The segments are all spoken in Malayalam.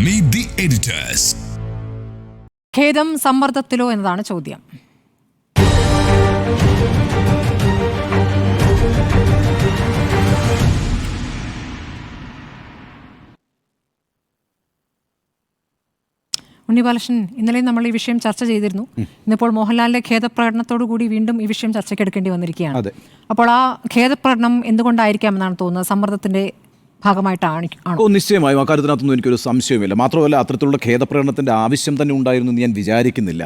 Meet the editors. ഖേദം സമ്മർദ്ദത്തിലോ എന്നതാണ് ചോദ്യം. ഉണ്ണിബാലകൃഷ്ണൻ, ഇന്നലെ നമ്മൾ ഈ വിഷയം ചർച്ച ചെയ്തിരുന്നു. ഇന്നിപ്പോൾ മോഹൻലാലിന്റെ ഖേദപ്രകടനത്തോടു കൂടി വീണ്ടും ഈ വിഷയം ചർച്ചയ്ക്കെടുക്കേണ്ടി വന്നിരിക്കുകയാണ്. അപ്പോൾ ആ ഖേദപ്രകടനം എന്തുകൊണ്ടായിരിക്കാമെന്നാണ് തോന്നുന്നത്? സമ്മർദ്ദത്തിന്റെ ഭാഗമായിട്ടാണ്? നിശ്ചയമായും അക്കാര്യത്തിനകത്തൊന്നും എനിക്കൊരു സംശയമില്ല. മാത്രമല്ല, അത്തരത്തിലുള്ള ഖേദപ്രകടനത്തിൻ്റെ ആവശ്യം തന്നെ ഉണ്ടായിരുന്നു എന്ന് ഞാൻ വിചാരിക്കുന്നില്ല.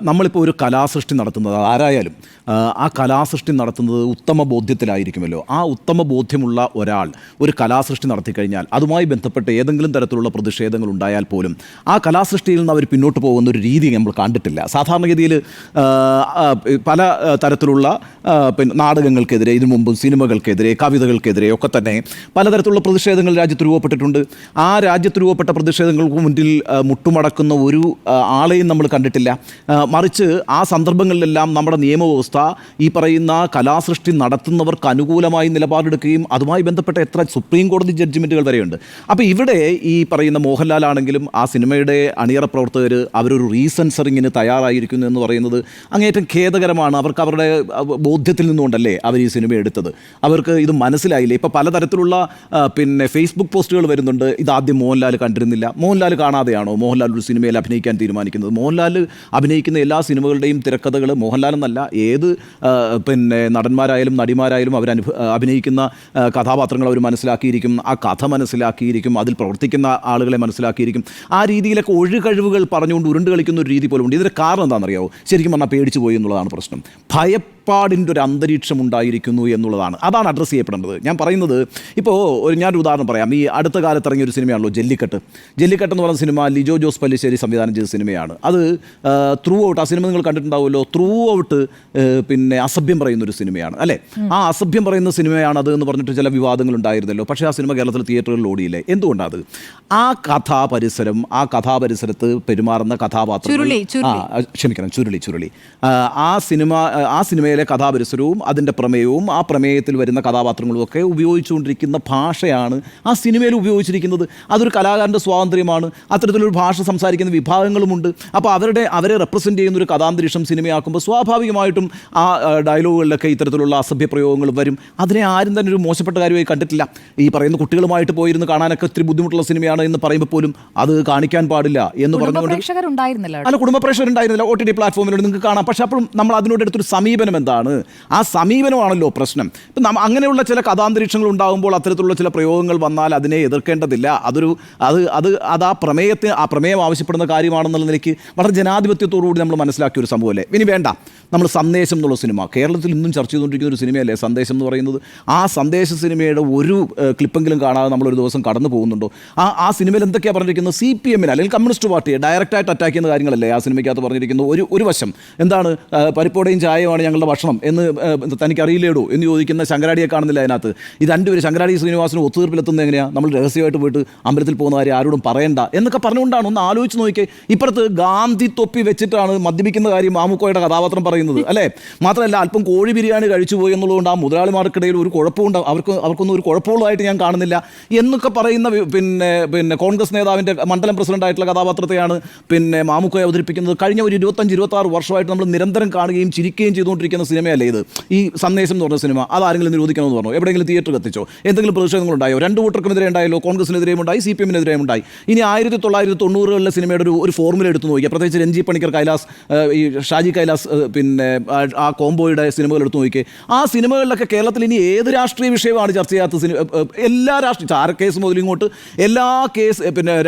നമ്മളിപ്പോൾ ഒരു കലാസൃഷ്ടി നടത്തുന്നത് ആരായാലും ആ കലാസൃഷ്ടി നടത്തുന്നത് ഉത്തമ ബോധ്യത്തിലായിരിക്കുമല്ലോ. ആ ഉത്തമ ബോധ്യമുള്ള ഒരാൾ ഒരു കലാസൃഷ്ടി നടത്തിക്കഴിഞ്ഞാൽ അതുമായി ബന്ധപ്പെട്ട് ഏതെങ്കിലും തരത്തിലുള്ള പ്രതിഷേധങ്ങൾ ഉണ്ടായാൽ പോലും ആ കലാസൃഷ്ടിയിൽ നിന്ന് അവർ പിന്നോട്ട് പോകുന്ന ഒരു രീതി നമ്മൾ കണ്ടിട്ടില്ല. സാധാരണഗതിയിൽ പല തരത്തിലുള്ള നാടകങ്ങൾക്കെതിരെ, ഇതിനു മുമ്പും സിനിമകൾക്കെതിരെ, കവിതകൾക്കെതിരെ ഒക്കെ തന്നെ പലതരത്തിലുള്ള പ്രതിഷേധങ്ങൾ രാജ്യത്ത് രൂപപ്പെട്ടിട്ടുണ്ട്. ആ രാജ്യത്ത് രൂപപ്പെട്ട പ്രതിഷേധങ്ങൾക്ക് മുന്നിൽ മുട്ടുമടക്കുന്ന ഒരു ആളെയും നമ്മൾ കണ്ടിട്ടില്ല. മറിച്ച് ആ സന്ദർഭങ്ങളിലെല്ലാം നമ്മുടെ നിയമവ്യവസ്ഥ ഈ പറയുന്ന കലാസൃഷ്ടി നടത്തുന്നവർക്ക് അനുകൂലമായി നിലപാടെടുക്കുകയും അതുമായി ബന്ധപ്പെട്ട എത്ര സുപ്രീം കോടതി ജഡ്ജ്മെൻറ്റുകൾ വരെയുണ്ട്. അപ്പോൾ ഇവിടെ ഈ പറയുന്ന മോഹൻലാലാണെങ്കിലും ആ സിനിമയുടെ അണിയറ പ്രവർത്തകർ അവരൊരു റീസെൻസറിങ്ങിന് തയ്യാറായിരിക്കുന്നു എന്ന് പറയുന്നത് അങ്ങേയറ്റം ഖേദകരമാണ്. അവർക്ക് അവരുടെ ബോധ്യത്തിൽ നിന്നുകൊണ്ടല്ലേ അവർ ഈ സിനിമ എടുത്തത്. അവർക്ക് ഇത് മനസ്സിലായില്ലേ? ഇപ്പോൾ പലതരത്തിലുള്ള ഫേസ്ബുക്ക് പോസ്റ്റുകൾ വരുന്നുണ്ട്. ഇതാദ്യം മോഹൻലാൽ കണ്ടിരുന്നില്ല. മോഹൻലാൽ കാണാതെയാണോ മോഹൻലാൽ ഒരു സിനിമയിൽ അഭിനയിക്കാൻ തീരുമാനിക്കുന്നത്? മോഹൻലാൽ അഭിനയിക്കുന്ന എല്ലാ സിനിമകളുടെയും തിരക്കഥകൾ മോഹൻലാൽ എന്നല്ല, ഏത് നടന്മാരായാലും നടിമാരായാലും അഭിനയിക്കുന്ന കഥാപാത്രങ്ങൾ അവർ മനസ്സിലാക്കിയിരിക്കും, ആ കഥ മനസ്സിലാക്കിയിരിക്കും, അതിൽ പ്രവർത്തിക്കുന്ന ആളുകളെ മനസ്സിലാക്കിയിരിക്കും. ആ രീതിയിലൊക്കെ ഒഴുകഴിവുകൾ പറഞ്ഞുകൊണ്ട് ഉരുണ്ട് കളിക്കുന്ന ഒരു രീതി പോലും ഉണ്ട്. ഇതിൻ്റെ കാരണം എന്താണെന്നറിയാമോ? ശരിക്കും പറഞ്ഞാൽ പേടിച്ചു പോയി എന്നുള്ളതാണ് പ്രശ്നം. ഭയപ്പാടിൻ്റെ ഒരു അന്തരീക്ഷം ഉണ്ടായിരിക്കുന്നു എന്നുള്ളതാണ്. അതാണ് അഡ്രസ്സ് ചെയ്യപ്പെടേണ്ടത്. ഞാൻ പറയുന്നത്, ഇപ്പോൾ ഞാനൊരു ഉദാഹരണം പറയാം. ഈ അടുത്ത കാലത്ത് ഇറങ്ങിയ ഒരു സിനിമയാണല്ലോ ജല്ലിക്കെട്ട്. ജല്ലിക്കെട്ട് എന്ന് പറയുന്ന സിനിമ ലിജോ ജോസ് പല്ലിശ്ശേരി സംവിധാനം ചെയ്ത സിനിമയാണ്. അത് ത്രൂ ഔട്ട്, ആ സിനിമ നിങ്ങൾ കണ്ടിട്ടുണ്ടാവുമല്ലോ, ത്രൂ ഔട്ട് അസഭ്യം പറയുന്നൊരു സിനിമയാണ് അല്ലേ? ആ അസഭ്യം പറയുന്ന സിനിമയാണ് അത് എന്ന് പറഞ്ഞിട്ട് ചില വിവാദങ്ങൾ ഉണ്ടായിരുന്നല്ലോ. പക്ഷേ ആ സിനിമ കേരളത്തിൽ തിയേറ്ററുകളിൽ ഓടിയില്ലേ? എന്തുകൊണ്ടാണ്? ആ കഥാപരിസരം, ആ കഥാപരിസരത്ത് പെരുമാറുന്ന കഥാപാത്രങ്ങൾ, ചുരുളി ആ സിനിമയിലെ കഥാപരിസരവും അതിൻ്റെ പ്രമേയവും ആ പ്രമേയത്തിൽ വരുന്ന കഥാപാത്രങ്ങളും ഒക്കെ ഉപയോഗിച്ചുകൊണ്ടിരിക്കുന്ന ഭാഷയാണ് ആ സിനിമയിൽ ഉപയോഗിച്ചിരിക്കുന്നത്. അതൊരു കലാകാരൻ്റെ സ്വാതന്ത്ര്യമാണ്. അത്തരത്തിലൊരു ഭാഷ സംസാരിക്കുന്ന വിഭാഗങ്ങളുമുണ്ട്. അപ്പോൾ അവരെ റെപ്രസെൻ്റ് ചെയ്യുന്ന ഒരു കഥാന്തരീക്ഷം സിനിമയാക്കുമ്പോൾ സ്വാഭാവികമായിട്ടും ആ ഡയലോഗുകളിലൊക്കെ ഇത്തരത്തിലുള്ള അസഭ്യ പ്രയോഗങ്ങൾ വരും. അതിനെ ആരും തന്നെ ഒരു മോശപ്പെട്ട കാര്യമായി കണ്ടിട്ടില്ല. ഈ പറയുന്ന കുട്ടികളുമായിട്ട് പോയിരുന്ന് കാണാനൊക്കെ ഒത്തിരി ബുദ്ധിമുട്ടുള്ള സിനിമയാണ് എന്ന് പറയുമ്പോൾ പോലും അത് കാണിക്കാൻ പാടില്ല എന്ന് പറഞ്ഞുകൊണ്ട് അല്ല, കുടുംബ പ്രേക്ഷകരുണ്ടായിരുന്നില്ല. OTT പ്ലാറ്റ്ഫോമിലൂടെ നിങ്ങൾക്ക് കാണാം. പക്ഷേ അപ്പോഴും നമ്മൾ അതിനോട് എടുത്തൊരു സമീപനം എന്താണ്? ആ സമീപനമാണല്ലോ പ്രശ്നം. ഇപ്പം അങ്ങനെയുള്ള ചില കഥാന്തരീക്ഷങ്ങൾ ഉണ്ടാകുമ്പോൾ അത്തരത്തിലുള്ള ചില പ്രയോഗങ്ങൾ വന്നാൽ അതിനെ എതിർക്കേണ്ടതില്ല. അത് ആ പ്രമേയം ആവശ്യപ്പെടുന്ന കാര്യമാണെന്നുള്ള നിലയ്ക്ക് വളരെ ജനാധിപത്യത്തോടുകൂടി നമ്മൾ മനസ്സിലാക്കിയ ഒരു സംഭവമല്ലേ. ഇനി വേണ്ട, നമ്മൾ സന്ദേശം എന്നുള്ള സിനിമ കേരളത്തിൽ ഇന്നും ചർച്ച ചെയ്തുകൊണ്ടിരിക്കുന്ന ഒരു സിനിമയല്ലേ സന്ദേശം എന്ന് പറയുന്നത്. ആ സന്ദേശ സിനിമയുടെ ഒരു ക്ലിപ്പെങ്കിലും കാണാതെ നമ്മളൊരു ദിവസം കടന്നു പോകുന്നുണ്ടോ? ആ സിനിമയിൽ എന്തൊക്കെയാണ് പറഞ്ഞിരിക്കുന്നത്? CPM അല്ലെങ്കിൽ കമ്മ്യൂണിസ്റ്റ് പാർട്ടിയെ ഡയറക്റ്റായിട്ട് അറ്റാക്ക് ചെയ്യുന്ന കാര്യങ്ങളല്ലേ ആ സിനിമയ്ക്കകത്ത് പറഞ്ഞിരിക്കുന്നത്. ഒരു വശം എന്താണ്, പരിപ്പോടെയും ചായയുമാണ് ഞങ്ങളുടെ ഭക്ഷണം എന്ന് തനിക്കറിയില്ലേടോ എന്ന് ചോദിക്കുന്ന ശങ്കരാടിയെ കാണുന്നില്ല അതിനകത്ത്. ഈ രണ്ടുപേരും ശങ്കരാടി ശ്രീനിവാസനും ഒത്തുതീർപ്പിലെത്തുന്നത് എങ്ങനെയാണ്? നമ്മൾ രഹസ്യമായിട്ട് പോയിട്ട് അമ്പലത്തിൽ പോകുന്ന കാര്യം ആരോടും പറയണ്ട എന്നൊക്കെ പറഞ്ഞുകൊണ്ടാണ്. ഒന്ന് ആലോചിച്ച് നോക്കിയേ. ഇപ്പുറത്ത് ഗാന്ധി തൊപ്പി വെച്ചിട്ടാണ് മദ്യപിക്കുന്ന കാര്യം മാമുക്കോയുടെ കഥാപാത്രം പറയുന്നത് അല്ലേ? മാത്രമല്ല, അല്പം കോഴി ബിരിയാണി കഴിച്ചു പോയി എന്നുള്ളതുകൊണ്ട് ആ മുതലാളിമാർക്കിടയിൽ ഒരു കുഴപ്പമുണ്ട്, അവർക്കൊന്നും ഒരു കുഴപ്പമുള്ളതായിട്ട് ഞാൻ കാണുന്നില്ല എന്നൊക്കെ പറയുന്ന കോൺഗ്രസ് നേതാവിൻ്റെ മണ്ഡലം പ്രസിഡൻ്റായിട്ടുള്ള കഥാപാത്രത്തെയാണ് മാമുക്കോയെ അവതരിപ്പിക്കുന്നത്. കഴിഞ്ഞ ഒരു 25-26 വർഷമായിട്ട് നമ്മൾ നിരന്തരം കാണുകയും ചിരിക്കുകയും ചെയ്തുകൊണ്ടിരിക്കുന്ന സിനിമയല്ലേ ഇത്, ഈ സന്ദേശം എന്ന് പറഞ്ഞ സിനിമ. അതാരെങ്കിലും നിരോധിക്കണമെന്ന് പറഞ്ഞു? എവിടെയെങ്കിലും തിയേറ്റർ കത്തിച്ചോ? എന്തെങ്കിലും പ്രതിഷേധങ്ങളുണ്ടായോ? രണ്ട് കൂട്ടർക്കുമെതിരെ ഉണ്ടായല്ലോ. കോൺഗ്രസിനെതിരെയും ഉണ്ടായി, CPM-നെതിരെയും ഉണ്ടായി. ഇനി 1990-കളിലെ സിനിമയുടെ ഒരു ഫോർമുല എടുത്തു നോക്കിയാൽ, പ്രത്യേകിച്ച് രഞ്ജി പണിക്കർ കൈലാസ്, ഈ ഷാജി കൈലാസ് ആ കോംബോയുടെ സിനിമകൾ എടുത്തു നോക്കിയേ. ആ സിനിമകളിലൊക്കെ കേരളത്തിൽ ഇനി ഏത് രാഷ്ട്രീയ വിഷയമാണ് ചർച്ച ചെയ്യാത്ത സിനിമ? എല്ലാ ചാരക്കേസ് മുതൽ ഇങ്ങോട്ട് എല്ലാ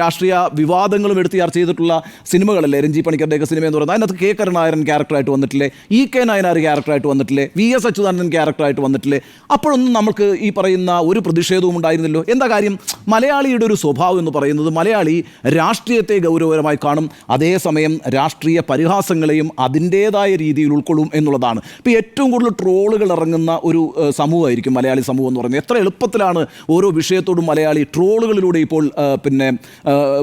രാഷ്ട്രീയ വിവാദങ്ങളും എടുത്ത് ചർച്ച ചെയ്തിട്ടുള്ള സിനിമകളല്ലേ രഞ്ജി പണിക്കരുടെയൊക്കെ സിനിമ എന്ന് പറയുന്നത്. അതിനകത്ത് K കരുണാകരൻ ക്യാരക്ടറായിട്ട് വന്നിട്ടില്ലേ? EK നായനാർ ക്യാരക്ടറായിട്ട് വന്നിട്ടില്ലേ? VS അച്യുതാനന്ദൻ ക്യാരക്ടറായിട്ട് വന്നിട്ടില്ലേ? അപ്പോഴൊന്നും നമുക്ക് ഈ പറയുന്ന ഒരു പ്രതിഷേധവും ഉണ്ടായിരുന്നല്ലോ. എന്താ കാര്യം? മലയാളിയുടെ ഒരു സ്വഭാവം എന്ന് പറയുന്നത്, മലയാളി രാഷ്ട്രീയത്തെ ഗൗരവകരമായി കാണും, അതേസമയം രാഷ്ട്രീയ പരിഹാസങ്ങളെയും അതിൻ്റേതായ രീതിയിൽ ഉൾക്കൊള്ളും എന്നുള്ളതാണ്. ഇപ്പോൾ ഏറ്റവും കൂടുതൽ ട്രോളുകൾ ഇറങ്ങുന്ന ഒരു സമൂഹമായിരിക്കും മലയാളി സമൂഹം എന്ന് പറയുന്നത്. എത്ര എളുപ്പത്തിലാണ് ഓരോ വിഷയത്തോടും മലയാളി ട്രോളുകളിലൂടെ ഇപ്പോൾ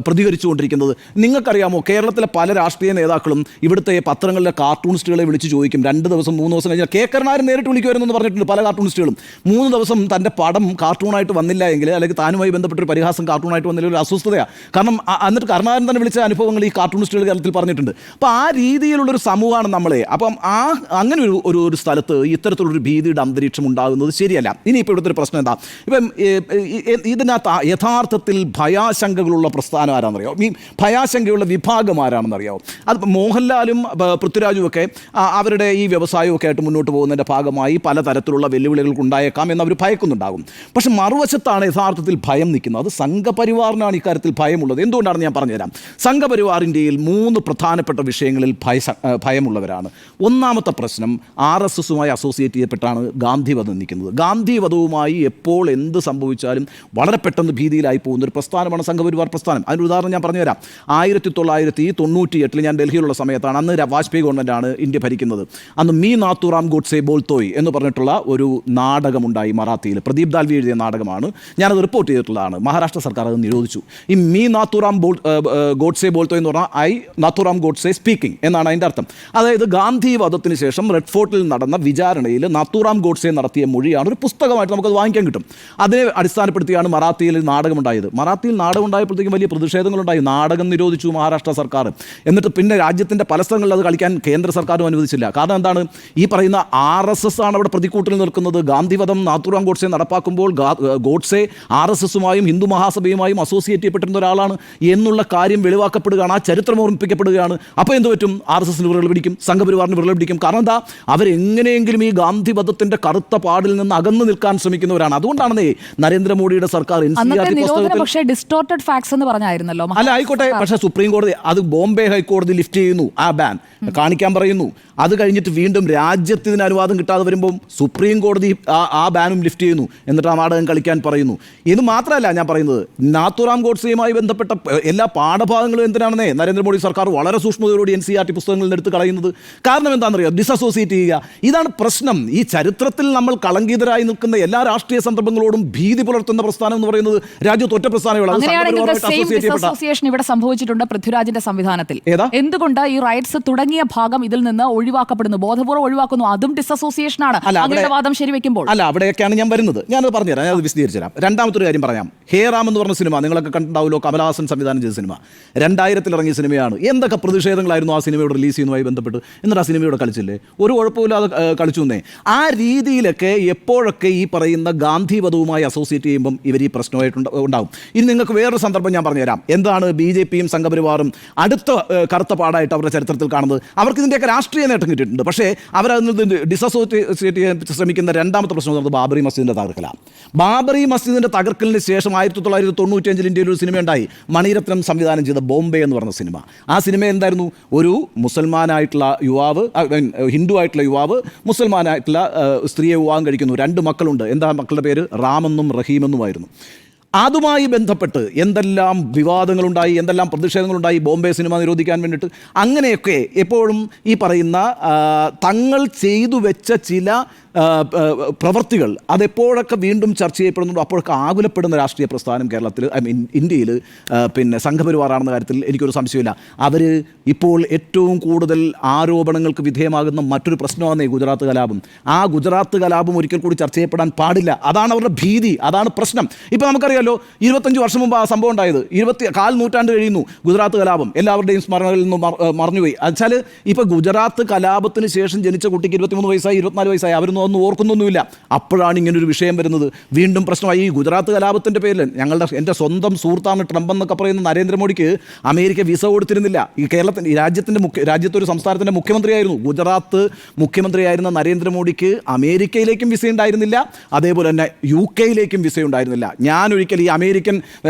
പ്രതികരിച്ചുകൊണ്ടിരിക്കുന്നത്. നിങ്ങൾക്കറിയാമോ, കേരളത്തിലെ പല രാഷ്ട്രീയ നേതാക്കളും ഇവിടുത്തെ പത്രങ്ങളിലെ കാർട്ടൂണിസ്റ്റുകളെ വിളിച്ച് ചോദിക്കും, 2 ദിവസം 3 ദിവസം കഴിഞ്ഞാൽ കെ കരുണാകരൻ നേരിട്ട് വിളിക്കുമായിരുന്നു പറഞ്ഞിട്ടുണ്ട് പല കാർട്ടൂണിസ്റ്റുകളും. 3 ദിവസം തൻ്റെ പടം കാർട്ടൂണായിട്ട് വന്നില്ല എങ്കിൽ, അല്ലെങ്കിൽ താനുമായി ബന്ധപ്പെട്ടൊരു പരിഹാസം കാർട്ടൂണായിട്ട് വന്നില്ല, ഒരു അസ്വസ്ഥതയാണ്. കാരണം എന്നിട്ട് കരുണാകരൻ തന്നെ വിളിച്ച അനുഭവങ്ങൾ ഈ കാർട്ടൂണിസ്റ്റുകൾ കേരളത്തിൽ പറഞ്ഞിട്ടുണ്ട്. അപ്പോൾ ആ രീതിയിലുള്ളൊരു സമൂഹമാണ് നമ്മളെ. അപ്പം അങ്ങനെ ഒരു സ്ഥലത്ത് ഇത്തരത്തിലുള്ളൊരു ഭീതിയുടെ അന്തരീക്ഷം ഉണ്ടാകുന്നത് ശരിയല്ല. ഇനിയിപ്പോൾ ഇവിടുത്തെ ഒരു പ്രശ്നം എന്താ, ഇപ്പം ഇതിനകത്ത് യഥാർത്ഥത്തിൽ ഭയാശങ്കകളുള്ള പ്രസ്ഥാനം ആരാണെന്നറിയാമോ? ഈ ഭയാശങ്കയുള്ള വിഭാഗം ആരാണെന്നറിയാമോ? അത് മോഹൻലാലും പൃഥ്വിരാജും ഒക്കെ അവരുടെ ഈ വ്യവസായമൊക്കെ ആയിട്ട് മുന്നോട്ട് പോകുന്നതിൻ്റെ ഭാഗമായി പലതരത്തിലുള്ള വെല്ലുവിളികൾക്ക് ഉണ്ടായേക്കാം എന്നവർ ഭയക്കുന്നുണ്ടാകും. പക്ഷെ മറുവശത്താണ് യഥാർത്ഥത്തിൽ ഭയം നിൽക്കുന്നത്. അത് സംഘപരിവാറിനാണ് ഇക്കാര്യത്തിൽ ഭയമുള്ളത്. എന്തുകൊണ്ടാണെന്ന് ഞാൻ പറഞ്ഞുതരാം. സംഘപരിവാർ ഇന്ത്യയിൽ 3 പ്രധാനപ്പെട്ട വിഷയങ്ങളിൽ ഭയമുള്ളവരാണ്. ഒന്നാമത്തെ പ്രശ്നം RSSുമായി അസോസിയേറ്റ് ചെയ്യപ്പെട്ടാണ് ഗാന്ധിവധം നിൽക്കുന്നത്. ഗാന്ധിവധവുമായി എപ്പോൾ എന്ത് സംഭവിച്ചാലും വളരെ പെട്ടെന്ന് ഭീതിയിലായി പോകുന്ന ഒരു പ്രസ്ഥാനമാണ് സംഘപരിവാർ പ്രസ്ഥാനം. അതിന് ഉദാഹരണം ഞാൻ പറഞ്ഞുതരാം. 1998 ഞാൻ ഡൽഹിയിലുള്ള സമയത്താണ്, അന്ന് വാജ്പേയി ഗവൺമെൻറ്റാണ് ഇന്ത്യ ഭരിക്കുന്നത്. അന്ന് മീ നാത്തുറാം ഗോഡ്സെ ബോൾത്തോയ് എന്ന് പറഞ്ഞിട്ടുള്ള ഒരു നാടകമുണ്ടായി മറാത്തിയിൽ. പ്രദീപ് ദാൽവി എഴുതിയ നാടകമാണ്. ഞാനത് റിപ്പോർട്ട് ചെയ്തിട്ടുള്ളതാണ്. മഹാരാഷ്ട്ര സർക്കാർ അത് നിരോധിച്ചു. ഈ മീ നാത്തുറാം ഗോഡ്സെ ബോൾത്തോയ് എന്ന് പറഞ്ഞാൽ നാത്തുറാം ഗോഡ്സെ സ്പീക്കിംഗ് എന്നാണ് അതിൻ്റെ അർത്ഥം. അതായത് ഗാന്ധി വധത്തിന് ശേഷം റെഡ് ഫോർട്ടിൽ നടന്ന വിചാരണയിൽ നാത്തുറാം ഗോഡ്സെ നടത്തിയ മൊഴിയാണ് ഒരു പുസ്തകമായിട്ട് നമുക്കത് വാങ്ങിക്കാൻ കിട്ടും. അതിനെ അടിസ്ഥാനപ്പെടുത്തിയാണ് മറാത്തിയിൽ നാടകമുണ്ടായത്. മറാത്തിയിൽ നാടകം ഉണ്ടായപ്പോഴത്തേക്കും വലിയ പ്രതിഷേധങ്ങളുണ്ടായി. നാടകം നിരോധിച്ചു മഹാരാഷ്ട്ര സർക്കാർ. എന്നിട്ട് പിന്നെ രാജ്യത്തിൻ്റെ പല സ്ഥലങ്ങളിൽ അത് കളിക്കാൻ കേന്ദ്ര സർക്കാരും അനുവദിച്ചില്ല. കാരണം എന്താണ്, ഈ പറയുന്ന RSS ആണ് അവിടെ പ്രതിക്കൂട്ടിൽ നിൽക്കുന്നത്. ഗാന്ധിവധം നാത്തുറാം ഗോഡ്സെ നടപ്പാക്കുമ്പോൾ ഗോഡ്സെ RSSുമായും ഹിന്ദു മഹാസഭയുമായും അസോസിയേറ്റ് ചെയ്യപ്പെട്ടിരുന്ന ഒരാളാണ് എന്നുള്ള കാര്യം വെളിവാക്കപ്പെടുകയാണ്. ആ ചരിത്രം ഓർമ്മിപ്പിക്കപ്പെടുകയാണ്. അപ്പോൾ എന്ത് പറ്റും? RSSന് വിരൽ പിടിക്കും, സംഘപരിവാറിന് വിരൽ പിടിക്കും. കാരണം എന്താ, അവരെങ്ങനെയെങ്കിലും ഈ ഗാന്ധിവധത്തിൻ്റെ കറുത്ത പാടിൽ നിന്ന് അകന്നു നിൽക്കാൻ ശ്രമിക്കുന്നവരാണ്. അതുകൊണ്ടാണ് നരേന്ദ്രമോദിയുടെ സർക്കാർ ഡിസ്റ്റോർട്ടഡ് ഫാക്ട്സ് എന്ന് പറഞ്ഞായിരുന്നല്ലോ. അല്ല, ആയിക്കോട്ടെ. പക്ഷേ സുപ്രീം കോടതി അത് ബോംബെ ഹൈക്കോടതി ലിഫ്റ്റ് ചെയ്യുന്നു, ആ ബാൻ കാണിക്കാൻ പറയുന്നു. അത് കഴിഞ്ഞിട്ട് വീണ്ടും രാജ്യത്തിന് അനുവാദം കിട്ടാതെ വരുമ്പം സുപ്രീം കോടതി ആ ബാനും ലിഫ്റ്റ് ചെയ്യുന്നു. എന്നിട്ട് ആ നാടകം കളിക്കാൻ പറയുന്നു. ഇത് മാത്രമല്ല ഞാൻ പറയുന്നത്, നാത്തുറാം ഗോഡ്സെയുമായി ബന്ധപ്പെട്ട എല്ലാ പാഠഭാഗങ്ങളും എന്തിനാണെന്നേ നരേന്ദ്രമോദി സർക്കാർ വളരെ സൂക്ഷ്മതയോടെ NCERT പുസ്തകങ്ങളിൽ നിന്ന് എടുത്ത് കളയുന്നത്. കാരണം എന്താണെന്നറിയാം, ഡിസസോസിയേറ്റ് ചെയ്യുക. ഇതാണ് പ്രശ്നം. ഈ ചരിത്രത്തിൽ നമ്മൾ കളങ്കിതരായി നിൽക്കുന്ന എല്ലാ രാഷ്ട്രീയ സന്ദർഭങ്ങളോടും ഭീതി പുലർത്തുന്ന പ്രസ്ഥാനം എന്ന് പറയുന്നത് രാജ്യത്ത് ഒറ്റ പ്രസ്ഥാനമാണ്. ഇവിടെ സംഭവിച്ചിട്ടുണ്ട് പൃഥ്വിരാജിന്റെ സംവിധാനത്തിൽ. എന്തുകൊണ്ട് ഈ റൈറ്റ്സ് തുടങ്ങിയ ഭാഗം ഇതിൽ നിന്ന് ഒഴിവാക്കപ്പെടുന്നു, ബോധപൂർവ്വം ഒഴിവാക്കുന്നു? അതും ഡിസസോസിയേഷൻ ആണ്. വാദം ശരിവെക്കുമ്പോൾ അല്ല, അവിടെയൊക്കെയാണ് ഞാൻ വരുന്നത്. ഞാനത് പറഞ്ഞുതരാം, ഞാനത് വിശദീകരിച്ചു തരാം. രണ്ടാമത്തെ കാര്യം പറയാം. ഹേ റാം എന്ന് പറഞ്ഞ സിനിമ നിങ്ങളൊക്കെ കണ്ടിട്ടുണ്ടാവുമല്ലോ, കമലഹാസൻ സംവിധാനം ചെയ്ത സിനിമ. 2000 ഇറങ്ങിയ സിനിമയാണ്. എന്തൊക്കെ പ്രതിഷേധങ്ങളായിരുന്നു ആ സിനിമയുടെ റിലീസ് ചെയ്യുന്നതുമായി ബന്ധപ്പെട്ട്. എന്നിട്ട് ആ സിനിമയോടെ കളിച്ചില്ലേ? ഒരു കുഴപ്പമില്ലാതെ കളിച്ചു എന്നേ. ആ രീതിയിലൊക്കെ എപ്പോഴൊക്കെ ഈ പറയുന്ന ഗാന്ധിവധവുമായി അസോസിയേറ്റ് ചെയ്യുമ്പം ഇവർ ഈ പ്രശ്നമായിട്ട് ഉണ്ടാകും. ഇനി നിങ്ങൾക്ക് വേറൊരു സന്ദർഭം ഞാൻ പറഞ്ഞുതരാം. എന്താണ് BJPയും സംഘപരിവാറും അടുത്ത കറുത്ത പാടായിട്ട് അവരുടെ ചരിത്രത്തിൽ കാണുന്നത്? അവർക്ക് ഇതിൻ്റെയൊക്കെ രാഷ്ട്രീയ നേട്ടം കിട്ടിയിട്ടുണ്ട്. പക്ഷേ അവരതിൽ നിന്ന് ഡിസസോസിയേറ്റ് ചെയ്യാൻ ശ്രമിക്കുന്ന രണ്ടാമത്തെ പ്രശ്നം എന്ന് ബാബറി മസ്ജിദിൻ്റെ തകർക്കലാണ്. ബാബറി മസ്ജിദിൻ്റെ തകർക്കലിന് ശേഷം 1995 ഇന്ത്യയിൽ ഒരു സിനിമ ഉണ്ടായി, മണിരത്നം സംവിധാനം ചെയ്ത ബോംബെ എന്ന് പറഞ്ഞ സിനിമ. ആ സിനിമ എന്തായിരുന്നു? ഒരു മുസൽമാനായിട്ടുള്ള യുവാവ്, ഹിന്ദു ആയിട്ടുള്ള യുവാവ് മുസൽമാനായിട്ടുള്ള സ്ത്രീയെ വിവാഹം കഴിക്കുന്നു. 2 മക്കളുണ്ട്. എന്താ മക്കളുടെ പേര്? റാമെന്നും റഹീമെന്നുമായിരുന്നു. അതുമായി ബന്ധപ്പെട്ട് എന്തെല്ലാം വിവാദങ്ങളുണ്ടായി, എന്തെല്ലാം പ്രതിഷേധങ്ങളുണ്ടായി ബോംബെ സിനിമ നിരോധിക്കാൻ വേണ്ടിയിട്ട്. അങ്ങനെയൊക്കെ എപ്പോഴും ഈ പറയുന്ന തങ്ങൾ ചെയ്തു വെച്ച ചില പ്രവർത്തികൾ അതെപ്പോഴൊക്കെ വീണ്ടും ചർച്ച ചെയ്യപ്പെടുന്നുണ്ടോ അപ്പോഴൊക്കെ ആകുലപ്പെടുന്ന രാഷ്ട്രീയ പ്രസ്ഥാനം കേരളത്തിൽ, ഇന്ത്യയിൽ പിന്നെ സംഘപരിവാറാണെന്ന കാര്യത്തിൽ എനിക്കൊരു സംശയമില്ല. അവർ ഇപ്പോൾ ഏറ്റവും കൂടുതൽ ആരോപണങ്ങൾക്ക് വിധേയമാകുന്ന മറ്റൊരു പ്രശ്നമാണ് ഗുജറാത്ത് കലാപം. ആ ഗുജറാത്ത് കലാപം ഒരിക്കൽ കൂടി ചർച്ച ചെയ്യപ്പെടാൻ പാടില്ല. അതാണ് അവരുടെ ഭീതി, അതാണ് പ്രശ്നം. ഇപ്പോൾ നമുക്കറിയാലോ, 25 വർഷം മുമ്പ് ആ സംഭവം ഉണ്ടായത്. 4 നൂറ്റാണ്ട് കഴിയുന്നു ഗുജറാത്ത് കലാപം. എല്ലാവരുടെയും സ്മരണകളിൽ നിന്ന് മറന്നുപോയി. എന്നുവെച്ചാൽ ഇപ്പോൾ ഗുജറാത്ത് കലാപത്തിന് ശേഷം ജനിച്ച കുട്ടിക്ക് 23 വയസ്സായി, 24 വയസ്സായി, അവരൊന്നും ഓർക്കുന്നൊന്നുമില്ല. അപ്പോഴാണ് ഇങ്ങനൊരു വിഷയം വരുന്നത്. വീണ്ടും പ്രശ്നമായി. ഈ ഗുജറാത്ത് കലാപത്തിൻ്റെ പേരിൽ എൻ്റെ സ്വന്തം സുഹൃത്താണ് ട്രംപ് എന്നൊക്കെ പറയുന്ന നരേന്ദ്രമോദിക്ക് അമേരിക്ക വിസ കൊടുത്തിരുന്നില്ല. ഈ രാജ്യത്തൊരു സംസ്ഥാനത്തിൻ്റെ മുഖ്യമന്ത്രിയായിരുന്നു. ഗുജറാത്ത് മുഖ്യമന്ത്രിയായിരുന്ന നരേന്ദ്രമോദിക്ക് അമേരിക്കയിലേക്കും വിസ ഉണ്ടായിരുന്നില്ല, അതേപോലെ തന്നെ UK വിസ ഉണ്ടായിരുന്നില്ല. ഞാനൊരിക്കൽ ഈ അമേരിക്കൻ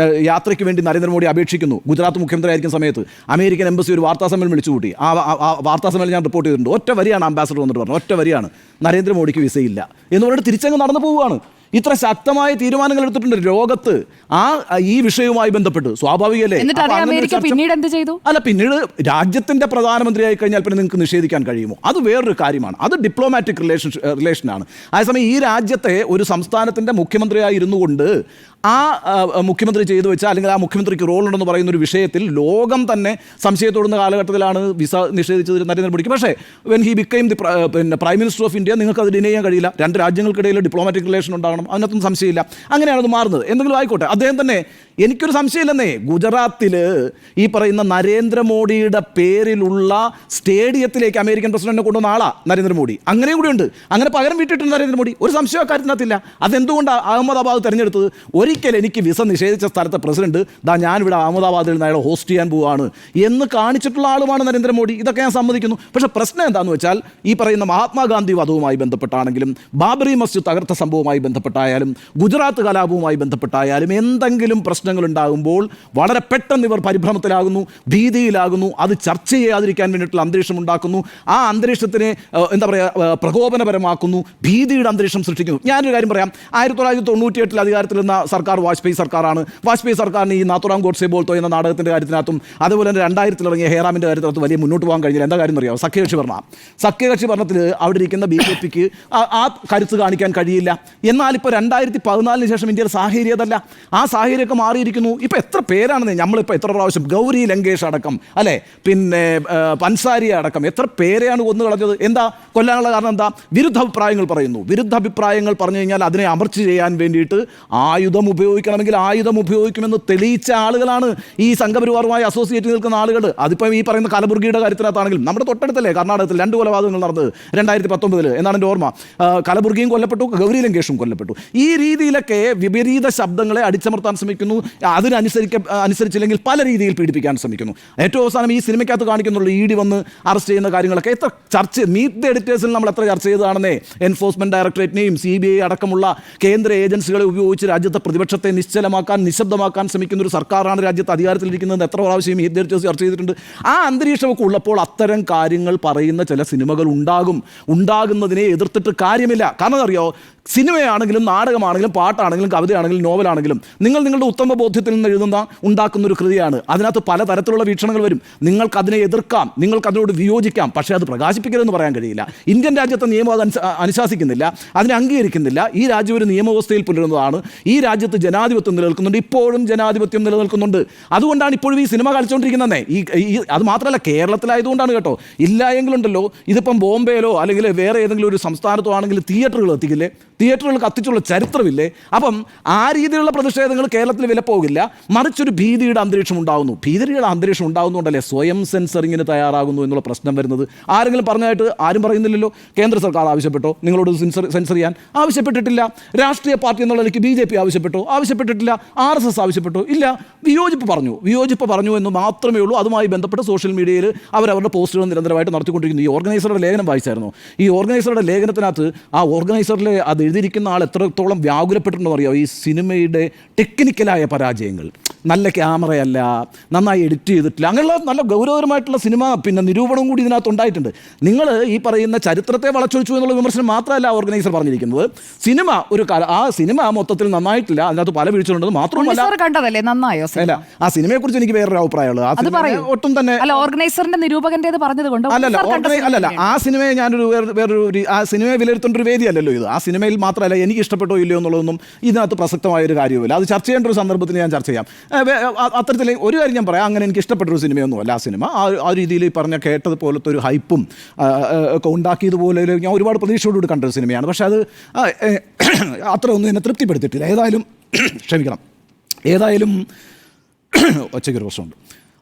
യാത്രയ്ക്ക് വേണ്ടി നരേന്ദ്രമോദി അപേക്ഷിക്കുന്നു. ഗുജറാത്ത് മുഖ്യമന്ത്രി ആയിരിക്കുന്ന സമയത്ത് അമേരിക്കൻ എംബസി ഒരു വാർത്താസമ്മേളനം വിളിച്ചുകൂട്ടി. ആ വാർത്താസമ്മേളനം ഞാൻ റിപ്പോർട്ട് ചെയ്തിട്ടുണ്ട്. ഒറ്റ വരിയാണ് അംബാസഡർ വന്നിട്ട് പറഞ്ഞു, ഒറ്റ വരിയാണ്, നരേന്ദ്രമോദിക്ക് വിസയില്ല എന്ന് പറഞ്ഞിട്ട് തിരിച്ചങ്ങ് നടന്നു പോവുകയാണ്. ഇത്ര ശക്തമായ തീരുമാനങ്ങൾ എടുത്തിട്ടുണ്ട് ലോകത്ത് ഈ വിഷയവുമായി ബന്ധപ്പെട്ട്. സ്വാഭാവികമല്ലേ? പിന്നീട് എന്ത് ചെയ്തു? അല്ല, പിന്നീട് രാജ്യത്തിന്റെ പ്രധാനമന്ത്രിയായി കഴിഞ്ഞാൽ പിന്നെ നിങ്ങൾക്ക് നിഷേധിക്കാൻ കഴിയുമോ? അത് വേറൊരു കാര്യമാണ്. അത് ഡിപ്ലോമാറ്റിക് റിലേഷനാണ്. അതേസമയം ഈ രാജ്യത്തെ ഒരു സംസ്ഥാനത്തിന്റെ മുഖ്യമന്ത്രിയായി ഇരുന്നു കൊണ്ട് ആ മുഖ്യമന്ത്രി ചെയ്തു വെച്ചാൽ, അല്ലെങ്കിൽ ആ മുഖ്യമന്ത്രിക്ക് റോൾ ഉണ്ടെന്ന് പറയുന്ന ഒരു വിഷയത്തിൽ ലോകം തന്നെ സംശയത്തോടുന്ന കാലഘട്ടത്തിലാണ് വിസ നിഷേധിച്ചത് നരേന്ദ്രമോദിക്ക്. പക്ഷേ when he became the prime minister of India, നിങ്ങൾക്ക് അത് ഡിനൈ ചെയ്യാൻ കഴിയില്ല. രണ്ട് രാജ്യങ്ങൾക്കിടയിൽ ഡിപ്ലോമാറ്റിക് റിലേഷൻ ഉണ്ടാകണം, അതിനകത്തൊന്നും സംശയമില്ല. അങ്ങനെയാണ് അത് മാറുന്നത്. എന്തെങ്കിലും ആയിക്കോട്ടെ. അദ്ദേഹം തന്നെ, എനിക്കൊരു സംശയമില്ലെന്നേ, ഗുജറാത്തിൽ ഈ പറയുന്ന നരേന്ദ്രമോദിയുടെ പേരിലുള്ള സ്റ്റേഡിയത്തിലേക്ക് അമേരിക്കൻ പ്രസിഡന്റിനെ കൊണ്ടുവന്ന ആളാണ് നരേന്ദ്രമോദി. അങ്ങനെയും കൂടി ഉണ്ട്. അങ്ങനെ പകരം വിട്ടിട്ടുണ്ട് നരേന്ദ്രമോദി. ഒരു സംശയം കാര്യത്തിനകത്തില്ല. അതെന്തുകൊണ്ടാണ് അഹമ്മദാബാദ് തിരഞ്ഞെടുത്തത്? ഒരിക്കൽ എനിക്ക് വിസ നിഷേധിച്ച സ്ഥലത്തെ പ്രസിഡന്റ് ഞാനിവിടെ അഹമ്മദാബാദിൽ നിന്ന് അയാളെ ഹോസ്റ്റ് ചെയ്യാൻ പോവുകയാണ് എന്ന് കാണിച്ചിട്ടുള്ള ആളുമാണ് നരേന്ദ്രമോദി. ഇതൊക്കെ ഞാൻ സമ്മതിക്കുന്നു. പക്ഷേ പ്രശ്നം എന്താണെന്ന് വെച്ചാൽ, ഈ പറയുന്ന മഹാത്മാഗാന്ധി വധവുമായി ബന്ധപ്പെട്ടാണെങ്കിലും, ബാബറി മസ്ജിദ് തകർത്ത സംഭവവുമായി ബന്ധപ്പെട്ടായാലും, ഗുജറാത്ത് കലാപവുമായി ബന്ധപ്പെട്ടായാലും എന്തെങ്കിലും പ്രശ്നങ്ങൾ ഉണ്ടാകുമ്പോൾ വളരെ പെട്ടെന്ന് ഇവർ പരിഭ്രമത്തിലാകുന്നു, ഭീതിയിലാകുന്നു. അത് ചർച്ച ചെയ്യാതിരിക്കാൻ വേണ്ടിയിട്ടുള്ള അന്തരീക്ഷം ഉണ്ടാക്കുന്നു. ആ അന്തരീക്ഷത്തിനെ എന്താ പറയുക, പ്രകോപനപരമാക്കുന്നു, ഭീതിയുടെ അന്തരീക്ഷം സൃഷ്ടിക്കുന്നു. ഞാനൊരു കാര്യം പറയാം. 1998 അധികാരത്തിൽ നിന്ന സർക്കാർ വാജ്പേയി സർക്കാരാണ്. വാജ്പേയി സർക്കാരിന് ഈ നാത്തുറാം ഗോഡ്സെ ബോൾത്തോ എന്ന നാടകത്തിൻ്റെ കാര്യത്തിനകത്തും അതുപോലെ തന്നെ 2000 ഇറങ്ങിയ ഹേറാമിൻ്റെ കാര്യത്തിനകത്ത് വലിയ മുന്നോട്ട് പോകാൻ കഴിഞ്ഞില്ല. എന്താ കാര്യം അറിയാമോ? സഖ്യകക്ഷി ഭരണത്തിൽ അവിടെ ഇരിക്കുന്ന BJPക്ക് ആ കരുത്ത് കാണിക്കാൻ കഴിയില്ല. എന്നാൽ ഇപ്പോൾ 2014 ശേഷം ഇന്ത്യയുടെ സാഹചര്യം അതല്ല. ആ സാഹചര്യമൊക്കെ മാറിയിരിക്കുന്നു. ഇപ്പോൾ എത്ര പേരാണെന്ന് നമ്മളിപ്പോൾ എത്ര പ്രാവശ്യം, ഗൗരി ലങ്കേഷ് അടക്കം, അല്ലേ, പിന്നെ പൻസാരി അടക്കം എത്ര പേരെയാണ് കൊന്നു കളഞ്ഞത്? എന്താ കൊല്ലാനുള്ള കാരണം? എന്താ? വിരുദ്ധാഭിപ്രായങ്ങൾ പറയുന്നു. വിരുദ്ധാഭിപ്രായങ്ങൾ പറഞ്ഞു കഴിഞ്ഞാൽ അതിനെ അമർച്ച ചെയ്യാൻ വേണ്ടിയിട്ട് ആയുധം ഉപയോഗിക്കണമെങ്കിൽ ആയുധം ഉപയോഗിക്കുമെന്ന് തെളിയിച്ച ആളുകളാണ് ഈ സംഘപരിവാറുമായി അസോസിയേറ്റ് നിൽക്കുന്ന ആളുകൾ. അതിപ്പം ഈ പറയുന്ന കലബുർഗിയുടെ കാര്യത്തിനകത്താണെങ്കിലും നമ്മുടെ തൊട്ടടുത്തല്ലേ കർണാടകത്തിൽ 2 കൊലപാതകങ്ങൾ നടന്നത് 2019 എന്നാണ് എൻ്റെ ഓർമ്മ. കലബുർഗിയും കൊല്ലപ്പെട്ടു, ഗൗരി ലങ്കേഷും കൊല്ലപ്പെട്ടു. ഈ രീതിയിലൊക്കെ വിപരീത ശബ്ദങ്ങളെ അടിച്ചമർത്താൻ ശ്രമിക്കുന്നു. അനുസരിച്ചില്ലെങ്കിൽ പല രീതിയിൽ പീഡിപ്പിക്കാൻ ശ്രമിക്കുന്നു. ഏറ്റവും അവസാനം ഈ സിനിമയ്ക്കകത്ത് കാണിക്കുന്നുള്ള ED വന്ന് അറസ്റ്റ് ചെയ്യുന്ന കാര്യങ്ങളൊക്കെ എത്ര ചർച്ച, മീറ്റ് ദ എഡിറ്റേഴ്സിൽ നമ്മൾ എത്ര ചർച്ച ചെയ്തതാണെന്നേ. എൻഫോഴ്സ്മെന്റ് ഡയറക്ടറേറ്റിനെയും CBI അടക്കമുള്ള കേന്ദ്ര ഏജൻസികളെ ഉപയോഗിച്ച് രാജ്യത്തെ പ്രതിപക്ഷത്തെ നിശ്ചലമാക്കാൻ, നിശബ്ദമാക്കാൻ ശ്രമിക്കുന്ന ഒരു സർക്കാരാണ് രാജ്യത്ത് അധികാരത്തിലിരിക്കുന്നത്. എത്ര പ്രാവശ്യം ഈ ചർച്ച ചെയ്തിട്ടുണ്ട്. ആ അന്തരീക്ഷമൊക്കെ ഉള്ളപ്പോൾ അത്തരം കാര്യങ്ങൾ പറയുന്ന ചില സിനിമകൾ ഉണ്ടാകുന്നതിനെ എതിർത്തിട്ട് കാര്യമില്ല. കാരണം അറിയോ, സിനിമയാണെങ്കിലും നാടകമാണെങ്കിലും പാട്ടാണെങ്കിലും കവിതയാണെങ്കിലും നോവലാണെങ്കിലും നിങ്ങളുടെ ഉത്തമ ബോധ്യത്തിൽ നിന്ന് ഉണ്ടാക്കുന്ന ഒരു കൃതിയാണ്. അതിനകത്ത് പലതരത്തിലുള്ള വീക്ഷണങ്ങൾ വരും. നിങ്ങൾക്ക് അതിനെ എതിർക്കാം, നിങ്ങൾക്ക് അതിനോട് വിയോജിക്കാം, പക്ഷേ അത് പ്രകാശിപ്പിക്കരുതെന്ന് പറയാൻ കഴിയില്ല. ഇന്ത്യൻ രാജ്യത്തെ നിയമം അത് അനുശാസിക്കുന്നില്ല, അതിനെ അംഗീകരിക്കുന്നില്ല. ഈ രാജ്യം ഒരു നിയമവ്യവസ്ഥയിൽ പുലരുന്നതാണ്. ഈ രാജ്യത്ത് ജനാധിപത്യം നിലനിൽക്കുന്നുണ്ട്, ഇപ്പോഴും ജനാധിപത്യം നിലനിൽക്കുന്നുണ്ട്. അതുകൊണ്ടാണ് ഇപ്പോഴും ഈ സിനിമ കളിച്ചുകൊണ്ടിരിക്കുന്നതേ. അത് മാത്രമല്ല, കേരളത്തിലായതുകൊണ്ടാണ് കേട്ടോ. ഇല്ല എങ്കിലുണ്ടല്ലോ, ഇതിപ്പം ബോംബെയിലോ അല്ലെങ്കിൽ വേറെ ഏതെങ്കിലും ഒരു സംസ്ഥാനത്തോ ആണെങ്കിൽ തിയേറ്ററുകൾ എത്തിക്കില്ലേ? തിയേറ്ററുകൾ കത്തിച്ചുള്ള ചരിത്രമില്ലേ? അപ്പം ആ രീതിയിലുള്ള പ്രതിഷേധങ്ങൾ കേരളത്തിൽ വിലപ്പോകില്ല. മറിച്ചൊരു ഭീതിയുടെ അന്തരീക്ഷം ഉണ്ടാകുന്നു. ഭീതിയുടെ അന്തരീക്ഷം ഉണ്ടാകുന്നുണ്ടല്ലേ സ്വയം സെൻസറിങ്ങിന് തയ്യാറാകുന്നു എന്നുള്ള പ്രശ്നം വരുന്നത്. ആരെങ്കിലും പറഞ്ഞായിട്ട് ആരും പറയുന്നില്ലല്ലോ. കേന്ദ്ര സർക്കാർ ആവശ്യപ്പെട്ടോ നിങ്ങളോട് സെൻസർ ചെയ്യാൻ? ആവശ്യപ്പെട്ടിട്ടില്ല. രാഷ്ട്രീയ പാർട്ടി എന്നുള്ള നിലയ്ക്ക് BJP ആവശ്യപ്പെട്ടോ? ആവശ്യപ്പെട്ടിട്ടില്ല. RSS ആവശ്യപ്പെട്ടോ? ഇല്ല. വിയോജിപ്പ് പറഞ്ഞു എന്ന് മാത്രമേ ഉള്ളൂ. അതുമായി ബന്ധപ്പെട്ട് സോഷ്യൽ മീഡിയയിൽ അവരവരുടെ പോസ്റ്റുകൾ നിരന്തരമായിട്ട് നടത്തിക്കൊണ്ടിരിക്കുന്നു. ഈ ഓർഗനൈസറുടെ ലേഖനം വായിച്ചായിരുന്നു. ഈ ഓർഗനൈസറുടെ ലേഖനത്തിനകത്ത് ആ ഓർഗനൈസറിലെ അത് എഴുതിയിരിക്കുന്ന ആൾ എത്രത്തോളം വ്യാകുലപ്പെട്ടിട്ടുണ്ടോ അറിയാമോ? ഈ സിനിമയുടെ ടെക്നിക്കലായ പരാജയങ്ങൾ, നല്ല ക്യാമറയല്ല, നന്നായി എഡിറ്റ് ചെയ്തിട്ടില്ല, അങ്ങനെയുള്ള നല്ല ഗൗരവകരമായിട്ടുള്ള സിനിമ പിന്നെ നിരൂപണവും കൂടി ഇതിനകത്ത് ഉണ്ടായിട്ടുണ്ട്. നിങ്ങൾ ഈ പറയുന്ന ചരിത്രത്തെ വളച്ചൊഴിച്ചു എന്നുള്ള വിമർശനം മാത്രമല്ല ഓർഗനൈസർ പറഞ്ഞിരിക്കുന്നത്. സിനിമ ആ സിനിമ മൊത്തത്തിൽ നന്നായിട്ടില്ല, അതിനകത്ത് പല വീഴ്ചകളുണ്ടെന്ന് മാത്രമല്ല. കണ്ടതല്ലേ നന്നായോ? അല്ല, ആ സിനിമയെക്കുറിച്ച് എനിക്ക് വേറൊരു അഭിപ്രായമുള്ളത്. ആ സിനിമ ഒട്ടും തന്നെ ഓർഗനൈസറിന്റെ നിരൂപകന്റെ പറഞ്ഞതുകൊണ്ട് അല്ലല്ല, ആ സിനിമയെ ഞാനൊരു വേറൊരു ആ സിനിമയെ വിലയിരുത്തേണ്ട ഒരു വേദിയല്ലല്ലോ ഇത്. ആ സിനിമയിൽ മാത്രമല്ല എനിക്ക് ഇഷ്ടപ്പെട്ടോ ഇല്ലയോ എന്നുള്ളതൊന്നും ഇതിനകത്ത് പ്രസക്തമായ ഒരു കാര്യവുമില്ല. അത് ചർച്ച ചെയ്യേണ്ട ഒരു സന്ദർഭത്തിൽ ഞാൻ ചർച്ച ചെയ്യാം. അത്തരത്തിൽ ഒരു കാര്യം ഞാൻ പറയാം, അങ്ങനെ എനിക്ക് ഇഷ്ടപ്പെട്ടൊരു സിനിമയൊന്നുമല്ല ആ സിനിമ. ആ രീതിയിൽ പറഞ്ഞ കേട്ടതുപോലത്തെ ഒരു ഹൈപ്പും ഒക്കെ ഉണ്ടാക്കിയതുപോലെ ഞാൻ ഒരുപാട് പ്രതീക്ഷയോടുകൂടി കണ്ടൊരു സിനിമയാണ്. പക്ഷേ അത് അത്ര ഒന്നും എന്നെ തൃപ്തിപ്പെടുത്തിയിട്ടില്ല. ഏതായാലും ഒച്ചയ്ക്കൊരു പ്രശ്നമുണ്ട്.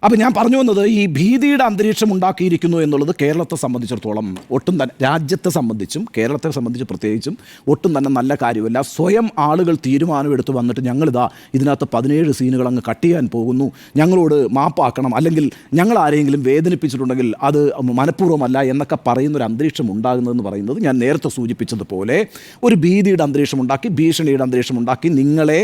അപ്പോൾ ഞാൻ പറഞ്ഞു വന്നത്, ഈ ഭീതിയുടെ അന്തരീക്ഷം ഉണ്ടാക്കിയിരിക്കുന്നു എന്നുള്ളത് കേരളത്തെ സംബന്ധിച്ചിടത്തോളം ഒട്ടും തന്നെ, രാജ്യത്തെ സംബന്ധിച്ചും കേരളത്തെ സംബന്ധിച്ച് പ്രത്യേകിച്ചും ഒട്ടും തന്നെ നല്ല കാര്യമല്ല. സ്വയം ആളുകൾ തീരുമാനമെടുത്ത് വന്നിട്ട് ഞങ്ങളിതാ ഇതിനകത്ത് 17 സീനുകൾ അങ്ങ് കട്ട് ചെയ്യാൻ പോകുന്നു, ഞങ്ങളോട് മാപ്പാക്കണം, അല്ലെങ്കിൽ ഞങ്ങൾ ആരെങ്കിലും വേദനിപ്പിച്ചിട്ടുണ്ടെങ്കിൽ അത് മനഃപൂർവ്വമല്ല എന്നൊക്കെ പറയുന്നൊരു അന്തരീക്ഷം ഉണ്ടാകുന്നതെന്ന് പറയുന്നത് ഞാൻ നേരത്തെ സൂചിപ്പിച്ചതുപോലെ ഒരു ഭീതിയുടെ അന്തരീക്ഷം ഉണ്ടാക്കി, ഭീഷണിയുടെ അന്തരീക്ഷം ഉണ്ടാക്കി, നിങ്ങളെ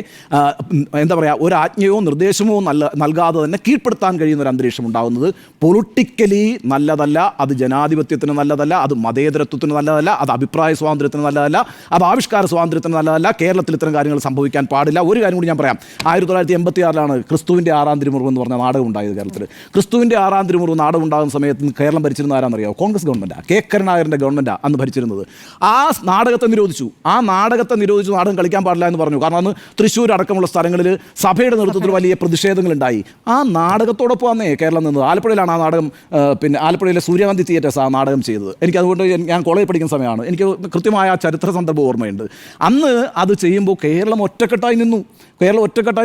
എന്താ പറയുക, ഒരു ആജ്ഞയോ നിർദ്ദേശമോ നൽകാതെ തന്നെ കീഴ്പ്പെടുത്താൻ കഴിയുന്ന ഒരു അന്തരീക്ഷം ഉണ്ടാകുന്നത് പൊളിറ്റിക്കലി നല്ലതല്ല, അത് ജനാധിപത്യത്തിന് നല്ലതല്ല, അത് മതേതരത്വത്തിന് നല്ലതല്ല, അത് അഭിപ്രായ സ്വാതന്ത്ര്യത്തിന് നല്ലതല്ല, അത് ആവിഷ്കാര സ്വാതന്ത്ര്യത്തിന് നല്ലതല്ല. കേരളത്തിൽ ഇത്തരം കാര്യങ്ങൾ സംഭവിക്കാൻ പാടില്ല. ഒരു കാര്യം കൂടി ഞാൻ പറയാം. 1986 ക്രിസ്തുവിൻ്റെ 6-ാം തിരുമുറിവ് എന്ന് പറഞ്ഞ നാടകം ഉണ്ടായത് കേരളത്തിൽ. ക്രിസ്തുവിൻ്റെ 6-ാം തിരുമുറിവ് നാടകം ഉണ്ടാകുന്ന സമയത്ത് കേരളം ഭരിച്ചിരുന്ന ആരാണെന്നറിയാമോ? കോൺഗ്രസ് ഗവൺമെൻറ്റാണ്, കെ കരുണാകരൻ്റെ ഗവൺമെൻറ്റാണ് അന്ന് ഭരിച്ചിരുന്നത്. ആ നാടകത്തെ നിരോധിച്ചു. നാടകം കളിക്കാൻ പാടില്ല എന്ന് പറഞ്ഞു. കാരണം അന്ന് തൃശ്ശൂർ അടക്കമുള്ള സ്ഥലങ്ങളിൽ സഭയുടെ നേതൃത്വത്തിൽ വലിയ പ്രതിഷേധങ്ങളുണ്ടായി. ആ നാടകത്തോടൊപ്പം അന്നേ കേരളം നിന്നത്. ആലപ്പുഴയിലാണ് ആ നാടകം, പിന്നെ ആലപ്പുഴയിലെ സൂര്യകാന്തി തിയേറ്റേഴ്സ് ആ നാടകം ചെയ്തത്. എനിക്കതുകൊണ്ട് ഞാൻ കോളേജിൽ പഠിക്കുന്ന സമയമാണ്, എനിക്ക് കൃത്യമായ ആ ചരിത്ര സന്ദർഭം ഓർമ്മയുണ്ട്. അന്ന് അത് ചെയ്യുമ്പോൾ കേരളം ഒറ്റക്കെട്ടായി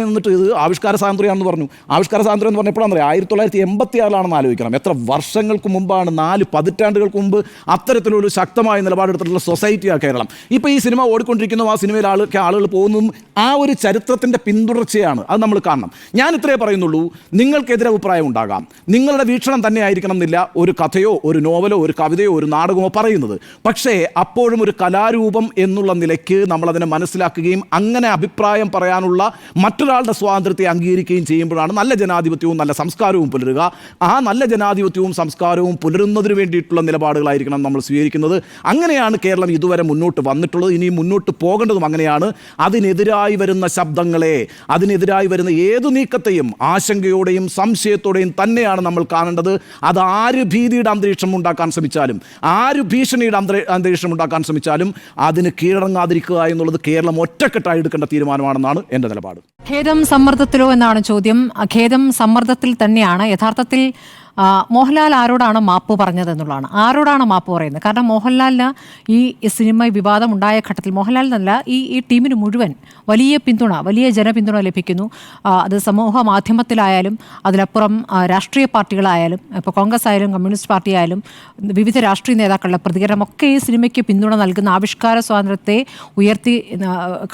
നിന്നിട്ട് ഇത് ആവിഷ്കാര സ്വാതന്ത്ര്യമാണെന്ന് പറഞ്ഞു. ആവിഷ്കാര സ്വാതന്ത്ര്യം എന്ന് പറഞ്ഞപ്പോഴാണ് 1986 ആലോചിക്കണം. എത്ര വർഷങ്ങൾക്ക് മുമ്പാണ്, 4 പതിറ്റാണ്ടുകൾക്ക് മുമ്പ് അത്തരത്തിലൊരു ശക്തമായ നിലപാടെടുത്തിട്ടുള്ള സൊസൈറ്റിയാണ് കേരളം. ഇപ്പോൾ ഈ സിനിമ ഓടിക്കൊണ്ടിരിക്കുന്നു, ആ സിനിമയിൽ ആളുകൾ പോകുന്നതും ആ ഒരു ചരിത്രത്തിൻ്റെ പിന്തുടർച്ചയാണ്. അത് നമ്മൾ കാണണം. ഞാൻ ഇത്രയേ പറയുന്നുള്ളൂ, നിങ്ങൾക്കെതിരെ അഭിപ്രായം ഉണ്ടാകാം, നിങ്ങളുടെ വീക്ഷണം തന്നെ ആയിരിക്കണം എന്നില്ല ഒരു കഥയോ ഒരു നോവലോ ഒരു കവിതയോ ഒരു നാടകമോ പറയുന്നത്. പക്ഷേ അപ്പോഴും ഒരു കലാരൂപം എന്നുള്ള നിലയ്ക്ക് നമ്മളതിനെ മനസ്സിലാക്കുകയും അങ്ങനെ അഭിപ്രായം പറയാനുള്ള മറ്റൊരാളുടെ സ്വാതന്ത്ര്യത്തെ അംഗീകരിക്കുകയും ചെയ്യുമ്പോഴാണ് നല്ല ജനാധിപത്യവും നല്ല സംസ്കാരവും പുലരുക. ആ നല്ല ജനാധിപത്യവും സംസ്കാരവും പുലരുന്നതിന് വേണ്ടിയിട്ടുള്ള നിലപാടുകളായിരിക്കണം നമ്മൾ സ്വീകരിക്കുന്നത്. അങ്ങനെയാണ് കേരളം ഇതുവരെ മുന്നോട്ട് വന്നിട്ടുള്ളത്. ഇനി മുന്നോട്ട് പോകേണ്ടതും അങ്ങനെയാണ്. അതിനെതിരായി വരുന്ന ശബ്ദങ്ങളെ, അതിനെതിരായി വരുന്ന ഏതു നീക്കത്തെയും ആശങ്കയോടെയും സംശയത്തോടെയും തന്നെയാണ് നമ്മൾ കാണേണ്ടത്. അത് ആര് ഭീതിയുടെ അന്തരീക്ഷം ഉണ്ടാക്കാൻ ശ്രമിച്ചാലും, ആര് ഭീഷണിയുടെ അന്തരീക്ഷം ഉണ്ടാക്കാൻ ശ്രമിച്ചാലും അതിന് കീഴടങ്ങാതിരിക്കുക എന്നുള്ളത് കേരളം ഒറ്റക്കെട്ടായി എടുക്കേണ്ട തീരുമാനമാണെന്നാണ് എൻ്റെ നിലപാട്. ഖേദം സമ്മർദ്ദത്തിലോ എന്നാണ് ചോദ്യം. ഖേദം സമ്മർദ്ദത്തിൽ തന്നെയാണ്. യഥാർത്ഥത്തിൽ മോഹൻലാൽ ആരോടാണ് മാപ്പ് പറഞ്ഞതെന്നുള്ളതാണ്. ആരോടാണ് മാപ്പ് പറയുന്നത്? കാരണം മോഹൻലാലിന് ഈ സിനിമ വിവാദം ഉണ്ടായ ഘട്ടത്തിൽ മോഹൻലാലിനല്ല ഈ ടീമിന് മുഴുവൻ വലിയ ജനപിന്തുണ ലഭിക്കുന്നു. അത് സമൂഹ മാധ്യമത്തിലായാലും അതിലപ്പുറം രാഷ്ട്രീയ പാർട്ടികളായാലും, ഇപ്പോൾ കോൺഗ്രസ് ആയാലും കമ്മ്യൂണിസ്റ്റ് പാർട്ടി ആയാലും വിവിധ രാഷ്ട്രീയ നേതാക്കളുടെ പ്രതികരണമൊക്കെ ഈ സിനിമയ്ക്ക് പിന്തുണ നൽകുന്ന, ആവിഷ്കാര സ്വാതന്ത്ര്യത്തെ ഉയർത്തി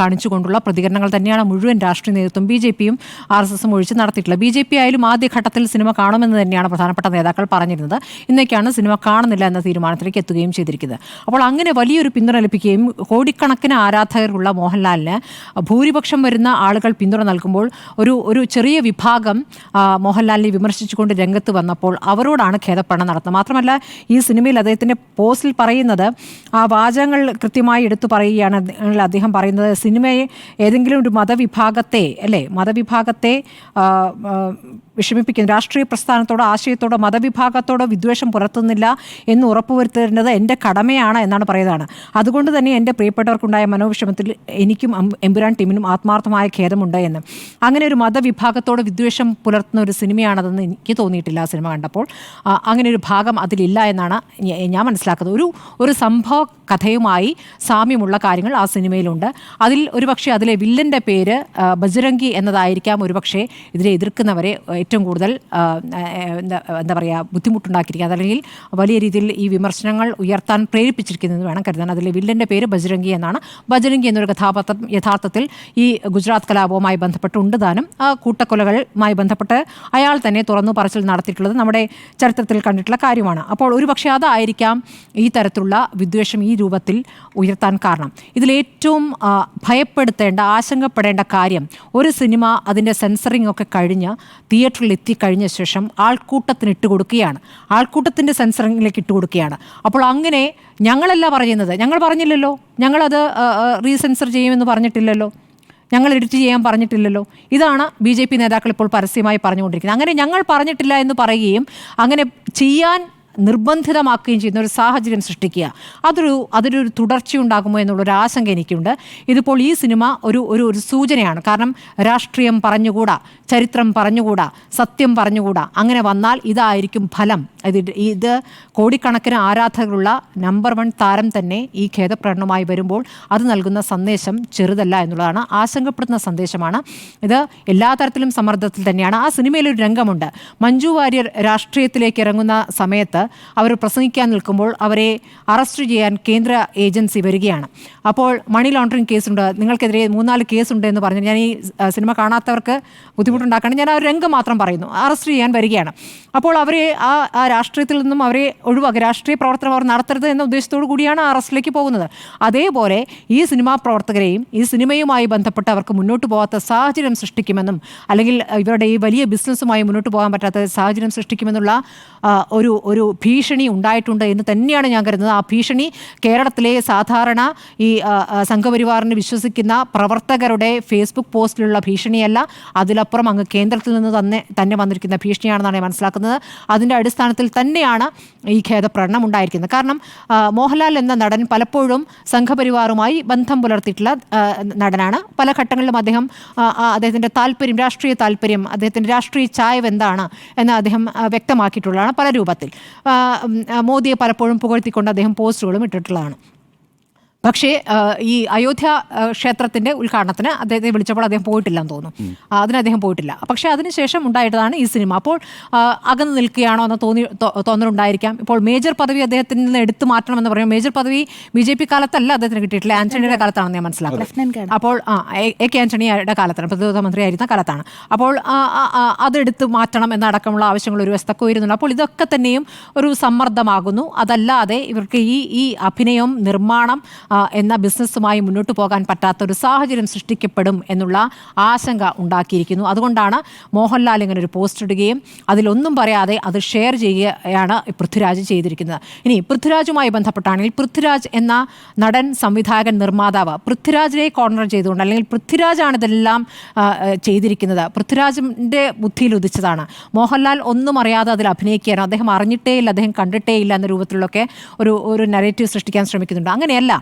കാണിച്ചുകൊണ്ടുള്ള പ്രതികരണങ്ങൾ തന്നെയാണ് മുഴുവൻ രാഷ്ട്രീയ നേതൃത്വം BJPയും RSSും ഒഴിച്ച് നടത്തിയിട്ടുള്ളത്. BJP ആയാലും ആദ്യഘട്ടത്തിൽ സിനിമ കാണുമെന്ന് തന്നെയാണ് പ്രധാനപ്പെട്ട നേതാക്കൾ പറഞ്ഞിരുന്നത്. ഇന്നേക്കാണ് സിനിമ കാണുന്നില്ല എന്ന തീരുമാനത്തിലേക്ക് എത്തുകയും ചെയ്തിരിക്കുന്നത്. അപ്പോൾ അങ്ങനെ വലിയൊരു പിന്തുണ ലഭിക്കുകയും കോടിക്കണക്കിന് ആരാധകരുള്ള മോഹൻലാലിന് ഭൂരിപക്ഷം വരുന്ന ആളുകൾ പിന്തുണ നൽകുമ്പോൾ ഒരു ചെറിയ വിഭാഗം മോഹൻലാലിനെ വിമർശിച്ചുകൊണ്ട് രംഗത്ത് വന്നപ്പോൾ അവരോടാണ് ഖേദപ്രകടനം നടത്തുന്നത്. മാത്രമല്ല ഈ സിനിമയിൽ അദ്ദേഹത്തിൻ്റെ പോസ്റ്റിൽ പറയുന്നത്, ആ വാചകങ്ങൾ കൃത്യമായി എടുത്തു പറയുകയാണ്. അദ്ദേഹം പറയുന്നത് സിനിമയെ ഏതെങ്കിലും ഒരു മതവിഭാഗത്തെ വിഷമിപ്പിക്കുന്നു, രാഷ്ട്രീയ പ്രസ്ഥാനത്തോടോ ആശയത്തോടോ മതവിഭാഗത്തോടോ വിദ്വേഷം പുലർത്തുന്നില്ല എന്ന് ഉറപ്പുവരുത്തേണ്ടത് എൻ്റെ കടമയാണ് എന്നാണ് പറയുന്നതാണ്. അതുകൊണ്ട് തന്നെ എൻ്റെ പ്രിയപ്പെട്ടവർക്കുണ്ടായ മനോവിഷമത്തിൽ എനിക്കും എമ്പുരാൻ ടീമിനും ആത്മാർത്ഥമായ ഖേദമുണ്ട് എന്ന്. അങ്ങനെ ഒരു മതവിഭാഗത്തോട് വിദ്വേഷം പുലർത്തുന്ന ഒരു സിനിമയാണതെന്ന് എനിക്ക് തോന്നിയിട്ടില്ല ആ സിനിമ കണ്ടപ്പോൾ. അങ്ങനെ ഒരു ഭാഗം അതിലില്ല എന്നാണ് ഞാൻ മനസ്സിലാക്കുന്നത്. ഒരു സംഭവ കഥയുമായി സാമ്യമുള്ള കാര്യങ്ങൾ ആ സിനിമയിലുണ്ട്. ഒരുപക്ഷെ അതിലെ വില്ലൻ്റെ പേര് ബജ്രംഗി എന്നതായിരിക്കാം ഒരുപക്ഷെ ഇതിനെ എതിർക്കുന്നവരെ ഏറ്റവും കൂടുതൽ എന്താ പറയുക ബുദ്ധിമുട്ടുണ്ടാക്കിയിരിക്കുന്നത്, അല്ലെങ്കിൽ വലിയ രീതിയിൽ ഈ വിമർശനങ്ങൾ ഉയർത്താൻ പ്രേരിപ്പിച്ചിരിക്കുന്നത് വേണം കരുതാൻ. അതിലെ വില്ലൻ്റെ പേര് ബജ്രംഗി എന്നാണ്. ബജ്രംഗി എന്നൊരു കഥാപാത്രം യഥാർത്ഥത്തിൽ ഈ ഗുജറാത്ത് കലാപവുമായി ബന്ധപ്പെട്ടുണ്ട് താനും. ആ കൂട്ടക്കൊലകളുമായി ബന്ധപ്പെട്ട് അയാൾ തന്നെ തുറന്നു പറച്ചിൽ നടത്തിയിട്ടുള്ളത് നമ്മുടെ ചരിത്രത്തിൽ കണ്ടിട്ടുള്ള കാര്യമാണ്. അപ്പോൾ ഒരുപക്ഷെ അതായിരിക്കാം ഈ തരത്തിലുള്ള വിദ്വേഷം ഈ രൂപത്തിൽ ഉയർത്താൻ കാരണം. ഇതിലേറ്റവും ഭയപ്പെടുത്തേണ്ട, ആശങ്കപ്പെടേണ്ട കാര്യം, ഒരു സിനിമ അതിൻ്റെ സെൻസറിങ് ഒക്കെ കഴിഞ്ഞ് തിയേറ്ററിൽ എത്തിക്കഴിഞ്ഞ ശേഷം ആൾക്കൂട്ടത്തിന് ഇട്ടുകൊടുക്കുകയാണ്, ആൾക്കൂട്ടത്തിൻ്റെ സെൻസറിങ്ങിലേക്ക് ഇട്ടുകൊടുക്കുകയാണ്. അപ്പോൾ അങ്ങനെ ഞങ്ങളല്ല പറയുന്നത്, ഞങ്ങൾ പറഞ്ഞില്ലല്ലോ, ഞങ്ങളത് റീസെൻസർ ചെയ്യുമെന്ന് പറഞ്ഞിട്ടില്ലല്ലോ, ഞങ്ങൾ എഡിറ്റ് ചെയ്യാൻ പറഞ്ഞിട്ടില്ലല്ലോ. ഇതാണ് BJP നേതാക്കൾ ഇപ്പോൾ പരസ്യമായി പറഞ്ഞുകൊണ്ടിരിക്കുന്നത്. അങ്ങനെ ഞങ്ങൾ പറഞ്ഞിട്ടില്ല എന്ന് പറയുകയും അങ്ങനെ ചെയ്യാൻ നിർബന്ധിതമാക്കുകയും ചെയ്യുന്ന ഒരു സാഹചര്യം സൃഷ്ടിക്കുക, അതൊരു തുടർച്ചയുണ്ടാകുമോ എന്നുള്ളൊരു ആശങ്ക എനിക്കുണ്ട്. ഇതിപ്പോൾ ഈ സിനിമ ഒരു സൂചനയാണ്. കാരണം രാഷ്ട്രീയം പറഞ്ഞുകൂടാ, ചരിത്രം പറഞ്ഞുകൂടാ, സത്യം പറഞ്ഞുകൂടാ. അങ്ങനെ വന്നാൽ ഇതായിരിക്കും ഫലം. ഇത് കോടിക്കണക്കിന് ആരാധകരുള്ള നമ്പർ 1 താരം തന്നെ ഈ ഖേദപ്രകടനവുമായി വരുമ്പോൾ അത് നൽകുന്ന സന്ദേശം ചെറുതല്ല എന്നുള്ളതാണ്, ആശങ്കപ്പെടുന്ന സന്ദേശമാണ്. ഇത് എല്ലാ തരത്തിലും സമ്മർദ്ദത്തിൽ തന്നെയാണ്. ആ സിനിമയിലൊരു രംഗമുണ്ട്, മഞ്ജു വാര്യർ രാഷ്ട്രീയത്തിലേക്ക് ഇറങ്ങുന്ന സമയത്ത് അവർ പ്രസംഗിക്കാൻ നിൽക്കുമ്പോൾ അവരെ അറസ്റ്റ് ചെയ്യാൻ കേന്ദ്ര ഏജൻസി വരികയാണ്. അപ്പോൾ മണി ലോണ്ടറിങ് കേസുണ്ട്, നിങ്ങൾക്കെതിരെ 3-4 കേസുണ്ട് എന്ന് പറഞ്ഞു. ഞാൻ ഈ സിനിമ കാണാത്തവർക്ക് ബുദ്ധിമുട്ടുണ്ടാക്കണം, ഞാൻ ആ ഒരു രംഗം മാത്രം പറയുന്നു. അറസ്റ്റ് ചെയ്യാൻ വരികയാണ്. അപ്പോൾ അവരെ ആ രാഷ്ട്രീയത്തിൽ നിന്നും അവരെ ഒഴിവാക്കി, രാഷ്ട്രീയ പ്രവർത്തനം അവർ നടത്തരുത് എന്ന ഉദ്ദേശത്തോടു കൂടിയാണ് ആ അറസ്റ്റിലേക്ക് പോകുന്നത്. അതേപോലെ ഈ സിനിമാ പ്രവർത്തകരെയും ഈ സിനിമയുമായി ബന്ധപ്പെട്ട് അവർക്ക് മുന്നോട്ട് പോകാത്ത സാഹചര്യം സൃഷ്ടിക്കുമെന്നും, അല്ലെങ്കിൽ ഇവരുടെ ഈ വലിയ ബിസിനസ്സുമായി മുന്നോട്ട് പോകാൻ പറ്റാത്ത സാഹചര്യം സൃഷ്ടിക്കുമെന്നുള്ള ഒരു ഭീഷണി ഉണ്ടായിട്ടുണ്ട് എന്ന് തന്നെയാണ് ഞാൻ കരുതുന്നത്. ആ ഭീഷണി കേരളത്തിലെ സാധാരണ ഈ സംഘപരിവാറിന് വിശ്വസിക്കുന്ന പ്രവർത്തകരുടെ ഫേസ്ബുക്ക് പോസ്റ്റിലുള്ള ഭീഷണിയല്ല, അതിലപ്പുറം അങ്ങ് കേന്ദ്രത്തിൽ നിന്ന് തന്നെ വന്നിരിക്കുന്ന ഭീഷണിയാണെന്നാണ് ഞാൻ മനസ്സിലാക്കുന്നത്. അതിൻ്റെ അടിസ്ഥാനത്തിൽ തന്നെയാണ് ഈ ഖേദപ്രകടനം ഉണ്ടായിരിക്കുന്നത്. കാരണം മോഹൻലാൽ എന്ന നടൻ പലപ്പോഴും സംഘപരിവാറുമായി ബന്ധം പുലർത്തിയിട്ടുള്ള നടനാണ്. പല ഘട്ടങ്ങളിലും അദ്ദേഹത്തിൻ്റെ താല്പര്യം, രാഷ്ട്രീയ താല്പര്യം, അദ്ദേഹത്തിൻ്റെ രാഷ്ട്രീയ ചായ്വ് എന്താണ് എന്ന് അദ്ദേഹം വ്യക്തമാക്കിയിട്ടുള്ളതാണ് പല രൂപത്തിൽ. മോദിയെ പലപ്പോഴും പുകഴ്ത്തിക്കൊണ്ട് അദ്ദേഹം പോസ്റ്റുകളും ഇട്ടിട്ടുള്ളതാണ്. പക്ഷേ ഈ അയോധ്യ ക്ഷേത്രത്തിൻ്റെ ഉദ്ഘാടനത്തിന് അദ്ദേഹത്തെ വിളിച്ചപ്പോൾ അദ്ദേഹം പോയിട്ടില്ലെന്ന് തോന്നുന്നു. അതിന് അദ്ദേഹം പോയിട്ടില്ല. പക്ഷേ അതിനുശേഷം ഉണ്ടായിട്ടതാണ് ഈ സിനിമ. അപ്പോൾ അകന്ന് നിൽക്കുകയാണോ എന്ന് തോന്നലുണ്ടായിരിക്കാം. ഇപ്പോൾ മേജർ പദവി അദ്ദേഹത്തിൽ നിന്ന് എടുത്തു മാറ്റണമെന്ന് പറയും. മേജർ പദവി BJP കാലത്തല്ല അദ്ദേഹത്തിന് കിട്ടിയിട്ടില്ല, ആന്റണിയുടെ കാലത്താണെന്ന് ഞാൻ മനസ്സിലാക്കുന്നത്. അപ്പോൾ AK ആന്റണിയുടെ കാലത്താണ്, പ്രതിരോധ മന്ത്രിയായിരുന്ന കാലത്താണ്. അപ്പോൾ അതെടുത്ത് മാറ്റണം എന്നടക്കമുള്ള ആവശ്യങ്ങൾ ഒരു വശത്തൊക്കെ വരുന്നുണ്ട്. അപ്പോൾ ഇതൊക്കെ തന്നെയും ഒരു സമ്മർദ്ദമാകുന്നു. അതല്ലാതെ ഇവർക്ക് ഈ അഭിനയം, നിർമ്മാണം എന്ന ബിസിനസ്സുമായി മുന്നോട്ട് പോകാൻ പറ്റാത്തൊരു സാഹചര്യം സൃഷ്ടിക്കപ്പെടും എന്നുള്ള ആശങ്ക ഉണ്ടാക്കിയിരിക്കുന്നു. അതുകൊണ്ടാണ് മോഹൻലാൽ ഇങ്ങനെ ഒരു പോസ്റ്റ് ഇടുകയും അതിലൊന്നും പറയാതെ അത് ഷെയർ ചെയ്യുകയാണ് പൃഥ്വിരാജ് ചെയ്തിരിക്കുന്നത്. ഇനി പൃഥ്വിരാജുമായി ബന്ധപ്പെട്ടാണെങ്കിൽ പൃഥ്വിരാജ് എന്ന നടൻ, സംവിധായകൻ, നിർമ്മാതാവ് പൃഥ്വിരാജിനെ കോർണർ ചെയ്തുകൊണ്ട്, അല്ലെങ്കിൽ പൃഥ്വിരാജാണ് ഇതെല്ലാം ചെയ്തിരിക്കുന്നത്, പൃഥ്വിരാജിൻ്റെ ബുദ്ധിയിൽ ഉദിച്ചതാണ്, മോഹൻലാൽ ഒന്നും അറിയാതെ അതിൽ അഭിനയിക്കുകയാണ്, അദ്ദേഹം അറിഞ്ഞിട്ടേ ഇല്ല, അദ്ദേഹം കണ്ടിട്ടേ ഇല്ല എന്ന രൂപത്തിലൊക്കെ ഒരു നരേറ്റീവ് സൃഷ്ടിക്കാൻ ശ്രമിക്കുന്നുണ്ട്. അങ്ങനെയല്ല.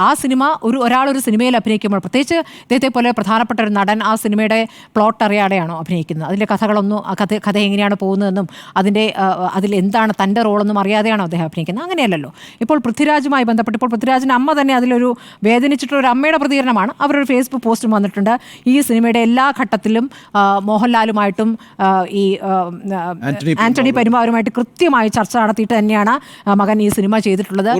ആ സിനിമ ഒരാളൊരു സിനിമയിൽ അഭിനയിക്കുമ്പോൾ, പ്രത്യേകിച്ച് ഇദ്ദേഹത്തെ പോലെ പ്രധാനപ്പെട്ട ഒരു നടൻ ആ സിനിമയുടെ പ്ലോട്ട് അറിയാതെയാണോ അഭിനയിക്കുന്നത്? അതിൻ്റെ കഥകളൊന്നും, കഥ എങ്ങനെയാണ് പോകുന്നതെന്നും അതിൽ എന്താണ് തൻ്റെ റോളെന്നും അറിയാതെയാണോ അദ്ദേഹം അഭിനയിക്കുന്നത്? അങ്ങനെയല്ലല്ലോ. ഇപ്പോൾ പൃഥ്വിരാജുമായി ബന്ധപ്പെട്ട് ഇപ്പോൾ പൃഥ്വിരാജിൻ്റെ അമ്മ തന്നെ അതിലൊരു വേദനിച്ചിട്ടുള്ളൊരു അമ്മയുടെ പ്രതികരണമാണ്. അവരൊരു ഫേസ്ബുക്ക് പോസ്റ്റും വന്നിട്ടുണ്ട്. ഈ സിനിമയുടെ എല്ലാ ഘട്ടത്തിലും മോഹൻലാലുമായിട്ടും ഈ ആന്റണി പെരുമാറുമായിട്ട് കൃത്യമായി ചർച്ച നടത്തിയിട്ട് തന്നെയാണ് മകൻ ഈ സിനിമ ചെയ്തിട്ടുള്ളത്.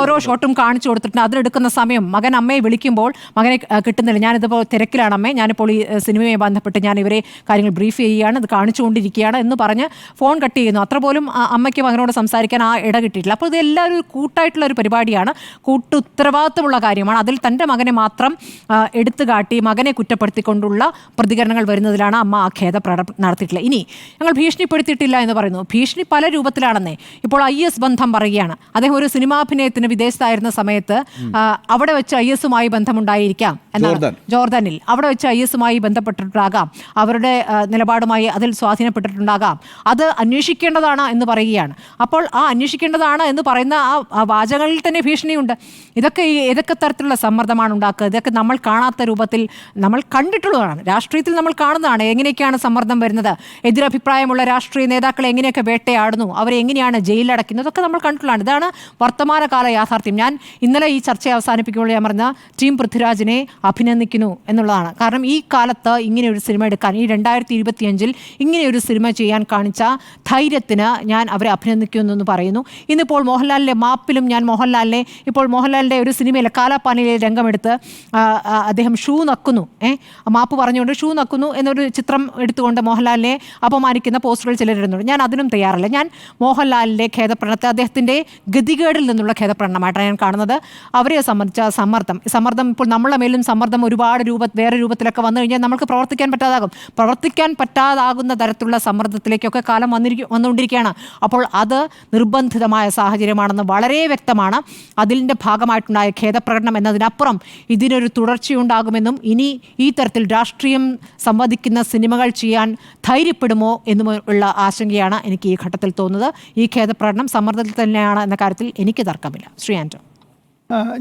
ഓരോ ഷോട്ടും കാണിച്ചു കൊടുത്തിട്ടുണ്ട്. അതിലെടുക്കുന്ന സമയം, മകൻ അമ്മയെ വിളിക്കുമ്പോൾ മകനെ കിട്ടുന്നില്ല, ഞാനിതിപ്പോൾ തിരക്കിലാണ് അമ്മേ, ഞാനിപ്പോൾ ഈ സിനിമയുമായി ബന്ധപ്പെട്ട് ഞാൻ ഇവരെ കാര്യങ്ങൾ ബ്രീഫ് ചെയ്യുകയാണ്, ഇത് കാണിച്ചുകൊണ്ടിരിക്കുകയാണ് എന്ന് പറഞ്ഞ് ഫോൺ കട്ട് ചെയ്യുന്നു. അത്ര പോലും അമ്മയ്ക്ക് മകനോട് സംസാരിക്കാൻ ഇട കിട്ടിയിട്ടില്ല. അപ്പോൾ ഇത് എല്ലാവരും കൂട്ടായിട്ടുള്ള ഒരു പരിപാടിയാണ്, ഉത്തരവാദിത്തമുള്ള കാര്യമാണ്. അതിൽ തൻ്റെ മകനെ മാത്രം എടുത്തു കാട്ടി മകനെ കുറ്റപ്പെടുത്തിക്കൊണ്ടുള്ള പ്രതികരണങ്ങൾ വരുന്നതിലാണ് അമ്മ ആ ഖേദപ്രകടനം നടത്തിയിട്ടില്ല. ഇനി ഞങ്ങൾ ഭീഷണിപ്പെടുത്തിയിട്ടില്ല എന്ന് പറയുന്നു. ഭീഷണി പല രൂപത്തിലാണെന്നേ. ഇപ്പോൾ IS ബന്ധം പറയുകയാണ്. അദ്ദേഹം ഒരു സിനിമാഭിനയത്തിന് വിദേശത്തായിരുന്ന സമയത്ത് അവിടെ വെച്ച് IS-മായി ബന്ധമുണ്ടായിരിക്കാം എന്നാണ്, ജോർദാനിൽ. അവിടെ വെച്ച് IS-മായി ബന്ധപ്പെട്ടിട്ടുണ്ടാകാം, അവരുടെ നിലപാടുമായി അതിൽ സ്വാധീനപ്പെട്ടിട്ടുണ്ടാകാം, അത് അന്വേഷിക്കേണ്ടതാണ് എന്ന് പറയുകയാണ്. അപ്പോൾ ആ അന്വേഷിക്കേണ്ടതാണ് എന്ന് പറയുന്ന ആ വാചകങ്ങളിൽ തന്നെ ഭീഷണിയുണ്ട്. ഏതൊക്കെ തരത്തിലുള്ള സമ്മർദ്ദമാണ് ഉണ്ടാക്കുക? ഇതൊക്കെ നമ്മൾ കാണാത്ത രൂപത്തിൽ നമ്മൾ കണ്ടിട്ടുള്ളതാണ്, രാഷ്ട്രീയത്തിൽ നമ്മൾ കാണുന്നതാണ്. എങ്ങനെയൊക്കെയാണ് സമ്മർദ്ദം വരുന്നത്, എതിരഭിപ്രായമുള്ള രാഷ്ട്രീയ നേതാക്കളെ എങ്ങനെയൊക്കെ വേട്ടയാടുന്നു, അവരെ എങ്ങനെയാണ് ജയിലിലടയ്ക്കുന്നത്, ഇതൊക്കെ നമ്മൾ കണ്ടിട്ടുള്ളതാണ്. ഇതാണ് വർത്തമാനകാല യാഥാർത്ഥ്യം. ഞാൻ ഇന്നലെ ഈ ചർച്ച അവസാനിപ്പിക്കുമ്പോൾ ഞാൻ പറഞ്ഞ ടീം പൃഥ്വിരാജിനെ അഭിനന്ദിക്കുന്നു എന്നുള്ളതാണ്. കാരണം ഈ കാലത്ത് ഇങ്ങനെ ഒരു സിനിമ എടുക്കാൻ, ഈ 2025 ഇങ്ങനെ ഒരു സിനിമ ചെയ്യാൻ കാണിച്ച ധൈര്യത്തിന് ഞാൻ അവരെ അഭിനന്ദിക്കുന്നു എന്ന് പറയുന്നു. ഇന്നിപ്പോൾ മോഹൻലാലിൻ്റെ മാപ്പിലും ഞാൻ മോഹൻലാലിൻ്റെ ഒരു സിനിമയിലെ കാലാപ്പാനിലെ രംഗമെടുത്ത് അദ്ദേഹം ഷൂ നക്കുന്നു, മാപ്പ് പറഞ്ഞുകൊണ്ട് ഷൂ നക്കുന്നു എന്നൊരു ചിത്രം എടുത്തുകൊണ്ട് മോഹൻലാലിനെ അപമാനിക്കുന്ന പോസ്റ്ററുകൾ ചിലരിടുന്നുണ്ട്. ഞാൻ അതിനും തയ്യാറല്ല. ഞാൻ മോഹൻലാലിൻ്റെ ഖേദപ്രകടനത്തെ അദ്ദേഹത്തിൻ്റെ ഗതികേടിൽ നിന്നുള്ള ഖേദപ്രകടനമായിട്ടാണ് ഞാൻ കാണുന്നത്. അവരെ സംബന്ധിച്ച സമ്മർദ്ദം ഇപ്പോൾ നമ്മളെ മേലും സമ്മർദ്ദം ഒരുപാട് വേറെ രൂപത്തിലൊക്കെ വന്നു കഴിഞ്ഞാൽ നമുക്ക് പ്രവർത്തിക്കാൻ പറ്റാതാകുന്ന തരത്തിലുള്ള സമ്മർദ്ദത്തിലേക്കൊക്കെ കാലം വന്നുകൊണ്ടിരിക്കുകയാണ്. അപ്പോൾ അത് നിർബന്ധിതമായ സാഹചര്യമാണെന്ന് വളരെ വ്യക്തമാണ്. അതിൻ്റെ ഭാഗമായിട്ടുണ്ടായ ഖേദപ്രകടനം എന്നതിനപ്പുറം ഇതിനൊരു തുടർച്ചയുണ്ടാകുമെന്നും ഇനി ഈ തരത്തിൽ രാഷ്ട്രീയം സംവദിക്കുന്ന സിനിമകൾ ചെയ്യാൻ ധൈര്യപ്പെടുമോ എന്നുമുള്ള ആശങ്കയാണ് എനിക്ക് ഈ ഘട്ടത്തിൽ തോന്നുന്നത്. ഈ ഖേദപ്രകടനം സമ്മർദ്ദത്തിൽ തന്നെയാണ് എന്ന കാര്യത്തിൽ എനിക്ക് തർക്കമില്ല. ശ്രീ ആന്റോ.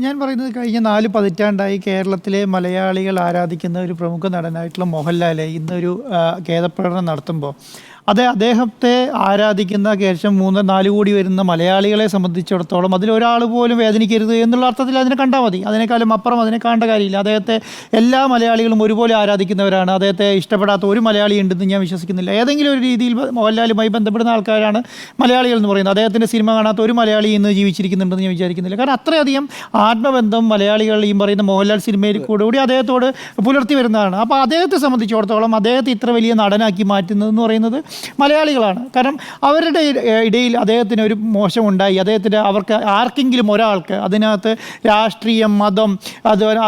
ഞാൻ പറയുന്നത് കഴിഞ്ഞ 4 പതിറ്റാണ്ടായി കേരളത്തിലെ മലയാളികൾ ആരാധിക്കുന്ന ഒരു പ്രമുഖ നടനായിട്ടുള്ള മോഹൻലാൽ ഇന്നൊരു ഖേദപ്രകടനം നടത്തുമ്പോൾ അദ്ദേഹത്തെ ആരാധിക്കുന്ന ശേഷം 3-4 കോടി വരുന്ന മലയാളികളെ സംബന്ധിച്ചിടത്തോളം അതിലൊരാൾ പോലും വേദനിക്കരുത് എന്നുള്ള അർത്ഥത്തിൽ അതിനെ കണ്ടാൽ മതി. അതിനേക്കാളും അപ്പുറം അതിനെ കാണേണ്ട കാര്യമില്ല. അദ്ദേഹത്തെ എല്ലാ മലയാളികളും ഒരുപോലെ ആരാധിക്കുന്നവരാണ്. അദ്ദേഹത്തെ ഇഷ്ടപ്പെടാത്ത ഒരു മലയാളി ഉണ്ടെന്ന് ഞാൻ വിശ്വസിക്കുന്നില്ല. ഏതെങ്കിലും ഒരു രീതിയിൽ മോഹൻലാലുമായി ബന്ധപ്പെടുന്ന ആൾക്കാരാണ് മലയാളികൾ എന്ന് പറയുന്നത്. അദ്ദേഹത്തിൻ്റെ സിനിമ കാണാത്ത ഒരു മലയാളി ഇന്ന് ജീവിച്ചിരിക്കുന്നുണ്ടെന്ന് ഞാൻ വിചാരിക്കുന്നില്ല. കാരണം അത്രയധികം ആത്മബന്ധം മലയാളികൾ ഈ പറയുന്ന മോഹൻലാൽ സിനിമയിൽ കൂടി അദ്ദേഹത്തോട് പുലർത്തി വരുന്നതാണ്. അപ്പോൾ അദ്ദേഹത്തെ സംബന്ധിച്ചിടത്തോളം അദ്ദേഹത്തെ ഇത്ര വലിയ നടനാക്കി മാറ്റുന്നതെന്ന് പറയുന്നത് മലയാളികളാണ്. കാരണം അവരുടെ ഇടയിൽ അദ്ദേഹത്തിന് ഒരു മോശമുണ്ടായി, അവർക്ക് ആർക്കെങ്കിലും ഒരാൾക്ക് അതിനകത്ത് രാഷ്ട്രീയം, മതം,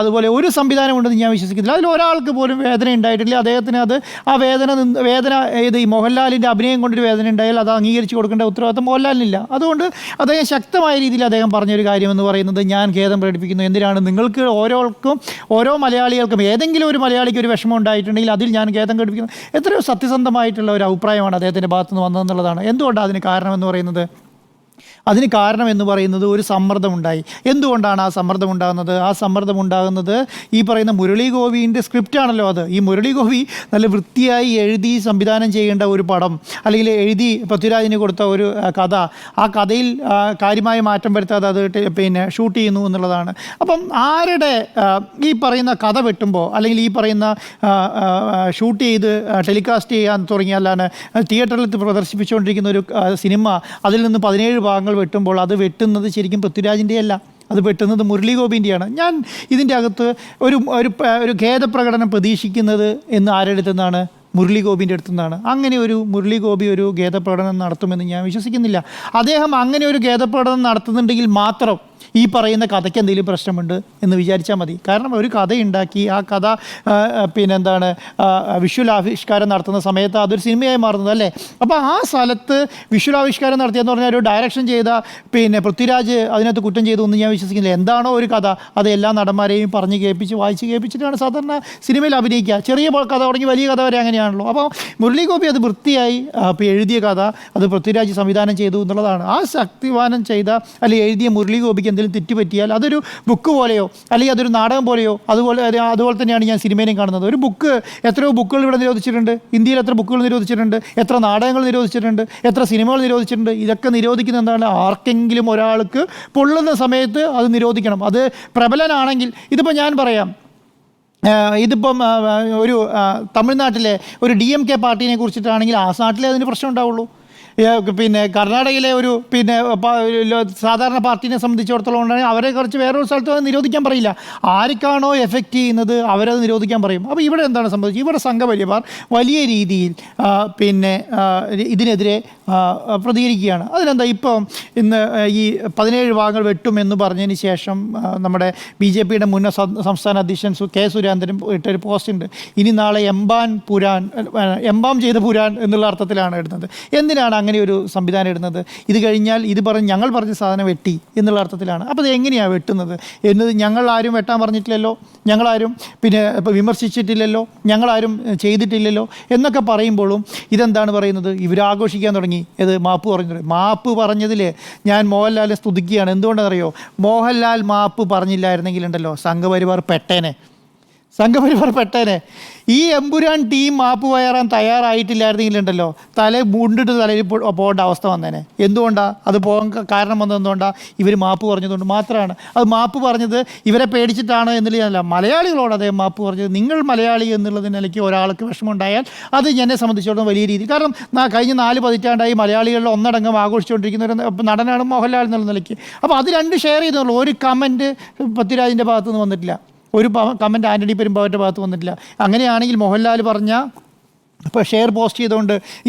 അതുപോലെ ഒരു സംവിധാനം ഉണ്ടെന്ന് ഞാൻ വിശ്വസിക്കുന്നില്ല. അതിൽ ഒരാൾക്ക് പോലും വേദന ഉണ്ടായിട്ടില്ല. അദ്ദേഹത്തിന് ആ വേദന ഈ മോഹൻലാലിൻ്റെ അഭിനയം കൊണ്ടൊരു വേദന ഉണ്ടായാൽ അത് അംഗീകരിച്ച് കൊടുക്കേണ്ട ഉത്തരവാദിത്വം മോഹൻലാലിനില്ല. അതുകൊണ്ട് അദ്ദേഹം ശക്തമായ രീതിയിൽ അദ്ദേഹം പറഞ്ഞൊരു കാര്യമെന്ന് പറയുന്നത്, ഞാൻ ഖേദം പ്രകടിപ്പിക്കുന്നു. എന്തിനാണ് നിങ്ങൾക്ക് ഓരോ മലയാളികൾക്കും ഏതെങ്കിലും ഒരു മലയാളിക്ക് ഒരു വിഷമം ഉണ്ടായിട്ടുണ്ടെങ്കിൽ അതിൽ ഞാൻ ഖേദം പ്രകടിപ്പിക്കുന്നു. എത്രയോ സത്യസന്ധമായിട്ടുള്ള ഒരു അഭിപ്രായമാണ് അദ്ദേഹത്തിൻ്റെ ഭാഗത്തുനിന്ന് വന്നതെന്നുള്ളതാണ്. എന്തുകൊണ്ടാണ് അതിന് കാരണമെന്ന് പറയുന്നത് ഒരു സമ്മർദ്ദമുണ്ടായി. എന്തുകൊണ്ടാണ് ആ സമ്മർദ്ദം ഉണ്ടാകുന്നത്? ആ സമ്മർദ്ദം ഉണ്ടാകുന്നത് ഈ പറയുന്ന മുരളി ഗോപിൻ്റെ സ്ക്രിപ്റ്റാണല്ലോ അത്. ഈ മുരളി ഗോപി നല്ല വൃത്തിയായി എഴുതി സംവിധാനം ചെയ്യേണ്ട ഒരു പടം, അല്ലെങ്കിൽ എഴുതി പൃഥ്വിരാജിന് കൊടുത്ത ഒരു കഥ, ആ കഥയിൽ കാര്യമായ മാറ്റം വരുത്താതെ അത് ഷൂട്ട് ചെയ്യുന്നു എന്നുള്ളതാണ്. അപ്പം ആരുടെ ഈ പറയുന്ന കഥ വെട്ടുമ്പോൾ, അല്ലെങ്കിൽ ഈ പറയുന്ന ഷൂട്ട് ചെയ്ത് ടെലികാസ്റ്റ് ചെയ്യാൻ തുടങ്ങിയാലാണ് തിയേറ്ററിൽ പ്രദർശിപ്പിച്ചുകൊണ്ടിരിക്കുന്ന ഒരു സിനിമ, അതിൽ നിന്ന് 17 ഭാഗങ്ങൾ വെട്ടുമ്പോൾ അത് വെട്ടുന്നത് ശരിക്കും പൃഥ്വിരാജിൻ്റെ അല്ല, അത് വെട്ടുന്നത് മുരളി ഗോപിൻ്റെയാണ്. ഞാൻ ഇതിൻ്റെ അകത്ത് ഒരു ഖേദപ്രകടനം പ്രതീക്ഷിക്കുന്നത് എന്ന് ആരുടെ അടുത്തുനിന്നാണ്? മുരളി ഗോപിൻ്റെ അടുത്തുനിന്നാണ്. അങ്ങനെ ഒരു മുരളി ഗോപി ഒരു ഖേദപ്രകടനം നടത്തുമെന്ന് ഞാൻ വിശ്വസിക്കുന്നില്ല. അദ്ദേഹം അങ്ങനെ ഒരു ഖേദപ്രകടനം നടത്തുന്നുണ്ടെങ്കിൽ മാത്രം ഈ പറയുന്ന കഥയ്ക്ക് എന്തെങ്കിലും പ്രശ്നമുണ്ട് എന്ന് വിചാരിച്ചാൽ മതി. കാരണം ഒരു കഥയുണ്ടാക്കി ആ കഥ വിഷ്വൽ ആവിഷ്കാരം നടത്തുന്ന സമയത്ത് അതൊരു സിനിമയായി മാറുന്നത് അല്ലേ. അപ്പോൾ ആ സ്ഥലത്ത് വിഷ്വൽ ആവിഷ്കാരം നടത്തിയെന്ന് പറഞ്ഞാൽ ഒരു ഡയറക്ഷൻ ചെയ്ത പൃഥ്വിരാജ് അതിനകത്ത് കുറ്റം ചെയ്തു എന്ന് ഞാൻ വിശ്വസിക്കുന്നില്ല. എന്താണോ ഒരു കഥ അത് എല്ലാ നടന്മാരെയും പറഞ്ഞ് കേൾപ്പിച്ച് വായിച്ച് കേൾപ്പിച്ചിട്ടാണ് സാധാരണ സിനിമയിൽ അഭിനയിക്കുക. ചെറിയ കഥ തുടങ്ങി വലിയ കഥ വരെ അങ്ങനെയാണല്ലോ. അപ്പോൾ മുരളി ഗോപി അത് വൃത്തിയായി എഴുതിയ കഥ അത് പൃഥ്വിരാജ് സംവിധാനം ചെയ്തു എന്നുള്ളതാണ്. ആ സംവിധാനം ചെയ്ത അല്ലെങ്കിൽ എഴുതിയ മുരളി ഗോപിക്ക് എന്തെങ്കിലും തെറ്റ് പറ്റിയാൽ അതൊരു ബുക്ക് പോലെയോ അല്ലെങ്കിൽ അതൊരു നാടകം പോലെയോ അതുപോലെ തന്നെയാണ് ഞാൻ സിനിമയിലും കാണുന്നത്. ഒരു ബുക്ക്, എത്രയോ ബുക്കുകൾ ഇവിടെ നിരോധിച്ചിട്ടുണ്ട്. ഇന്ത്യയിൽ എത്ര ബുക്കുകൾ നിരോധിച്ചിട്ടുണ്ട്, എത്ര നാടകങ്ങൾ നിരോധിച്ചിട്ടുണ്ട്, എത്ര സിനിമകൾ നിരോധിച്ചിട്ടുണ്ട്. ഇതൊക്കെ നിരോധിക്കുന്ന എന്താണ്? ആർക്കെങ്കിലും ഒരാൾക്ക് പൊള്ളുന്ന സമയത്ത് അത് നിരോധിക്കണം. അത് പ്രബലനാണെങ്കിൽ, ഇതിപ്പോൾ ഞാൻ പറയാം, ഇതിപ്പം ഒരു തമിഴ്നാട്ടിലെ ഒരു DMK പാർട്ടീനെ കുറിച്ചിട്ടാണെങ്കിൽ ആ നാട്ടിലെ അതിന് പ്രശ്നം ഉണ്ടാവുള്ളൂ. കർണാടകയിലെ ഒരു സാധാരണ പാർട്ടീനെ സംബന്ധിച്ചിടത്തോളം ഉണ്ടെങ്കിൽ അവരെ കുറിച്ച് വേറൊരു സ്ഥലത്ത് അത് നിരോധിക്കാൻ പറയില്ല. ആർക്കാണോ എഫക്റ്റ് ചെയ്യുന്നത് അവരത് നിരോധിക്കാൻ പറയും. അപ്പോൾ ഇവിടെ എന്താണ് സംഭവിച്ചത്? ഇവിടെ സംഘപരിവാർ വലിയ രീതിയിൽ ഇതിനെതിരെ പ്രതികരിക്കുകയാണ്. അതിനെന്താ, ഇപ്പം ഇന്ന് ഈ 17 ഭാഗങ്ങൾ വെട്ടുമെന്ന് പറഞ്ഞതിന് ശേഷം നമ്മുടെ BJPയുടെ മുൻ സംസ്ഥാന അധ്യക്ഷൻ K. സുരേന്ദ്രൻ ഇട്ടൊരു പോസ്റ്റ് ഉണ്ട്. ഇനി നാളെ എംബാം ചെയ്ത പുരാൻ എന്നുള്ള അർത്ഥത്തിലാണ് ഇടുന്നത്. എന്തിനാണ് അങ്ങനെ ഒരു സംവിധാനം ഇടുന്നത്? ഇത് കഴിഞ്ഞാൽ ഞങ്ങൾ പറഞ്ഞ സാധനം വെട്ടി എന്നുള്ള അർത്ഥത്തിലാണ്. അപ്പോൾ അത് എങ്ങനെയാണ് വെട്ടുന്നത് എന്നത് ഞങ്ങൾ ആരും വെട്ടാൻ പറഞ്ഞിട്ടില്ലല്ലോ, ഞങ്ങളാരും വിമർശിച്ചിട്ടില്ലല്ലോ, ഞങ്ങളാരും ചെയ്തിട്ടില്ലല്ലോ എന്നൊക്കെ പറയുമ്പോഴും ഇതെന്താണ് പറയുന്നത്? ഇവരാഘോഷിക്കാൻ തുടങ്ങി. മാപ്പ് പറഞ്ഞതിൽ ഞാൻ മോഹൻലാലിനെ സ്തുതിക്കുകയാണ്. എന്തുകൊണ്ടാണെന്നറിയോ? മോഹൻലാൽ മാപ്പ് പറഞ്ഞില്ലായിരുന്നെങ്കിലുണ്ടല്ലോ സംഘപരിവാർ പെട്ടേനെ. ഈ എമ്പുരാൻ ടീം മാപ്പ് കയറാൻ തയ്യാറായിട്ടില്ലായിരുന്നെങ്കിലുണ്ടല്ലോ മുണ്ടിട്ട് തലയിൽ പോകേണ്ട അവസ്ഥ വന്നേനെ. എന്തുകൊണ്ടാണ് അത് പോകാൻ കാരണം വന്നത്? എന്തുകൊണ്ടാണ്? ഇവർ മാപ്പ് പറഞ്ഞതുകൊണ്ട് മാത്രമാണ്. അത് മാപ്പ് പറഞ്ഞത് ഇവരെ പേടിച്ചിട്ടാണ് എന്നുള്ളതല്ല, മലയാളികളോട് അദ്ദേഹം മാപ്പ് പറഞ്ഞത്. നിങ്ങൾ മലയാളി എന്നുള്ളത് നിലയ്ക്ക് ഒരാൾക്ക് വിഷമമുണ്ടായാൽ അത് എന്നെ സംബന്ധിച്ചിടത്തോളം വലിയ രീതിയിൽ, കാരണം കഴിഞ്ഞ 4 പതിറ്റാണ്ടായി മലയാളികളിൽ ഒന്നടങ്കം ആഘോഷിച്ചുകൊണ്ടിരിക്കുന്ന ഒരു നടനാണ് മോഹൻലാൽ എന്നുള്ള നിലയ്ക്ക്. അപ്പോൾ അത് രണ്ട് ഷെയർ ചെയ്തുള്ളൂ. ഒരു കമൻറ്റ് പൃഥ്വിരാജിൻ്റെ ഭാഗത്തുനിന്ന് വന്നിട്ടില്ല, ഒരു കമൻറ്റ് ആൻ്റണി പെരുമ്പാവൂരിൻ്റെ ഭാഗത്ത് വന്നിട്ടില്ല. അങ്ങനെയാണെങ്കിൽ മോഹൻലാൽ പറഞ്ഞ ഇപ്പോൾ ഷെയർ പോസ്റ്റ് ചെയ്തുകൊണ്ട്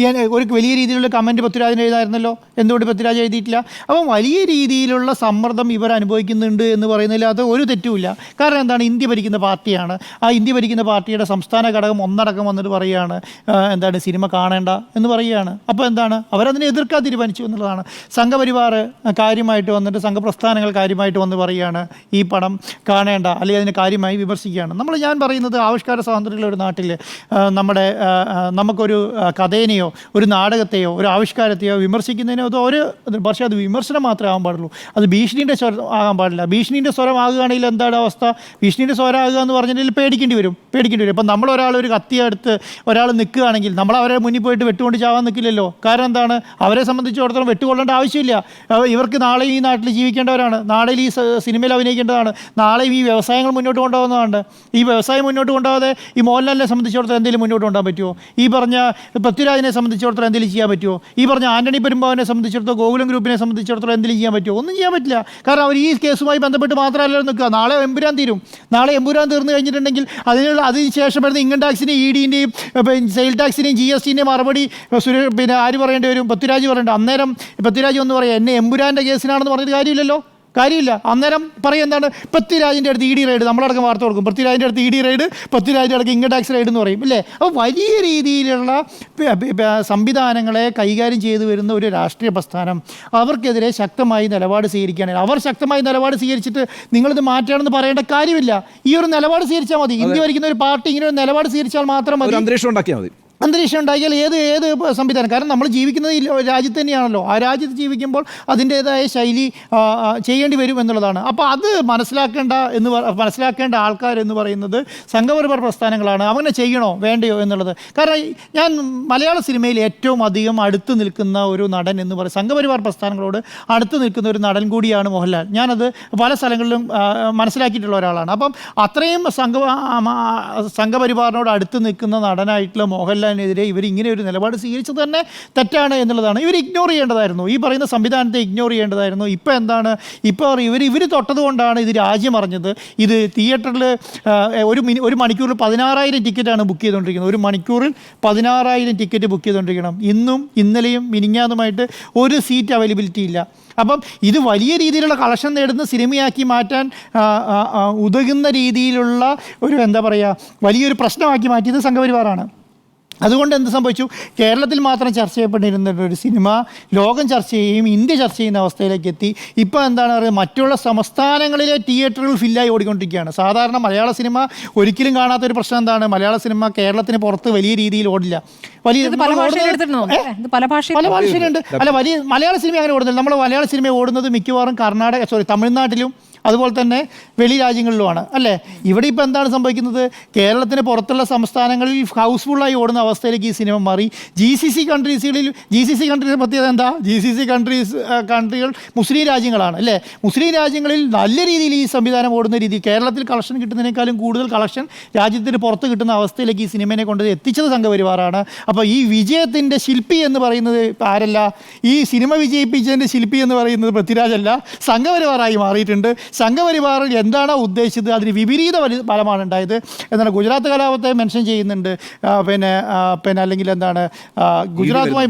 ഒരു വലിയ രീതിയിലുള്ള കമൻറ്റ് പൃഥ്വിരാജിന് എഴുതായിരുന്നല്ലോ, എന്തുകൊണ്ട് പൃഥ്വിരാജ് എഴുതിയിട്ടില്ല? അപ്പം വലിയ രീതിയിലുള്ള സമ്മർദ്ദം ഇവർ അനുഭവിക്കുന്നുണ്ട് എന്ന് പറയുന്നതിൽ അത് ഒരു തെറ്റുമില്ല. കാരണം എന്താണ്? ഇന്ത്യ ഭരിക്കുന്ന പാർട്ടിയാണ്. ആ ഇന്ത്യ ഭരിക്കുന്ന പാർട്ടിയുടെ സംസ്ഥാന ഘടകം ഒന്നടക്കം വന്നിട്ട് പറയുകയാണ് സിനിമ കാണേണ്ട എന്ന് പറയുകയാണ്. അപ്പോൾ എന്താണ്? അവരതിനെ എതിർക്കാൻ തീരുമാനിച്ചു എന്നുള്ളതാണ്. സംഘപരിവാർ കാര്യമായിട്ട് വന്നിട്ട്, സംഘപ്രസ്ഥാനങ്ങൾ കാര്യമായിട്ട് വന്ന് പറയുകയാണ് ഈ പടം കാണേണ്ട, അല്ലെങ്കിൽ അതിനെ കാര്യമായി വിമർശിക്കുകയാണ്. ഞാൻ പറയുന്നത് ആവിഷ്കാര സ്വാതന്ത്ര്യമുള്ള ഒരു നാട്ടിൽ നമ്മുടെ നമുക്കൊരു കഥേനെയോ ഒരു നാടകത്തെയോ ഒരു ആവിഷ്കാരത്തെയോ വിമർശിക്കുന്നതിനോ പക്ഷേ അത് വിമർശനം മാത്രമേ ആകാൻ പാടുള്ളൂ. അത് ഭീഷണീൻ്റെ സ്വരം ആകാൻ പാടില്ല. ഭീഷണീൻ്റെ സ്വരം ആകുകയാണെങ്കിൽ എന്താണ് അവസ്ഥ? ഭീഷണീൻ്റെ സ്വരം ആകുക എന്ന് പറഞ്ഞിട്ടുണ്ടെങ്കിൽ പേടിക്കേണ്ടി വരും. ഇപ്പം നമ്മളൊരാൾ ഒരു കത്തിയെടുത്ത് ഒരാൾ നിൽക്കുകയാണെങ്കിൽ നമ്മൾ അവരെ മുന്നിൽ പോയിട്ട് വെട്ടുകൊണ്ട് ചാവാൻ നിൽക്കില്ലല്ലോ. കാരണം എന്താണ്? അവരെ സംബന്ധിച്ചിടത്തോളം വെട്ടുകൊള്ളേണ്ട ആവശ്യമില്ല. ഇവർക്ക് നാളെയും ഈ നാട്ടിൽ ജീവിക്കേണ്ടവരാണ്, നാളെയും ഈ സിനിമയിൽ അഭിനയിക്കേണ്ടതാണ്, നാളെയും ഈ വ്യവസായങ്ങൾ മുന്നോട്ട് കൊണ്ടുപോകുന്നതാണ്. ഈ വ്യവസായം മുന്നോട്ട് കൊണ്ടുപോകാതെ ഈ മോഹൻലാലിനെ സംബന്ധിച്ചിടത്തോളം എന്തെങ്കിലും മുന്നോട്ട് കൊണ്ടുപോകാൻ പറ്റുമോ? ഈ പറഞ്ഞ പൃഥ്വിരാജിനെ സംബന്ധിച്ചിടത്തോളം എന്തെങ്കിലും ചെയ്യാൻ പറ്റുമോ? ഈ പറഞ്ഞ ആന്റണി പെരുമ്പാവിനെ സംബന്ധിച്ചിടത്തോളം ഗോകുലം ഗ്രൂപ്പിനെ സംബന്ധിച്ചിടത്തോളം എന്തെങ്കിലും ചെയ്യാൻ പറ്റുമോ? ഒന്നും ചെയ്യാൻ പറ്റില്ല. കാരണം അവർ ഈ കേസുമായി ബന്ധപ്പെട്ട് മാത്രമല്ലല്ലോ നിൽക്കുക. നാളെ എമ്പുരാൻ തീരും. നാളെ എമ്പുരാൻ തീർന്നു കഴിഞ്ഞിട്ടുണ്ടെങ്കിൽ അതിന് ശേഷം വരുന്ന ഇൻകം ടാക്സിൻ്റെയും ED-ൻ്റെയും സെയിൽ ടാക്സിൻ്റെയും GST-ൻ്റെയും മറുപടി ആര് പറയേണ്ടി വരും? പൃഥ്വിരാജ് പറയേണ്ട. അന്നേരം പൃഥ്വിരാജ് ഒന്ന് പറയാം, എന്നെ എമ്പുരാൻ്റെ കേസിനാണെന്ന് പറഞ്ഞിട്ട് കാര്യമില്ല. അന്നേരം പറയും എന്താണ്? പൃഥ്വിരാജിൻ്റെ അടുത്ത് ED റെയ്ഡ്, നമ്മളടക്കം വാർത്ത കൊടുക്കും. പൃഥ്വിരാജിൻ്റെ അടുത്ത് ED റെയ്ഡ്, പൃഥ്വിരാജിൻ്റെ അടുത്ത് ഇൻകം ടാക്സ് റെയ്ഡ് എന്ന് പറയും, ഇല്ലേ? അപ്പോൾ വലിയ രീതിയിലുള്ള സംവിധാനങ്ങളെ കൈകാര്യം ചെയ്തു വരുന്ന ഒരു രാഷ്ട്രീയ പ്രസ്ഥാനം അവർക്കെതിരെ ശക്തമായി നിലപാട് സ്വീകരിക്കുകയാണെങ്കിൽ, അവർ ശക്തമായി നിലപാട് സ്വീകരിച്ചിട്ട് നിങ്ങളിത് മാറ്റണമെന്ന് പറയേണ്ട കാര്യമില്ല. ഈ ഒരു നിലപാട് സ്വീകരിച്ചാൽ മതി. ഇന്ത്യ ഭരിക്കുന്ന ഒരു പാർട്ടി ഇങ്ങനെ ഒരു നിലപാട് സ്വീകരിച്ചാൽ മാത്രം മതി. അന്തരീക്ഷം ഉണ്ടാക്കിയാൽ മതി. അന്തരീക്ഷം ഉണ്ടാക്കിയാൽ ഏത് സംവിധാനം, കാരണം നമ്മൾ ജീവിക്കുന്നത് ഈ രാജ്യത്ത് തന്നെയാണല്ലോ. ആ രാജ്യത്ത് ജീവിക്കുമ്പോൾ അതിൻ്റേതായ ശൈലി ചെയ്യേണ്ടി വരും എന്നുള്ളതാണ്. അപ്പോൾ അത് മനസ്സിലാക്കേണ്ട ആൾക്കാരെന്ന് പറയുന്നത് സംഘപരിവാർ പ്രസ്ഥാനങ്ങളാണ്. അങ്ങനെ ചെയ്യണോ വേണ്ടയോ എന്നുള്ളത്. കാരണം ഞാൻ മലയാള സിനിമയിൽ ഏറ്റവും അധികം അടുത്ത് നിൽക്കുന്ന ഒരു നടൻ എന്ന് പറയുന്നത്, സംഘപരിവാർ പ്രസ്ഥാനങ്ങളോട് അടുത്ത് നിൽക്കുന്ന ഒരു നടൻ കൂടിയാണ് മോഹൻലാൽ. ഞാനത് പല സ്ഥലങ്ങളിലും മനസ്സിലാക്കിയിട്ടുള്ള ഒരാളാണ്. അപ്പം അത്രയും സംഘപരിവാറിനോട് അടുത്ത് നിൽക്കുന്ന നടനായിട്ടുള്ള മോഹൻലാൽ നെതിരെ ഇവർ ഇങ്ങനെ ഒരു നിലപാട് സ്വീകരിച്ചത് തന്നെ തെറ്റാണ് എന്നുള്ളതാണ്. ഇവർ ഇഗ്നോർ ചെയ്യേണ്ടതായിരുന്നു. ഈ പറയുന്ന സംവിധാനത്തെ ഇഗ്നോർ ചെയ്യേണ്ടതായിരുന്നു. ഇപ്പോൾ എന്താണ്? ഇപ്പോൾ ഇവർ തൊട്ടതുകൊണ്ടാണ് ഇത് രാജ്യം അറിഞ്ഞത്. ഇത് തിയേറ്ററിൽ ഒരു മണിക്കൂറിൽ 16,000 ടിക്കറ്റാണ് ബുക്ക് ചെയ്തുകൊണ്ടിരിക്കുന്നത്. ഒരു മണിക്കൂറിൽ 16,000 ടിക്കറ്റ് ബുക്ക് ചെയ്തുകൊണ്ടിരിക്കണം. ഇന്നും ഇന്നലെയും മിനിഞ്ഞാന്നുമായിട്ട് ഒരു സീറ്റ് അവൈലബിലിറ്റി ഇല്ല. അപ്പം ഇത് വലിയ രീതിയിലുള്ള കളക്ഷൻ നേടുന്ന സിനിമയാക്കി മാറ്റാൻ ഉതകുന്ന രീതിയിലുള്ള ഒരു വലിയൊരു പ്രശ്നമാക്കി മാറ്റിയത് സംഘപരിവാറാണ്. അതുകൊണ്ട് എന്ത് സംഭവിച്ചു? കേരളത്തിൽ മാത്രം ചർച്ച ചെയ്യപ്പെട്ടിരുന്ന ഒരു സിനിമ ലോകം ചർച്ച ചെയ്യുകയും ഇന്ത്യ ചർച്ച ചെയ്യുന്ന അവസ്ഥയിലേക്ക് എത്തി. ഇപ്പോൾ എന്താണ് പറയുക, മറ്റുള്ള സംസ്ഥാനങ്ങളിലെ തിയേറ്ററുകൾ ഫില്ലായി ഓടിക്കൊണ്ടിരിക്കുകയാണ്. സാധാരണ മലയാള സിനിമ ഒരിക്കലും കാണാത്തൊരു പ്രശ്നം എന്താണ്? മലയാള സിനിമ കേരളത്തിന് പുറത്ത് വലിയ രീതിയിൽ ഓടില്ല. പല ഭാഷയിലുണ്ട്. മലയാള സിനിമ അങ്ങനെ ഓടുന്നില്ല. നമ്മൾ മലയാള സിനിമ ഓടുന്നത് മിക്കവാറും തമിഴ്നാട്ടിലും അതുപോലെ തന്നെ വെളി രാജ്യങ്ങളിലുമാണ്, അല്ലേ? ഇവിടെ ഇപ്പോൾ എന്താണ് സംഭവിക്കുന്നത്? കേരളത്തിന് പുറത്തുള്ള സംസ്ഥാനങ്ങളിൽ ഹൗസ്ഫുള്ളായി ഓടുന്ന അവസ്ഥയിലേക്ക് ഈ സിനിമ മാറി. GCC കൺട്രീസിൽ പ്രത്യേകത എന്താ? GCC കൺട്രികൾ മുസ്ലിം രാജ്യങ്ങളാണ്, അല്ലേ? മുസ്ലിം രാജ്യങ്ങളിൽ നല്ല രീതിയിൽ ഈ സംവിധാനം ഓടുന്ന രീതി, കേരളത്തിൽ കളക്ഷൻ കിട്ടുന്നതിനേക്കാളും കൂടുതൽ കളക്ഷൻ രാജ്യത്തിന് പുറത്ത് കിട്ടുന്ന അവസ്ഥയിലേക്ക് ഈ സിനിമയെ കൊണ്ട് എത്തിച്ചത് സംഘപരിവാറാണ്. അപ്പോൾ ഈ വിജയത്തിൻ്റെ ശില്പി എന്ന് പറയുന്നത് ആരല്ല? ഈ സിനിമ വിജയിപ്പിച്ചതിൻ്റെ ശില്പി എന്ന് പറയുന്നത് പൃഥ്വിരാജല്ല, സംഘപരിവാറായി മാറിയിട്ടുണ്ട്. സംഘപരിവാറിൽ എന്താണോ ഉദ്ദേശിച്ചത് അതിന് വിപരീത ഫലമാണ് ഉണ്ടായത് എന്നാണ്. ഗുജറാത്ത് കലാപത്തെ മെൻഷൻ ചെയ്യുന്നുണ്ട്. പിന്നെ അല്ലെങ്കിൽ എന്താണ് ഗുജറാത്തുമായി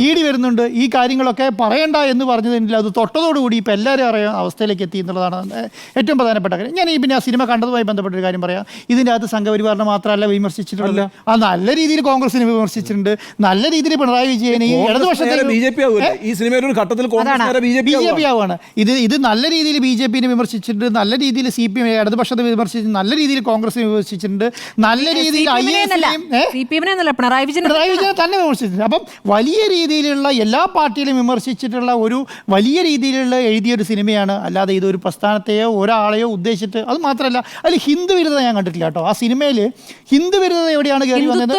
ED വരുന്നുണ്ട്. ഈ കാര്യങ്ങളൊക്കെ പറയണ്ട എന്ന് പറഞ്ഞതിൽ അത് തൊട്ടതോടുകൂടി ഇപ്പോൾ എല്ലാവരും അറിയാൻ അവസ്ഥയിലേക്ക് എത്തി എന്നുള്ളതാണ് ഏറ്റവും പ്രധാനപ്പെട്ട കാര്യം. ഞാൻ പിന്നെ ആ സിനിമ കണ്ടതുമായി ബന്ധപ്പെട്ടൊരു കാര്യം പറയാം. ഇതിൻ്റെ അകത്ത് സംഘപരിവാറിനെ മാത്രമല്ല വിമർശിച്ചിട്ടുള്ളത്, അത് നല്ല രീതിയിൽ കോൺഗ്രസിനെ വിമർശിച്ചിട്ടുണ്ട്, നല്ല രീതിയിൽ പിണറായി വിജയനെയും ഇടതുപക്ഷത്തെ BJP ആവുകയാണ്. ഇത് നല്ല രീതിയിൽ BJPനെ വിമർശിച്ചിട്ടുണ്ട്, നല്ല രീതിയിൽ CPM ഇടതുപക്ഷത്തെ വിമർശിച്ചിട്ടുണ്ട്, നല്ല രീതിയിൽ കോൺഗ്രസിനെ വിമർശിച്ചിട്ടുണ്ട്, നല്ല രീതിയിൽ പിണറായി വിജയനെ തന്നെ വിമർശിച്ചിട്ടുണ്ട്. അപ്പം വലിയ രീതിയിലുള്ള എല്ലാ പാർട്ടിയിലും വിമർശിച്ചിട്ടുള്ള ഒരു വലിയ രീതിയിലുള്ള എഴുതിയൊരു സിനിമയാണ്. അല്ലാതെ ഇതൊരു പ്രസ്ഥാനത്തെയോ ഒരാളെയോ ഉദ്ദേശിച്ചിട്ട്, അത് മാത്രമല്ല അതിൽ ഹിന്ദു വിരുദ്ധത ഞാൻ കണ്ടിട്ടില്ല കേട്ടോ. ആ സിനിമയിൽ ഹിന്ദു വിരുദ്ധത എവിടെയാണ് കയറി വന്നത്?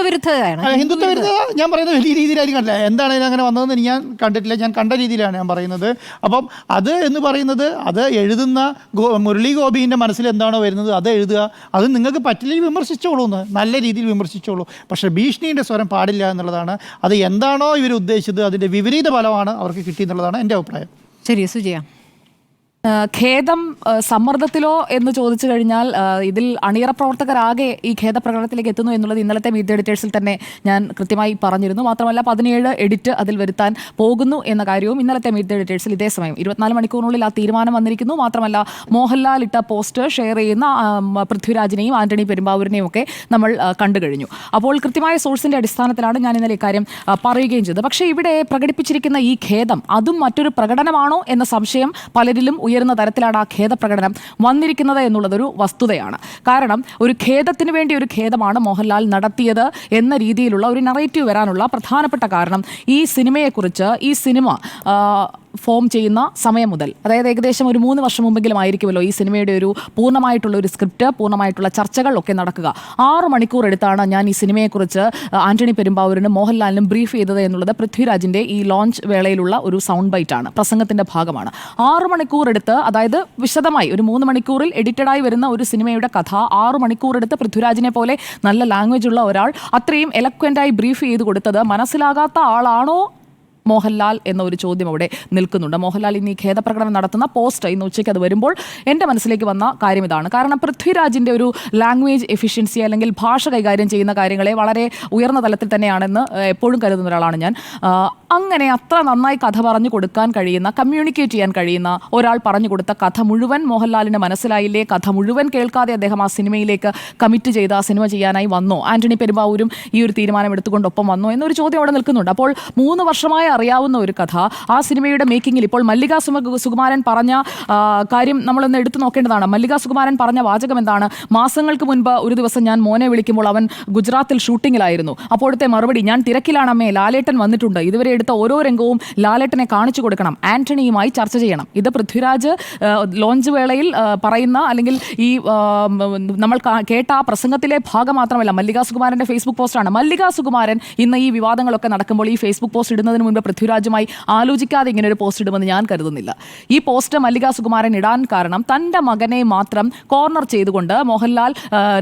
ഹിന്ദുത്വ വിരുദ്ധത ഞാൻ പറയുന്നത് വലിയ രീതിയിലായിരിക്കും കണ്ടില്ല. എന്താണ് ഇതിനങ്ങനെ വന്നതെന്ന് ഞാൻ കണ്ടിട്ടില്ല. ഞാൻ കണ്ട രീതിയിലാണ് ഞാൻ പറയുന്നത്. അപ്പം അത് എന്ന് പറയുന്നത്, അത് എഴുതുന്ന മുരളി ഗോപിൻ്റെ മനസ്സിൽ എന്താണോ വരുന്നത് അത് എഴുതുക. അത് നിങ്ങൾക്ക് പറ്റില്ലെങ്കിൽ വിമർശിച്ചോളൂ, നല്ല രീതിയിൽ വിമർശിച്ചോളൂ. പക്ഷേ ഭീഷണിയുടെ സ്വരം പാടില്ല എന്നുള്ളതാണ്. അത് എന്താണോ ഇവർ ഉദ്ദേശിച്ചത് അതിൻ്റെ വിപരീത ഫലമാണ് അവർക്ക് കിട്ടിയെന്നുള്ളതാണ് എൻ്റെ അഭിപ്രായം. ശരി, സുജയ. ഖേദം സമ്മർദ്ദത്തിലോ എന്ന് ചോദിച്ചു കഴിഞ്ഞാൽ ഇതിൽ അണിയറ പ്രവർത്തകരാകെ ഈ ഖേദപ്രകടനത്തിലേക്ക് എത്തുന്നു എന്നുള്ളത് ഇന്നലത്തെ മീറ്റ് എഡിറ്റേഴ്സിൽ തന്നെ ഞാൻ കൃത്യമായി പറഞ്ഞിരുന്നു. മാത്രമല്ല 17 എഡിറ്റ് അതിൽ വരുത്താൻ പോകുന്നു എന്ന കാര്യവും ഇന്നലത്തെ മീറ്റ് എഡിറ്റേഴ്സിൽ ഇതേ സമയം 24 മണിക്കൂറിനുള്ളിൽ ആ തീരുമാനം വന്നിരിക്കുന്നു. മാത്രമല്ല മോഹൻലാൽ ഇട്ട പോസ്റ്റ് ഷെയർ ചെയ്യുന്ന പൃഥ്വിരാജിനെയും ആന്റണി പെരുമ്പാവൂരിനെയും ഒക്കെ നമ്മൾ കണ്ടു കഴിഞ്ഞു. അപ്പോൾ കൃത്യമായ സോഴ്സിന്റെ അടിസ്ഥാനത്തിലാണ് ഞാൻ ഇന്നലെ ഇക്കാര്യം പറയുകയും ചെയ്തത്. പക്ഷേ ഇവിടെ പ്രകടിപ്പിച്ചിരിക്കുന്ന ഈ ഖേദം അതും മറ്റൊരു പ്രകടനമാണോ എന്ന സംശയം പലരിലും ഉയരുന്ന തരത്തിലാണ് ആ ഖേദപ്രകടനം വന്നിരിക്കുന്നത് എന്നുള്ളതൊരു വസ്തുതയാണ്. കാരണം ഒരു ഖേദത്തിന് വേണ്ടി ഒരു ഖേദമാണ് മോഹൻലാൽ നടത്തിയത് എന്ന രീതിയിലുള്ള ഒരു നറേറ്റീവ് വരാനുള്ള പ്രധാനപ്പെട്ട കാരണം ഈ സിനിമയെക്കുറിച്ച് ഈ സിനിമ ഫോം ചെയ്യുന്ന സമയം മുതൽ, അതായത് ഏകദേശം ഒരു 3 വർഷം മുമ്പെങ്കിലും ആയിരിക്കുമല്ലോ ഈ സിനിമയുടെ ഒരു പൂർണ്ണമായിട്ടുള്ള ഒരു സ്ക്രിപ്റ്റ്, പൂർണ്ണമായിട്ടുള്ള ചർച്ചകളൊക്കെ നടക്കുക. 6 മണിക്കൂർ എടുത്താണ് ഞാൻ ഈ സിനിമയെക്കുറിച്ച് ആന്റണി പെരുമ്പാവൂരിനും മോഹൻലാലിനും ബ്രീഫ് ചെയ്തത് എന്നുള്ളത് പൃഥ്വിരാജിന്റെ ഈ ലോഞ്ച് വേളയിലുള്ള ഒരു സൗണ്ട് ബൈറ്റാണ്, പ്രസംഗത്തിന്റെ ഭാഗമാണ്. 6 മണിക്കൂർ എടുത്ത്, അതായത് വിശദമായി ഒരു 3 മണിക്കൂറിൽ എഡിറ്റഡായി വരുന്ന ഒരു സിനിമയുടെ കഥ 6 മണിക്കൂർ എടുത്ത് പൃഥ്വിരാജിനെ പോലെ നല്ല ലാംഗ്വേജ് ഉള്ള ഒരാൾ അത്രയും എലക്വൻ്റായി ബ്രീഫ് ചെയ്ത് കൊടുത്തത് മനസ്സിലാകാത്ത ആളാണോ മോഹൻലാൽ എന്ന ഒരു ചോദ്യം അവിടെ നിൽക്കുന്നുണ്ട്. മോഹൻലാൽ ഇന്ന് ഈ ഖേദപ്രകടനം നടത്തുന്ന പോസ്റ്റ് ഇന്ന് ഉച്ചയ്ക്ക് അത് വരുമ്പോൾ എൻ്റെ മനസ്സിലേക്ക് വന്ന കാര്യം ഇതാണ്. കാരണം പൃഥ്വിരാജിൻ്റെ ഒരു ലാംഗ്വേജ് എഫിഷ്യൻസി അല്ലെങ്കിൽ ഭാഷ കൈകാര്യം ചെയ്യുന്ന കാര്യങ്ങളെ വളരെ ഉയർന്ന തലത്തിൽ തന്നെയാണെന്ന് എപ്പോഴും കരുതുന്ന ഒരാളാണ് ഞാൻ. അങ്ങനെ അത്ര നന്നായി കഥ പറഞ്ഞു കൊടുക്കാൻ കഴിയുന്ന, കമ്മ്യൂണിക്കേറ്റ് ചെയ്യാൻ കഴിയുന്ന ഒരാൾ പറഞ്ഞു കൊടുത്ത കഥ മുഴുവൻ മോഹൻലാലിന് മനസ്സിലായില്ലേ? കഥ മുഴുവൻ കേൾക്കാതെ അദ്ദേഹം ആ സിനിമയിലേക്ക് കമ്മിറ്റ് ചെയ്ത് ആ സിനിമ ചെയ്യാനായി വന്നോ? ആന്റണി പെരുമ്പാവൂരും ഈ ഒരു തീരുമാനം എടുത്തുകൊണ്ടൊപ്പം വന്നോ എന്നൊരു ചോദ്യം അവിടെ നിൽക്കുന്നുണ്ട്. അപ്പോൾ 3 വർഷമായി അറിയാവുന്ന ഒരു കഥ ആ സിനിമയുടെ മേക്കിങ്ങിൽ ഇപ്പോൾ മല്ലിക സുകുമാരൻ പറഞ്ഞ കാര്യം നമ്മളൊന്ന് എടുത്തു നോക്കേണ്ടതാണ്. മല്ലിക സുകുമാരൻ പറഞ്ഞ വാചകം എന്താണ്? മാസങ്ങൾക്ക് മുൻപ് ഒരു ദിവസം ഞാൻ മോനെ വിളിക്കുമ്പോൾ അവൻ ഗുജറാത്തിൽ ഷൂട്ടിങ്ങിലായിരുന്നു. അപ്പോഴത്തെ മറുപടി, ഞാൻ തിരക്കിലാണ് അമ്മേ, ലാലേട്ടൻ വന്നിട്ടുണ്ട്, ഇതുവരെ എടുത്ത ഓരോ രംഗവും ലാലേട്ടനെ കാണിച്ചു കൊടുക്കണം, ആന്റണിയുമായി ചർച്ച ചെയ്യണം. ഇത് പൃഥ്വിരാജ് ലോഞ്ച് വേളയിൽ പറയുന്ന, അല്ലെങ്കിൽ ഈ നമ്മൾ കേട്ട ആ പ്രസംഗത്തിലെ ഭാഗം മാത്രമല്ല, മല്ലിക സുകുമാരന്റെ ഫേസ്ബുക്ക് പോസ്റ്റാണ്. മല്ലിക സുകുമാരൻ ഇന്ന് ഈ വിവാദങ്ങളൊക്കെ നടക്കുമ്പോൾ ഈ ഫേസ്ബുക്ക് പോസ്റ്റ് ഇടുന്നതിന് മുൻപ് പൃഥ്വിരാജുമായി ആലോചിക്കാതെ ഇങ്ങനെ ഒരു പോസ്റ്റ് ഇടുമെന്ന് ഞാൻ കരുതുന്നില്ല. ഈ പോസ്റ്റ് മല്ലിക സുകുമാരൻ ഇടാൻ കാരണം തൻ്റെ മകനെ മാത്രം കോർണർ ചെയ്തുകൊണ്ട് മോഹൻലാൽ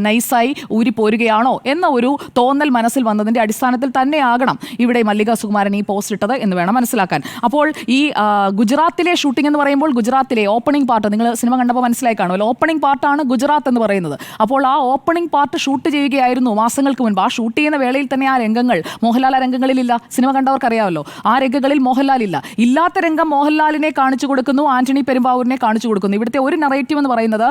നൈസായി ഊരിപ്പോരുകയാണോ എന്ന ഒരു തോന്നൽ മനസ്സിൽ വന്നതിൻ്റെ അടിസ്ഥാനത്തിൽ തന്നെയാകണം ഇവിടെ മല്ലിക സുകുമാരൻ ഈ പോസ്റ്റ് ഇട്ടത് എന്ന് വേണം മനസ്സിലാക്കാൻ. അപ്പോൾ ഈ ഗുജറാത്തിലെ ഷൂട്ടിംഗ് എന്ന് പറയുമ്പോൾ ഗുജറാത്തിലെ ഓപ്പണിംഗ് പാർട്ട് നിങ്ങൾ സിനിമ കണ്ടപ്പോൾ മനസ്സിലായി കാണുമല്ലോ. ഓപ്പണിംഗ് പാർട്ടാണ് ഗുജറാത്ത് എന്ന് പറയുന്നത്. അപ്പോൾ ആ ഓപ്പണിംഗ് പാർട്ട് ഷൂട്ട് ചെയ്യുകയായിരുന്നു മാസങ്ങൾക്ക് മുൻപ്. ആ ഷൂട്ട് ചെയ്യുന്ന വേളയിൽ തന്നെ ആ രംഗങ്ങൾ മോഹൻലാൽ ആ രംഗങ്ങളിലില്ല. സിനിമ കണ്ടവർക്ക് അറിയാമല്ലോ, ആ രംഗങ്ങളിൽ മോഹൻലാൽ ഇല്ല. ഇല്ലാത്ത രംഗം മോഹൻലാലിനെ കാണിച്ചു കൊടുക്കുന്നു, ആന്റണി പെരുമ്പാവൂരിനെ കാണിച്ചു കൊടുക്കുന്നു. ഇവിടുത്തെ ഒരു നറേറ്റീവ് എന്ന് പറയുന്നത്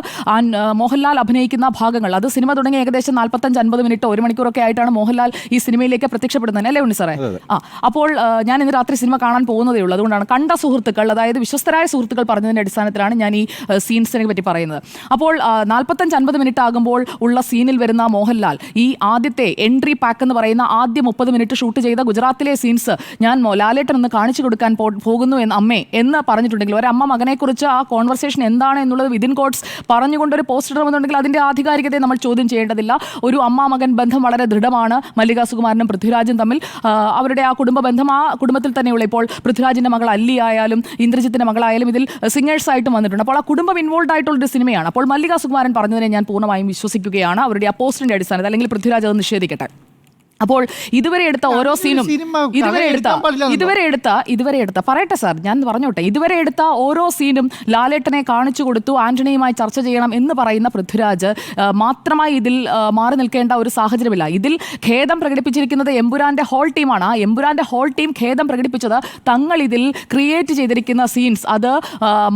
മോഹൻലാൽ അഭിനയിക്കുന്ന ഭാഗങ്ങൾ, അത് സിനിമ തുടങ്ങി ഏകദേശം 45-50 മിനിറ്റ് 1 മണിക്കൂറൊക്കെ ആയിട്ടാണ് മോഹൻലാൽ ഈ സിനിമയിലേക്ക് പ്രത്യക്ഷപ്പെടുന്നത്, അല്ലേ ഉണ്ണി സാറേ? അപ്പോൾ ഞാൻ ഇന്ന് രാത്രി സിനിമ കാണാൻ പോകുന്നതേ ഉള്ളൂ. അതുകൊണ്ടാണ് കണ്ട സുഹൃത്തുക്കൾ, അതായത് വിശ്വസ്തരായ സുഹൃത്തുക്കൾ പറഞ്ഞതിൻ്റെ അടിസ്ഥാനത്തിലാണ് ഞാൻ ഈ സീൻസിനെ പറ്റി പറയുന്നത്. അപ്പോൾ 45-50 മിനിറ്റ് ആകുമ്പോൾ ഉള്ള സീനിൽ വരുന്ന മോഹൻലാൽ ഈ ആദ്യത്തെ എൻട്രി പാക്ക് എന്ന് പറയുന്ന ആദ്യ 30 മിനിറ്റ് ഷൂട്ട് ചെയ്ത ഗുജറാത്തിലെ സീൻസ് ഞാൻ ലാലേട്ടൻ ഒന്ന് കാണിച്ചു കൊടുക്കാൻ പോകുന്നു എന്ന് അമ്മേ എന്ന് പറഞ്ഞിട്ടുണ്ടെങ്കിൽ, ഒരമ്മ മകനെക്കുറിച്ച് ആ കോൺവെർസേഷൻ എന്താണ് എന്നുള്ളത് വിതിൻ കോട്സ് പറഞ്ഞുകൊണ്ടൊരു പോസ്റ്റ് ഇടണമെന്നുണ്ടെങ്കിൽ അതിൻ്റെ ആധികാരികതയെ നമ്മൾ ചോദ്യം ചെയ്യേണ്ടതില്ല. ഒരു അമ്മ മകൻ ബന്ധം വളരെ ദൃഢമാണ് മല്ലിക സുകുമാരനും പൃഥ്വിരാജും തമ്മിൽ. അവരുടെ ആ കുടുംബ ബന്ധം ആ കുടുംബത്തിൽ തന്നെയുള്ള, ഇപ്പോൾ പൃഥ്വിരാജിൻ്റെ മകൾ അല്ലി ആയാലും ഇന്ദ്രജിത്തിൻ്റെ മകളായാലും ഇതിൽ സിംഗേഴ്സായിട്ടും വന്നിട്ടുണ്ട്. അപ്പോൾ ആ കുടുംബം ഇൻവോൾവ് ആയിട്ടുള്ളൊരു സിനിമയാണ്. അപ്പോൾ മല്ലിക സുകുമാരൻ പറഞ്ഞതിനെ ഞാൻ പൂർണ്ണമായും വിശ്വസിക്കുകയാണ്, അവരുടെ ആ പോസ്റ്റിൻ്റെ അടിസ്ഥാനത്തിൽ. അല്ലെങ്കിൽ പൃഥ്വിരാജ് അത് നിഷേധിക്കട്ടെ. അപ്പോൾ ഇതുവരെ എടുത്ത ഓരോ സീനും ഇതുവരെ എടുത്ത പറയട്ടെ സാർ, ഞാൻ പറഞ്ഞോട്ടെ, ഇതുവരെ എടുത്ത ഓരോ സീനും ലാലേട്ടനെ കാണിച്ചു കൊടുത്തു, ആന്റണിയുമായി ചർച്ച ചെയ്യണം എന്ന് പറയുന്ന പൃഥ്വിരാജ് മാത്രമായി ഇതിൽ മാറി നിൽക്കേണ്ട ഒരു സാഹചര്യമില്ല. ഇതിൽ ഖേദം പ്രകടിപ്പിച്ചിരിക്കുന്നത് എമ്പുരാന്റെ ഹോൾ ടീമാണ്. ആ എമ്പുരാന്റെ ഹോൾ ടീം ഖേദം പ്രകടിപ്പിച്ചത് തങ്ങൾ ഇതിൽ ക്രിയേറ്റ് ചെയ്തിരിക്കുന്ന സീൻസ് അത്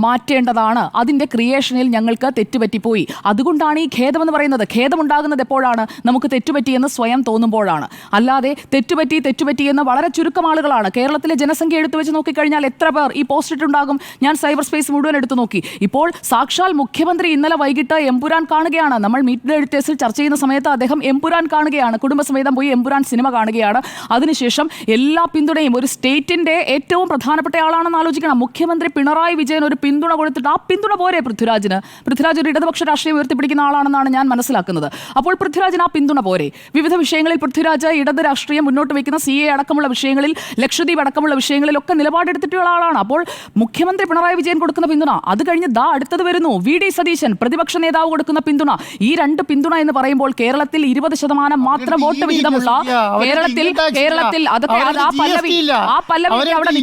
മാറ്റേണ്ടതാണ്, അതിൻ്റെ ക്രിയേഷനിൽ ഞങ്ങൾക്ക് തെറ്റുപറ്റിപ്പോയി, അതുകൊണ്ടാണ് ഈ ഖേദം എന്ന് പറയുന്നത്. ഖേദമുണ്ടാകുന്നത് എപ്പോഴാണ്? നമുക്ക് തെറ്റുപറ്റിയെന്ന് സ്വയം തോന്നുമ്പോഴാണ്. അല്ലാതെ തെറ്റുപറ്റി എന്ന് വളരെ ചുരുക്കം ആളുകളാണ്. കേരളത്തിലെ ജനസംഖ്യ എടുത്തു വെച്ച് നോക്കിക്കഴിഞ്ഞാൽ എത്ര പേർ ഈ പോസ്റ്റ് ഇട്ടുണ്ടാകും? ഞാൻ സൈബർ സ്പേസ് മുഴുവൻ എടുത്തു നോക്കി. ഇപ്പോൾ സാക്ഷാൽ മുഖ്യമന്ത്രി ഇന്നലെ വൈകിട്ട് എമ്പുരാൻ കാണുകയാണ്. നമ്മൾ മീറ്റ് ദ എഡിറ്റേഴ്സിൽ ചർച്ച ചെയ്യുന്ന സമയത്ത് അദ്ദേഹം എമ്പുരാൻ കാണുകയാണ്, കുടുംബസമേതം പോയി എമ്പുരാൻ സിനിമ കാണുകയാണ്. അതിനുശേഷം എല്ലാ പിന്തുണയും, ഒരു സ്റ്റേറ്റിന്റെ ഏറ്റവും പ്രധാനപ്പെട്ട ആളാണെന്ന് ആലോചിക്കണം, മുഖ്യമന്ത്രി പിണറായി വിജയൻ ഒരു പിന്തുണ കൊടുത്തിട്ട് ആ പിന്തുണ പോരെ പൃഥ്വിരാജിന്? പൃഥ്വിരാജ് ഒരു ഇടതുപക്ഷ രാഷ്ട്രീയം ഉയർത്തിപ്പിടിക്കുന്ന ആളാണെന്നാണ് ഞാൻ മനസ്സിലാക്കുന്നത്. അപ്പോൾ പൃഥ്വിരാജിന് ആ പിന്തുണ പോരെ? വിവിധ വിഷയങ്ങളിൽ പൃഥ്വിരാജ് ഇടത് രാഷ്ട്രീയം മുന്നോട്ട് വയ്ക്കുന്ന CA അടക്കമുള്ള വിഷയങ്ങളിൽ, ലക്ഷദ്വീപ് അടക്കമുള്ള വിഷയങ്ങളിലൊക്കെ നിലപാടെടുത്തിട്ടുള്ള ആളാണ്. അപ്പോൾ മുഖ്യമന്ത്രി പിണറായി വിജയൻ കൊടുക്കുന്ന പിന്തുണ, അത് കഴിഞ്ഞ് അടുത്തത് വരുന്നു VD സതീശൻ പ്രതിപക്ഷ നേതാവ് കൊടുക്കുന്ന പിന്തുണ. ഈ രണ്ട് പിന്തുണ എന്ന് പറയുമ്പോൾ കേരളത്തിൽ 20% മാത്രം വോട്ട് വിഹിതമുള്ള കേരളത്തിൽ അതൊക്കെ ആ പല്ലവി അവിടെ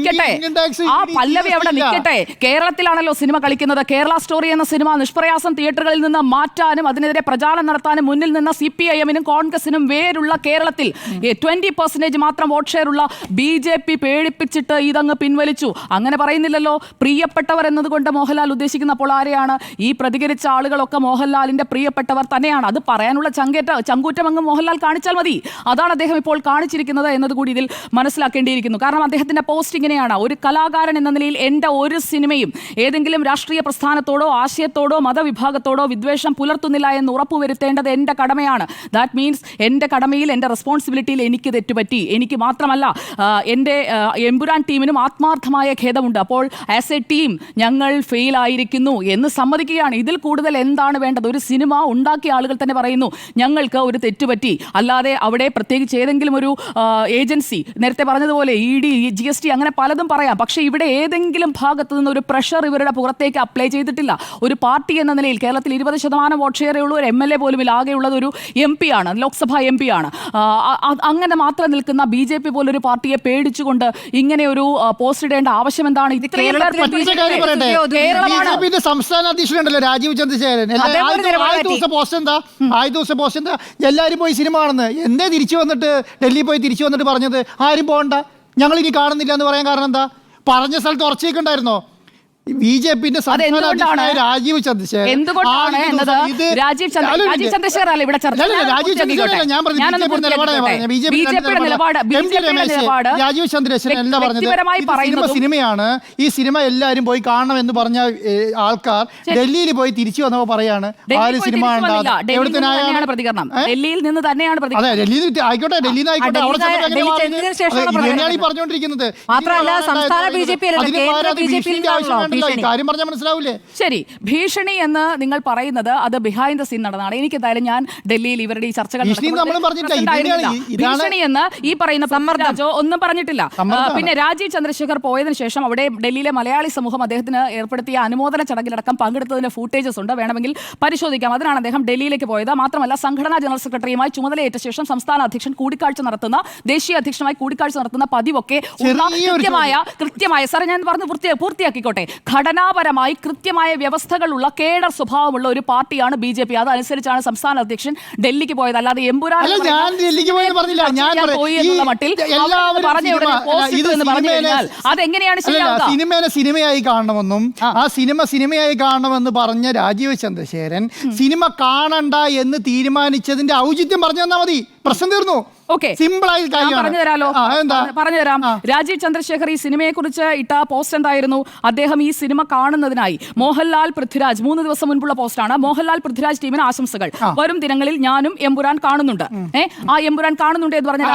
നിൽക്കട്ടെ. കേരളത്തിലാണല്ലോ സിനിമ കളിക്കുന്നത്. കേരള സ്റ്റോറി എന്ന സിനിമ നിഷ്പ്രയാസം തിയേറ്ററുകളിൽ നിന്ന് മാറ്റാനും അതിനെതിരെ പ്രചാരണം നടത്താനും മുന്നിൽ നിന്ന CPIM-നും കോൺഗ്രസിനും വേരുള്ള കേരളത്തിൽ എങ്കിൽ 20% മാത്രം വോട്ട് ഷെയർ ഉള്ള BJP പേടിപ്പിച്ചിട്ട് ഇതങ്ങ് പിൻവലിച്ചു. അങ്ങനെ പറയുന്നില്ലല്ലോ. പ്രിയപ്പെട്ടവർ എന്നതുകൊണ്ട് മോഹൻലാൽ ഉദ്ദേശിക്കുന്നപ്പോൾ ആരെയാണ്? ഈ പ്രതികരിച്ച ആളുകളൊക്കെ മോഹൻലാലിന്റെ പ്രിയപ്പെട്ടവർ തന്നെയാണ്. അത് പറയാനുള്ള ചങ്കൂറ്റം അങ്ങ് മോഹൻലാൽ കാണിച്ചാൽ മതി. അതാണ് അദ്ദേഹം ഇപ്പോൾ കാണിച്ചിരിക്കുന്നത് എന്നതുകൂടി ഇതിൽ മനസ്സിലാക്കേണ്ടിയിരിക്കുന്നു. കാരണം അദ്ദേഹത്തിന്റെ പോസ്റ്റ് ഇങ്ങനെയാണ്: ഒരു കലാകാരൻ എന്ന നിലയിൽ എൻ്റെ ഒരു സിനിമയും ഏതെങ്കിലും രാഷ്ട്രീയ പ്രസ്ഥാനത്തോടോ ആശയത്തോടോ മതവിഭാഗത്തോടോ വിദ്വേഷം പുലർത്തുന്നില്ല എന്ന് ഉറപ്പുവരുത്തേണ്ടത് എൻ്റെ കടമയാണ്. ദാറ്റ് മീൻസ് എൻ്റെ കടമയിൽ, എൻ്റെ റെസ്പോൺസിബിലിറ്റിയിൽ എനിക്ക് തെറ്റുപറ്റി. എനിക്ക് മാത്രമല്ല, എൻ്റെ എമ്പുരാൻ ടീമിനും ആത്മാർത്ഥമായ ഖേദമുണ്ട്. അപ്പോൾ ആസ് എ ടീം ഞങ്ങൾ ഫെയിൽ ആയിരിക്കുന്നു എന്ന് സമ്മതിക്കുകയാണ്. ഇതിൽ കൂടുതൽ എന്താണ് വേണ്ടത്? ഒരു സിനിമ ഉണ്ടാക്കിയ ആളുകൾ തന്നെ പറയുന്നു ഞങ്ങൾക്ക് ഒരു തെറ്റുപറ്റി. അല്ലാതെ അവിടെ പ്രത്യേകിച്ച് ഏതെങ്കിലും ഒരു ഏജൻസി, നേരത്തെ പറഞ്ഞതുപോലെ ED, GST അങ്ങനെ പലതും പറയാം. പക്ഷേ ഇവിടെ ഏതെങ്കിലും ഭാഗത്തു നിന്ന് ഒരു പ്രഷർ ഇവരുടെ പുറത്തേക്ക് അപ്ലൈ ചെയ്തിട്ടില്ല. ഒരു പാർട്ടി എന്ന നിലയിൽ കേരളത്തിൽ 20% വോട്ട് ഷെയർ ഉള്ള ഒരു MLA പോലും ആകെയുള്ളത് ഒരു MP ആണ്, ലോക്സഭാ MP ആണ്. അങ്ങനെ മാത്രം നിൽക്കുന്ന BJP പോലൊരു പാർട്ടിയെ പേടിച്ചുകൊണ്ട് ഇങ്ങനെ ഒരു പോസ്റ്റ് ഇടേണ്ട ആവശ്യം എന്താണ്? ഇത് കേരളത്തിന്റെ സംസ്ഥാന അധ്യക്ഷനുണ്ടല്ലോ രാജീവ് ചന്ദ്രശേഖരൻ. പോസ്റ്റ് എന്താ? എല്ലാവരും പോയി സിനിമ കാണുന്നത്. എന്തേ തിരിച്ചു വന്നിട്ട് ഡൽഹി പോയി തിരിച്ചു വന്നിട്ട് പറഞ്ഞത് ആരും പോകണ്ട, ഞങ്ങൾ ഇനി കാണുന്നില്ല എന്ന് പറയാൻ കാരണം എന്താ? പറഞ്ഞ സ്ഥലത്ത് ഉറച്ചേക്കുണ്ടായിരുന്നോ? BJPന്റെ രാജീവ് ചന്ദ്രശേഖരൻ എന്താ പറഞ്ഞത്? സിനിമയാണ്, ഈ സിനിമ എല്ലാവരും പോയി കാണണം എന്ന് പറഞ്ഞ ആൾക്കാർ ഡൽഹിയിൽ പോയി തിരിച്ചു വന്നപ്പോ പറയാണ് ആര് സിനിമ ഡൽഹിയിൽ നിന്ന് തന്നെയാണ്. അതെ, ഡൽഹിയിൽ ആയിക്കോട്ടെ, ഡൽഹിയിൽ നിന്ന് ആയിക്കോട്ടെ, ഇങ്ങനെയാണ് ഈ പറഞ്ഞുകൊണ്ടിരിക്കുന്നത്. കാര്യം പറഞ്ഞാൽ മനസ്സിലാവൂലേ? ശരി, ഭീഷണി എന്ന് നിങ്ങൾ പറയുന്നത് അത് ബിഹൈൻഡ് ദ സീൻ നടന്നതാണ്. എനിക്ക് എന്തായാലും ഞാൻ ഡൽഹിയിൽ ഇവരുടെ ഈ ചർച്ചകൾ ഭീഷണി എന്ന് ഈ പറയുന്ന സമ്മർദ്ദോ ഒന്നും പറഞ്ഞിട്ടില്ല. പിന്നെ രാജീവ് ചന്ദ്രശേഖർ പോയതിനു ശേഷം അവിടെ ഡൽഹിയിലെ മലയാളി സമൂഹം അദ്ദേഹത്തിന് ഏർപ്പെടുത്തിയ അനുമോദന ചടങ്ങിലടക്കം പങ്കെടുത്തതിന്റെ ഫൂട്ടേജസ് ഉണ്ട്, വേണമെങ്കിൽ പരിശോധിക്കാം. അതിനാണ് അദ്ദേഹം ഡൽഹിയിലേക്ക് പോയത്. മാത്രമല്ല, സംഘടനാ ജനറൽ സെക്രട്ടറിയുമായി ചുമതലയേറ്റ ശേഷം സംസ്ഥാന അധ്യക്ഷൻ കൂടിക്കാഴ്ച നടത്തുന്ന, ദേശീയ അധ്യക്ഷനുമായി കൂടിക്കാഴ്ച നടത്തുന്ന പതിവൊക്കെ കൃത്യമായ സാറേ ഞാൻ പറഞ്ഞ് പൂർത്തിയാക്കിക്കോട്ടെ. ഘടനാപരമായി കൃത്യമായ വ്യവസ്ഥകളുള്ള കേഡർ സ്വഭാവമുള്ള ഒരു പാർട്ടിയാണ് BJP. അതനുസരിച്ചാണ് സംസ്ഥാന അധ്യക്ഷൻ ഡൽഹിക്ക് പോയത്. അല്ലാതെ എമ്പുരാൻ അതെങ്ങനെയാണ് സിനിമയായി കാണണമെന്നും ആ സിനിമയായി കാണണമെന്ന് പറഞ്ഞ രാജീവ് ചന്ദ്രശേഖരൻ സിനിമ കാണണ്ട എന്ന് തീരുമാനിച്ചതിന്റെ ഔചിത്യം പറഞ്ഞു തന്നാൽ മതി, പ്രശ്നം തീർന്നു. സിമ്പിളായി പറഞ്ഞുതരാം. രാജീവ് ചന്ദ്രശേഖർ ഈ സിനിമയെ കുറിച്ച് ഇട്ട പോസ്റ്റ് എന്തായിരുന്നു? അദ്ദേഹം ഈ സിനിമ കാണുന്നതിനായി മോഹൻലാൽ, പൃഥ്വിരാജ് 3 ദിവസം മുൻപുള്ള പോസ്റ്റാണ്. മോഹൻലാൽ, പൃഥ്വിരാജ് ടീമിന് ആശംസകൾ. വരും ദിനങ്ങളിൽ ഞാനും എമ്പുരാൻ കാണുന്നുണ്ട്. ആ എമ്പുരാൻ കാണുന്നുണ്ട് എന്ന് പറഞ്ഞ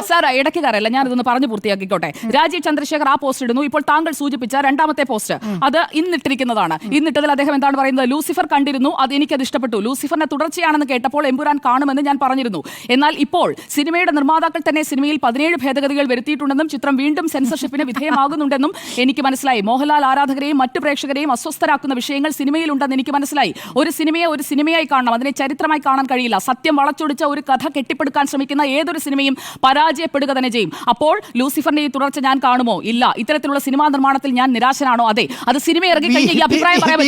സാർ ഇടയ്ക്ക് കയറല്ല, ഞാനിതൊന്ന് പറഞ്ഞു പൂർത്തിയാക്കിക്കോട്ടെ. രാജീവ് ചന്ദ്രശേഖർ ആ പോസ്റ്റ് ഇടുന്നു. ഇപ്പോൾ താങ്കൾ സൂചിപ്പിച്ച രണ്ടാമത്തെ പോസ്റ്റ് അത് ഇന്നിട്ടിരിക്കുന്നതാണ്. ഇന്നിട്ടതിൽ അദ്ദേഹം എന്താണ് പറയുന്നത്? ലൂസിഫർ കണ്ടിരുന്നു, അത് എനിക്കത് ഇഷ്ടപ്പെട്ടു. ലൂസിഫറിന്റെ തുടർച്ചയാണെന്ന് കേട്ടപ്പോൾ എമ്പുരാൻ കാണുമെന്ന് ഞാൻ പറഞ്ഞിരുന്നു. എന്നാൽ ഇപ്പോൾ സിനിമയുടെ നിർമ്മാതാക്കൾ തന്നെ സിനിമയിൽ 17 ഭേദഗതികൾ വരുത്തിയിട്ടുണ്ടെന്നും ചിത്രം വീണ്ടും സെൻസർഷിപ്പിന് വിധേയമാകുന്നുണ്ടെന്നും എനിക്ക് മനസ്സിലായി. മോഹൻലാൽ ആരാധകരെയും മറ്റു പ്രേക്ഷകരെയും അസ്വസ്ഥരാക്കുന്ന വിഷയങ്ങൾ സിനിമയിലുണ്ടെന്ന് എനിക്ക് മനസ്സിലായി. ഒരു സിനിമയെ ഒരു സിനിമയായി കാണണം, അതിനെ ചരിത്രമായി കാണാൻ കഴിയില്ല. സത്യം വളച്ചൊടിച്ച ഒരു കഥ കെട്ടിപ്പടുക്കാൻ ശ്രമിക്കുന്ന ഏതൊരു സിനിമയും പരാജയപ്പെടുക തന്നെ ചെയ്യും. അപ്പോൾ ലൂസിഫറിന്റെ ഈ തുടർച്ച ഞാൻ കാണുമോ? ഇല്ല. ഇത്തരത്തിലുള്ള സിനിമാ നിർമ്മാണത്തിൽ ഞാൻ നിരാശനാണോ? അതെ. അത് സിനിമ ഇറങ്ങി കഴിഞ്ഞ ഈ അഭിപ്രായം പറയാൻ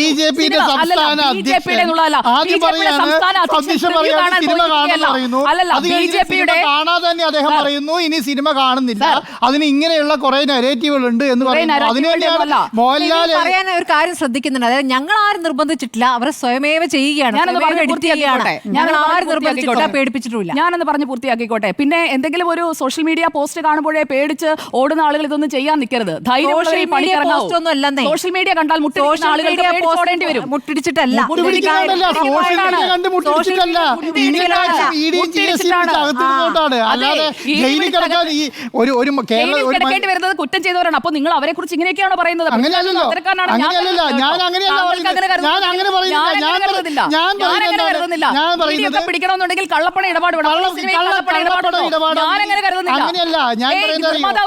കാണാതെ തന്നെ അദ്ദേഹം പറയുന്നു ഇനി സിനിമ കാണുന്നില്ല, അതിന് ഇങ്ങനെയുള്ള കുറെ നെഗറ്റീവുകൾ ഉണ്ട് എന്ന് പറയുന്നു. അതിനുവേണ്ടിയാണ് മോഹൻലാൽ പറയാൻ ഒരു കാര്യം ശ്രദ്ധിക്കുന്നുണ്ട്. അതായത് ഞങ്ങൾ ആരും നിർബന്ധിച്ചിട്ടില്ല, അവരെ സ്വയമേവ ചെയ്യുകയാണ്. പേടിപ്പിച്ചിട്ടില്ല. ഞാനൊന്ന് പറഞ്ഞു പൂർത്തിയാക്കിക്കോട്ടെ. പിന്നെ എന്തെങ്കിലും ഒരു സോഷ്യൽ മീഡിയ പോസ്റ്റ് കാണുമ്പോഴേ പേടിച്ച് ഓടുന്ന ആളുകൾ ഇതൊന്നും ചെയ്യാൻ നിൽക്കരുത്. സോഷ്യൽ മീഡിയ കണ്ടാൽ മുട്ടിടിച്ചിട്ടല്ല, കുറ്റം ചെയ്തവരാണ്. അപ്പൊ നിങ്ങൾ അവരെ കുറിച്ച് ഇങ്ങനെയൊക്കെയാണോ പറയുന്നത്? പിടിക്കണമെന്നുണ്ടെങ്കിൽ കള്ളപ്പണ ഇടപാട്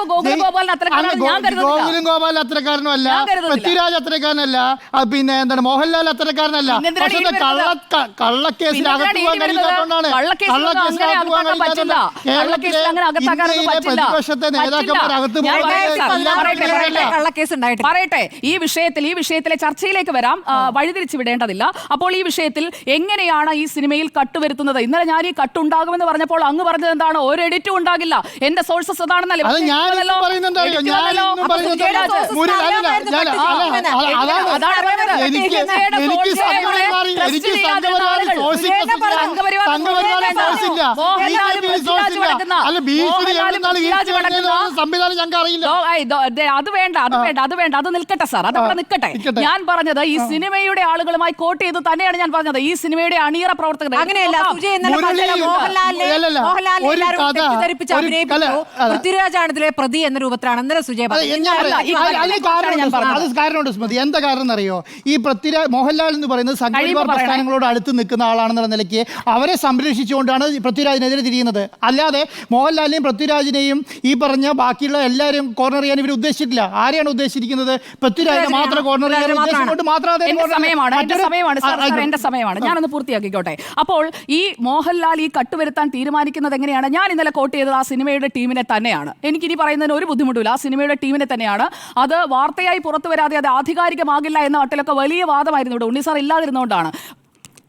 ഗോകുലും ഗോപാൽ അത്രക്കാരനല്ല, പൃഥ്വിരാജ് അത്രക്കാരനല്ല, പിന്നെ എന്താണ് മോഹൻലാൽ അത്രക്കാരനല്ല. കള്ളക്കേസിൽ അകത്ത് പോകാൻ കഴിയാത്തതുകൊണ്ടാണ് എന്താണ് കള്ളക്കേസിലൊന്നും അങ്ങനെ അകത്താക്കാൻ പറ്റില്ല. കള്ളക്കേസിൽ അങ്ങനെ അകത്താക്കാനൊന്നും പറ്റില്ല. പ്രതിപക്ഷത്തെ നേതാക്കന്മാർ അകത്ത് കള്ളക്കേസ് ഉണ്ടായിട്ട് പറയട്ടെ, ഈ വിഷയത്തിലെ ചർച്ചയിലേക്ക് വരാം. വഴിതിരിച്ചു വിടേണ്ടതില്ല. അപ്പോൾ ഈ വിഷയത്തിൽ എങ്ങനെയാണ് ഈ സിനിമയിൽ കട്ടുവരുത്തുന്നത്? ഇന്നലെ ഞാൻ ഈ കട്ടുണ്ടാകുമെന്ന് പറഞ്ഞപ്പോൾ അങ്ങ് പറഞ്ഞത് എന്താണ്? ഒരു എഡിറ്റും ഉണ്ടാകില്ല. എന്റെ സോഴ്സസ് അതാണെന്നല്ലേ സംവിധാനം ഞങ്ങൾക്ക് അറിയില്ല. അത് വേണ്ട, അത് നിൽക്കട്ടെ സാർ, അതവിടെ നിൽക്കട്ടെ. ഞാൻ പറഞ്ഞത് ഈ സിനിമയുടെ ആളുകളുമായി കോട്ട് ചെയ്ത് തന്നെയാണ് ഞാൻ പറഞ്ഞത്. ഈ സിനിമയുടെ അണിയറ പ്രവർത്തകർ അങ്ങനെയല്ല. പൃഥ്വിരാജാണ് ഇതിലെ പ്രതി എന്ന രൂപത്തിലാണ് ഇന്നലെ സുജയ കാരണമുണ്ട് സ്മൃതി. എന്താ കാരണം എന്നറിയോ? ഈ മോഹൻലാൽ എന്ന് പറയുന്നത് സംഘപരിവാർ പ്രസ്ഥാനങ്ങളോട് അടുത്ത് നിൽക്കുന്ന ആളാണെന്നുള്ള നിലയ്ക്ക് അവരെ സംരക്ഷിച്ചുകൊണ്ടാണ് പൃഥ്വിരാജിനെതിരെ തിരിയുന്നത്. അല്ലാതെ മോഹൻലാലിനെയും പൃഥ്വിരാജിനെയും ഈ പറഞ്ഞ ബാക്കിയുള്ള എല്ലാവരും കോർണർ ചെയ്യാൻ ഇവർ ഉദ്ദേശിച്ചിട്ടില്ല. ആരെയാണ് ഉദ്ദേശിച്ചിരിക്കുന്നത്? പൃഥ്വിരാജിനെ മാത്രം കോർണർ ചെയ്യാൻ ഉദ്ദേശിച്ചുകൊണ്ട് മാത്രമാണ്. എന്റെ സമയമാണ്, ഞാനൊന്ന് പൂർത്തിയാക്കിക്കോട്ടെ. അപ്പോൾ ഈ മോഹൻലാൽ ഈ കട്ടുവരുത്താൻ തീരുമാനിക്കുന്നത് എങ്ങനെയാണ്? ഞാൻ ഇന്നലെ കോട്ട് ചെയ്തത് ആ സിനിമയുടെ ടീമിനെ തന്നെയാണ്. എനിക്കിനി പറയുന്നതിന് ഒരു ബുദ്ധിമുട്ടില്ല. ആ സിനിമയുടെ ടീമിനെ തന്നെയാണ്. അത് വാർത്തയായി പുറത്തു വരാതെ അത് ആധികാരികമാകില്ല എന്ന മട്ടിലൊക്കെ വലിയ വാദമായിരുന്നു. ഇവിടെ ഉണ്ണി സാർ ഇല്ലാതിരുന്നുകൊണ്ടാണ്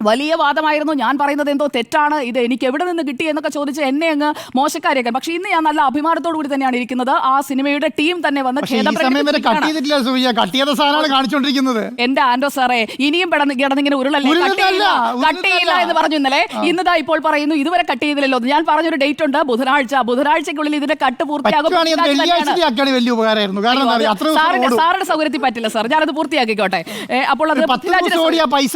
വലിയ വാദമായിരുന്നു. ഞാൻ പറയുന്നത് എന്തോ തെറ്റാണ്, ഇത് എനിക്ക് എവിടെ നിന്ന് കിട്ടി എന്നൊക്കെ ചോദിച്ച് എന്നെ അങ്ങ് മോശക്കാരിയൊക്കെ. പക്ഷെ ഇന്ന് ഞാൻ നല്ല അഭിമാനത്തോടു കൂടി തന്നെയാണ് ഇരിക്കുന്നത്. ആ സിനിമയുടെ ടീം തന്നെ വന്ന് എന്റെ ആൻഡോ സാറേ, ഇനിയും കിടന്നിങ്ങനെ ഉരുളല്ലേ, കട്ടിയില്ല എന്ന് പറഞ്ഞു ഇന്നലെ. ഇന്നതാ ഇപ്പോൾ പറയുന്നു ഇതുവരെ കട്ട് ചെയ്തില്ലല്ലോ. ഞാൻ പറഞ്ഞൊരു ഡേറ്റ് ഉണ്ട്, ബുധനാഴ്ചക്കുള്ളിൽ ഇതിന്റെ കട്ട് പൂർത്തിയാകും. സാറുടെ സൗകര്യത്തിൽ പറ്റില്ല സാർ, ഞാനത് പൂർത്തിയാക്കിക്കോട്ടെ. അപ്പോൾ അത് പൈസ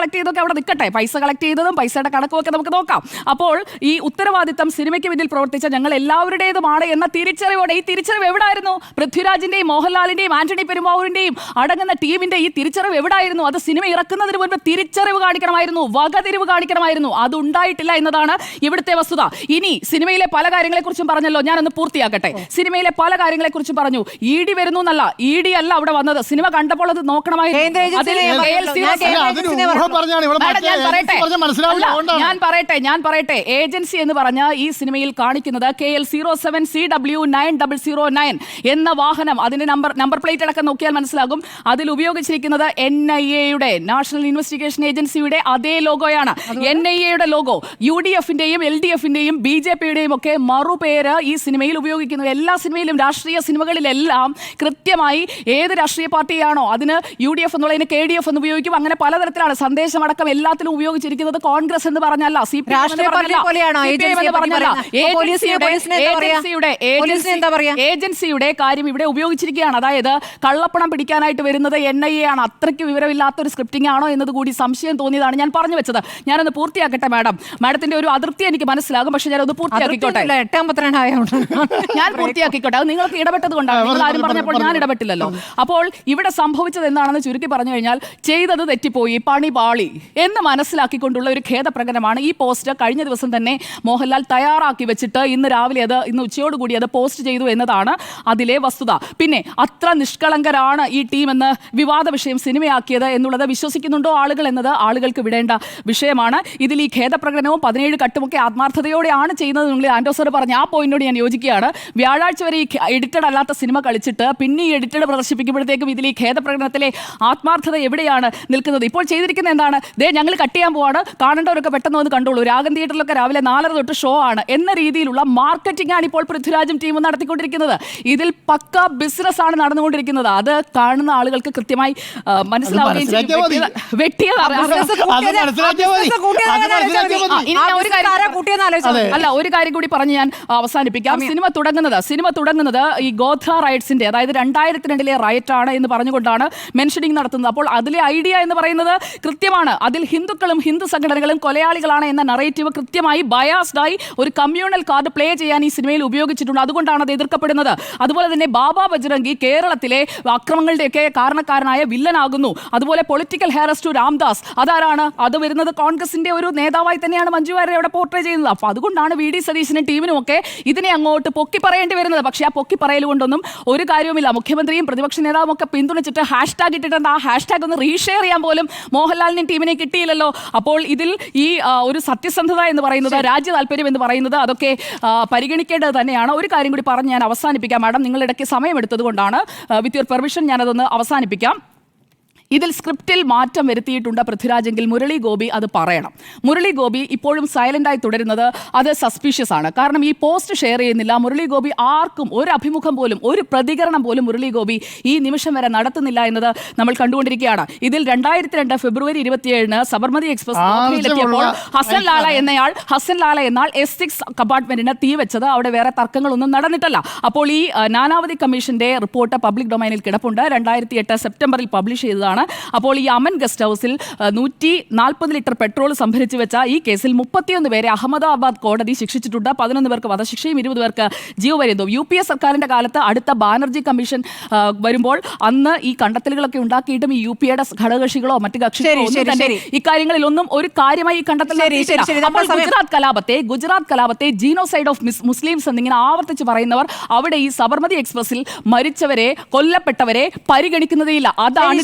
കളക്ട് ചെയ്തൊക്കെ അവിടെ നിൽക്കട്ടെ. പൈസ കളക്ട് ചെയ്തതും പൈസയുടെ കണക്കുമൊക്കെ നമുക്ക് നോക്കാം. അപ്പോൾ ഈ ഉത്തരവാദിത്തം സിനിമയ്ക്ക് പിന്നിൽ പ്രവർത്തിച്ച ഞങ്ങൾ എല്ലാവരുടേതുമാണ് എന്ന തിരിച്ചറിവോടെ, ഈ തിരിച്ചറിവ് എവിടായിരുന്നു? പൃഥ്വിരാജിന്റെയും മോഹൻലാലിന്റെയും ആന്റണി പെരുമ്പാവൂരിന്റെയും അടങ്ങുന്ന ടീമിന്റെ ഈ തിരിച്ചറിവ് എവിടായിരുന്നു? അത് സിനിമ ഇറക്കുന്നതിന് മുൻപ് തിരിച്ചറിവ് കാണിക്കണമായിരുന്നു, വകതിരിവ് കാണിക്കണമായിരുന്നു. അതുണ്ടായിട്ടില്ല എന്നതാണ് ഇവിടുത്തെ വസ്തുത. ഇനി സിനിമയിലെ പല കാര്യങ്ങളെക്കുറിച്ചും പറഞ്ഞല്ലോ, ഞാനൊന്ന് പൂർത്തിയാക്കട്ടെ. സിനിമയിലെ പല കാര്യങ്ങളെക്കുറിച്ചും പറഞ്ഞു. ED വരുന്നു എന്നല്ല, ED അല്ല അവിടെ വന്നത്. സിനിമ കണ്ടപ്പോൾ അത് നോക്കണമായിരുന്നു. ഞാൻ പറയട്ടെ, ഏജൻസി എന്ന് പറഞ്ഞ ഈ സിനിമയിൽ കാണിക്കുന്നത് KL 07CW9009 എന്ന വാഹനം, അതിന്റെ നമ്പർ പ്ലേറ്റ് അടക്കം നോക്കിയാൽ മനസ്സിലാകും. അതിൽ ഉപയോഗിച്ചിരിക്കുന്നത് NIA-യുടെ, നാഷണൽ ഇൻവെസ്റ്റിഗേഷൻ ഏജൻസിയുടെ അതേ ലോഗോയാണ്. NIA-യുടെ ലോഗോ UDF-ന്റെയും LDF-ന്റെയും BJP-യുടെയും ഒക്കെ മറുപേര് ഈ സിനിമയിൽ ഉപയോഗിക്കുന്നു. എല്ലാ സിനിമയിലും, രാഷ്ട്രീയ സിനിമകളിലെല്ലാം കൃത്യമായി ഏത് രാഷ്ട്രീയ പാർട്ടിയാണോ അതിന് UDF എന്നുള്ളതിന് KDF എന്ന് ഉപയോഗിക്കും. അങ്ങനെ പലതരത്തിലാണ് സന്ദേശമടക്കം എല്ലാത്തിലും ഉപയോഗിച്ചിരിക്കുന്നത്. കോൺഗ്രസ് എന്ന് പറഞ്ഞല്ല, CPM ഏജൻസിയുടെ കാര്യം ഇവിടെ ഉപയോഗിച്ചിരിക്കുകയാണ്. അതായത് കള്ളപ്പണം പിടിക്കാനായിട്ട് വരുന്നത് NIA ആണ്. അത്രയ്ക്ക് വിവരമില്ലാത്ത ഒരു സ്ക്രിപ്റ്റിംഗ് ആണോ എന്നത് കൂടി സംശയം തോന്നിയതാണ് ഞാൻ പറഞ്ഞു വെച്ചത്. ഞാനൊന്ന് പൂർത്തിയാക്കട്ടെ മാഡത്തിന്റെ ഒരു അതിർത്തി എനിക്ക് മനസ്സിലാകും. പക്ഷെ ഞാനത് പൂർത്തിയാക്കിക്കോട്ടെ. ഞാൻ പൂർത്തിയാക്കിക്കോട്ടെ. അത് നിങ്ങൾക്ക് ഇടപെട്ടത് കൊണ്ടാണ്. നിങ്ങൾ ആരും പറഞ്ഞപ്പോൾ ഞാൻ ഇടപെട്ടില്ലല്ലോ. അപ്പോൾ ഇവിടെ സംഭവിച്ചത് എന്താണെന്ന് ചുരുക്കി പറഞ്ഞു കഴിഞ്ഞാൽ, ചെയ്തത് തെറ്റിപ്പോയി, പണി പാളി എന്ന് മനസ്സിലാക്കിക്കൊണ്ടുള്ള ഒരു ഖേദപ്രകടനമാണ്. ഈ പോസ്റ്റ് കഴിഞ്ഞ ദിവസം തന്നെ മോഹൻലാൽ തയ്യാറാക്കി വെച്ചിട്ട് ഇന്ന് ഉച്ചയോടുകൂടി അത് പോസ്റ്റ് ചെയ്തു എന്നതാണ് അതിലെ വസ്തുത. പിന്നെ അത്ര നിഷ്കളങ്കരാണ് ഈ ടീം എന്ന് വിവാദ വിഷയം സിനിമയാക്കിയത് എന്നുള്ളത് വിശ്വസിക്കുന്നുണ്ടോ ആളുകൾ എന്നത് ആളുകൾക്ക് വിടേണ്ട വിഷയമാണ്. ഇതിൽ ഈ ഖേദപ്രകടനവും 17 കട്ടുമൊക്കെ ആത്മാർത്ഥതയോടെയാണ് ചെയ്യുന്നത്. നിങ്ങൾ ആൻഡോ സർ പറഞ്ഞ ആ പോയിന്റോട് ഞാൻ യോജിക്കുകയാണ്. വ്യാഴാഴ്ച വരെ ഈ എഡിറ്റഡ് അല്ലാത്ത സിനിമ കളിച്ചിട്ട് പിന്നെ ഈ എഡിറ്റഡ് പ്രദർശിപ്പിക്കുമ്പോഴത്തേക്കും ഇതിൽ ഈ ഖേദപ്രകടനത്തിലെ ആത്മാർത്ഥത എവിടെയാണ് നിൽക്കുന്നത്? ഇപ്പോൾ ചെയ്തിരിക്കുന്നത് എന്താണ്? ഞങ്ങൾ കട്ട് ചെയ്യാൻ പോവാണ്, കാണേണ്ടവരൊക്കെ പെട്ടെന്ന് വന്ന് കണ്ടോളൂ, രാഗം തിയേറ്ററിലൊക്കെ രാവിലെ 4:30 തൊട്ട് ഷോ ആണ് എന്ന രീതിയിലുള്ള മാർക്കറ്റിംഗ് ആണ് ഇപ്പോൾ പൃഥ്വിരാജും ടീമും നടത്തിക്കൊണ്ടിരിക്കുന്നത്. ഇതിൽ പക്ക ബിസിനസ് ആണ് നടന്നുകൊണ്ടിരിക്കുന്നത്. അത് കാണുന്ന ആളുകൾക്ക് കൃത്യമായി മനസ്സിലാവുകയും ഒരു കാര്യം കൂടി പറഞ്ഞ് ഞാൻ അവസാനിപ്പിക്കാം. സിനിമ തുടങ്ങുന്നത് ഈ ഗോത്ര റൈറ്റ്സിന്റെ, അതായത് 2002 റൈറ്റ് ആണ് എന്ന് പറഞ്ഞുകൊണ്ടാണ് മെൻഷനിങ് നടത്തുന്നത്. അപ്പോൾ അതിലെ ഐഡിയ എന്ന് പറയുന്നത് കൃത്യമാണ്. അതിൽ ഹിന്ദുക്കളും ഹിന്ദു സംഘടനകളും കൊലയാളികളാണ് എന്ന നറേറ്റീവ് കൃത്യമായി ബയാസ്ഡായി ഒരു കമ്മ്യൂണൽ കാർഡ് പ്ലേ ചെയ്യാൻ ഈ സിനിമയിൽ ഉപയോഗിച്ചിട്ടുണ്ട്. അതുകൊണ്ടാണ് അത് എതിർക്കപ്പെടുന്നത്. അതുപോലെ തന്നെ ബാബാ ബജ്രംഗി കേരളത്തിലെ അക്രമങ്ങളുടെയൊക്കെ കാരണക്കാരനായ വില്ലനാകുന്നു. അതുപോലെ പൊളിറ്റിക്കൽ ഹെയറസ്റ്റ് രാംദാസ്, അതാരാണ്? അത് വരുന്നത് കോൺഗ്രസിന്റെ ഒരു നേതാവായി തന്നെയാണ് മഞ്ജു വാര്യരെ അവിടെ പോർട്രേ ചെയ്യുന്നത്. അപ്പോൾ അതുകൊണ്ടാണ് VD സതീശനും ടീമിനും ഒക്കെ ഇതിനെ അങ്ങോട്ട് പൊക്കി പറയേണ്ടി വരുന്നത്. പക്ഷേ ആ പൊക്കി പറയൽ കൊണ്ടൊന്നും ഒരു കാര്യവുമില്ല. മുഖ്യമന്ത്രിയും പ്രതിപക്ഷ നേതാവും ഒക്കെ പിന്തുണച്ചിട്ട് #ഇട്ടിട്ടുണ്ട്. ആ #ഒന്ന് റീഷെയർ ചെയ്യാൻ പോലും മോഹൻലാൽ ബെഞ്ചാലിനും ടീമിനെ കിട്ടിയില്ലല്ലോ. അപ്പോൾ ഇതിൽ ഈ ഒരു സത്യസന്ധത എന്ന് പറയുന്നത്, രാജ്യ താല്പര്യം എന്ന് പറയുന്നത്, അതൊക്കെ പരിഗണിക്കേണ്ടത് തന്നെയാണ്. ഒരു കാര്യം കൂടി പറഞ്ഞ് ഞാൻ അവസാനിപ്പിക്കാം മാഡം, നിങ്ങളിടയ്ക്ക് സമയമെടുത്തത് കൊണ്ടാണ്. വിത്ത് യുവർ പെർമിഷൻ ഞാനതൊന്ന് അവസാനിപ്പിക്കാം. ഇതിൽ സ്ക്രിപ്റ്റിൽ മാറ്റം വരുത്തിയിട്ടുണ്ട് പൃഥ്വിരാജെങ്കിൽ മുരളി ഗോപി അത് പറയണം. മുരളി ഗോപി ഇപ്പോഴും സൈലന്റായി തുടരുന്നത് അത് സസ്പീഷ്യസ് ആണ്. കാരണം ഈ പോസ്റ്റ് ഷെയർ ചെയ്യുന്നില്ല. മുരളി ഗോപി ആർക്കും ഒരു അഭിമുഖം പോലും, ഒരു പ്രതികരണം പോലും മുരളി ഗോപി ഈ നിമിഷം വരെ നടത്തുന്നില്ല എന്നത് നമ്മൾ കണ്ടുകൊണ്ടിരിക്കുകയാണ്. ഇതിൽ 2002 ഫെബ്രുവരി 27 സബർമതി എക്സ്പ്രസ് എത്തിയപ്പോൾ ഹസൻ ലാല എന്നാൽ S6 കമ്പാർട്ട്മെന്റിന് തീ വെച്ചത് അവിടെ വേറെ തർക്കങ്ങളൊന്നും നടന്നിട്ടല്ല. അപ്പോൾ ഈ നാനാവധി കമ്മീഷന്റെ റിപ്പോർട്ട് പബ്ലിക് ഡൊമൈനിൽ കിടപ്പുണ്ട്. 2008 സെപ്റ്റംബറിൽ പബ്ലിഷ് ചെയ്തതാണ്. അപ്പോൾ ഈ അമൻ ഗസ്റ്റ് ഹൗസിൽ 140 ലിറ്റർ പെട്രോൾ സംഭരിച്ചു വെച്ച ഈ കേസിൽ 31 പേരെ അഹമ്മദാബാദ് കോടതി ശിക്ഷിച്ചിട്ടുണ്ട്. 11 പേർക്ക് വധശിക്ഷയും 20 പേർക്ക് ജീവപര്യന്തവും. UPA സർക്കാരിന്റെ കാലത്ത് അടുത്ത ബാനർജി കമ്മീഷൻ വരുമ്പോൾ അന്ന് ഈ കണ്ടെത്തലുകളൊക്കെ ഉണ്ടാക്കിയിട്ടും ഈ UPAയുടെ ഘടകകക്ഷികളോ മറ്റു കക്ഷികളോ ഒന്നും തന്നെ ഇക്കാര്യങ്ങളിലൊന്നും ഒരു കാര്യമായി ഈ കണ്ടെത്തൽ ഗുജറാത്ത് കലാപത്തെ ജീനോസൈഡ് ഓഫ് മുസ്ലിംസ് എന്നിങ്ങനെ ആവർത്തിച്ച് പറയുന്നവർ അവിടെ ഈ സബർമതി എക്സ്പ്രസിൽ മരിച്ചവരെ, കൊല്ലപ്പെട്ടവരെ പരിഗണിക്കുന്നതേയില്ല. അതാണ്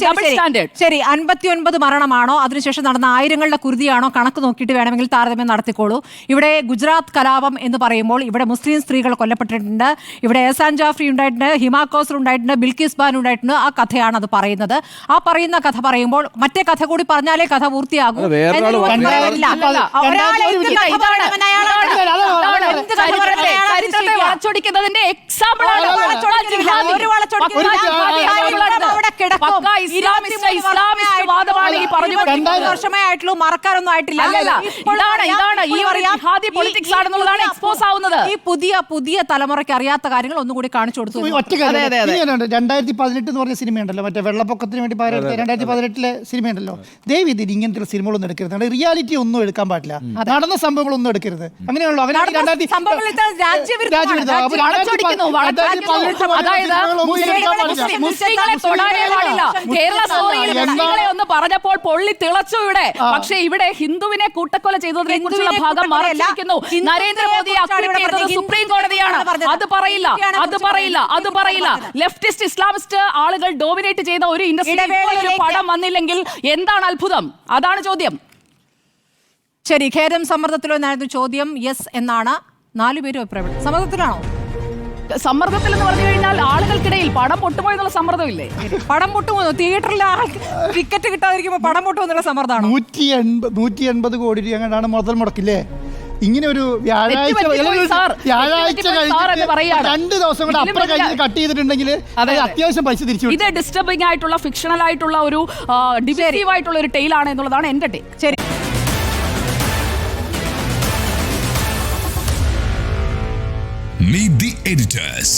ശരി. 59 മരണമാണോ അതിനുശേഷം നടന്ന ആയിരങ്ങളുടെ കുരുതിയാണോ കണക്ക് നോക്കിയിട്ട് വേണമെങ്കിൽ താരതമ്യം നടത്തിക്കോളൂ. ഇവിടെ ഗുജറാത്ത് കലാപം എന്ന് പറയുമ്പോൾ ഇവിടെ മുസ്ലിം സ്ത്രീകൾ കൊല്ലപ്പെട്ടിട്ടുണ്ട്, ഇവിടെ എഹ്സാൻ ജാഫ്രി ഉണ്ടായിട്ടുണ്ട്, ഹിമ കോസർ ഉണ്ടായിട്ടുണ്ട്, ബിൽക്കിസ് ബാൻ ഉണ്ടായിട്ടുണ്ട്. ആ കഥയാണ് അത് പറയുന്നത്. ആ പറയുന്ന കഥ പറയുമ്പോൾ മറ്റേ കഥ കൂടി പറഞ്ഞാലേ കഥ പൂർത്തിയാകും. വർഷമായിട്ടുള്ളൂ, മറക്കാനൊന്നും ആയിട്ടില്ല. ഈ പുതിയ തലമുറയ്ക്ക് അറിയാത്ത കാര്യങ്ങൾ ഒന്നും കൂടി കാണിച്ചു കൊടുത്തു. 2018 എന്ന് പറഞ്ഞ സിനിമയുണ്ടല്ലോ, മറ്റേ വെള്ളപ്പൊക്കത്തിന് വേണ്ടി 2018 സിനിമയുണ്ടല്ലോ. ദയവ് ഇതിൽ ഇങ്ങനത്തെ സിനിമകളൊന്നും എടുക്കരുത്. റിയാലിറ്റി ഒന്നും എടുക്കാൻ പാടില്ല, നടന്ന സംഭവങ്ങളൊന്നും എടുക്കരുത്. അങ്ങനെയുള്ളൂ. കേരള സ്റ്റോറിയിൽ ഒന്ന് പറഞ്ഞപ്പോൾ പൊള്ളി തിളച്ചു ഇവിടെ. പക്ഷേ ഇവിടെ ഹിന്ദുവിനെ കൂട്ടക്കൊല ചെയ്തതിനെ കുറിച്ചുള്ള ഭാഗം മറച്ചിരിക്കുന്നു. നരേന്ദ്രമോദിയെ അക്രമിറ്റ് ചെയ്തത് സുപ്രീം കോടതിയാണ്. അത് പറയില്ല. ലെഫ്റ്റിസ്റ്റ് ഇസ്ലാമിസ്റ്റ് ആളുകൾ ഡോമിനേറ്റ് ചെയ്ത ഒരു ഇൻഡസ്ട്രി പടം വന്നില്ലെങ്കിൽ എന്താണ് അത്ഭുതം? അതാണ് ചോദ്യം. ശരി, ഖേദം സമ്മർദ്ദത്തിലോ എന്നായിരുന്നു ചോദ്യം. യെസ് എന്നാണ് 4 പേരും അഭിപ്രായം. സമ്മർദ്ദത്തിലാണോ? സമ്മർദ്ദത്തിൽ എന്ന് പറഞ്ഞു കഴിഞ്ഞാൽ ആളുകൾക്കിടയിൽ പടം പൊട്ടുമോ എന്നുള്ള സമ്മർദ്ദമില്ലേ? പടം പൊട്ടുമോ? തിയേറ്ററിൽ ടിക്കറ്റ് കിട്ടാതിരിക്കുമ്പോൾ പടം പൊട്ടുമോ എന്നുള്ള സമ്മർദ്ദമാണ്. 180 കോടി രൂപ അങ്ങനെയാണ് മുതൽ മുടക്കില്ലേ? ഇങ്ങനെ ഒരു വ്യാഴാഴ്ച 2 ദിവസം കൂടെ അപ്പുറം കഴിഞ്ഞ് കട്ട് ചെയ്തിട്ടുണ്ടെങ്കിൽ അത്യാവശ്യം പൈസ തിരിച്ചു. ഇത് ഡിസ്റ്റർബിംഗ് ആയിട്ടുള്ള, ഫിക്ഷണൽ ആയിട്ടുള്ള ഒരു ഡിബേറ്റീവ് ആയിട്ടുള്ള ഒരു ടെയിലാണ് എന്നുള്ളതാണ് എന്റെ ടേക്ക്. ശരി. Meet the editors.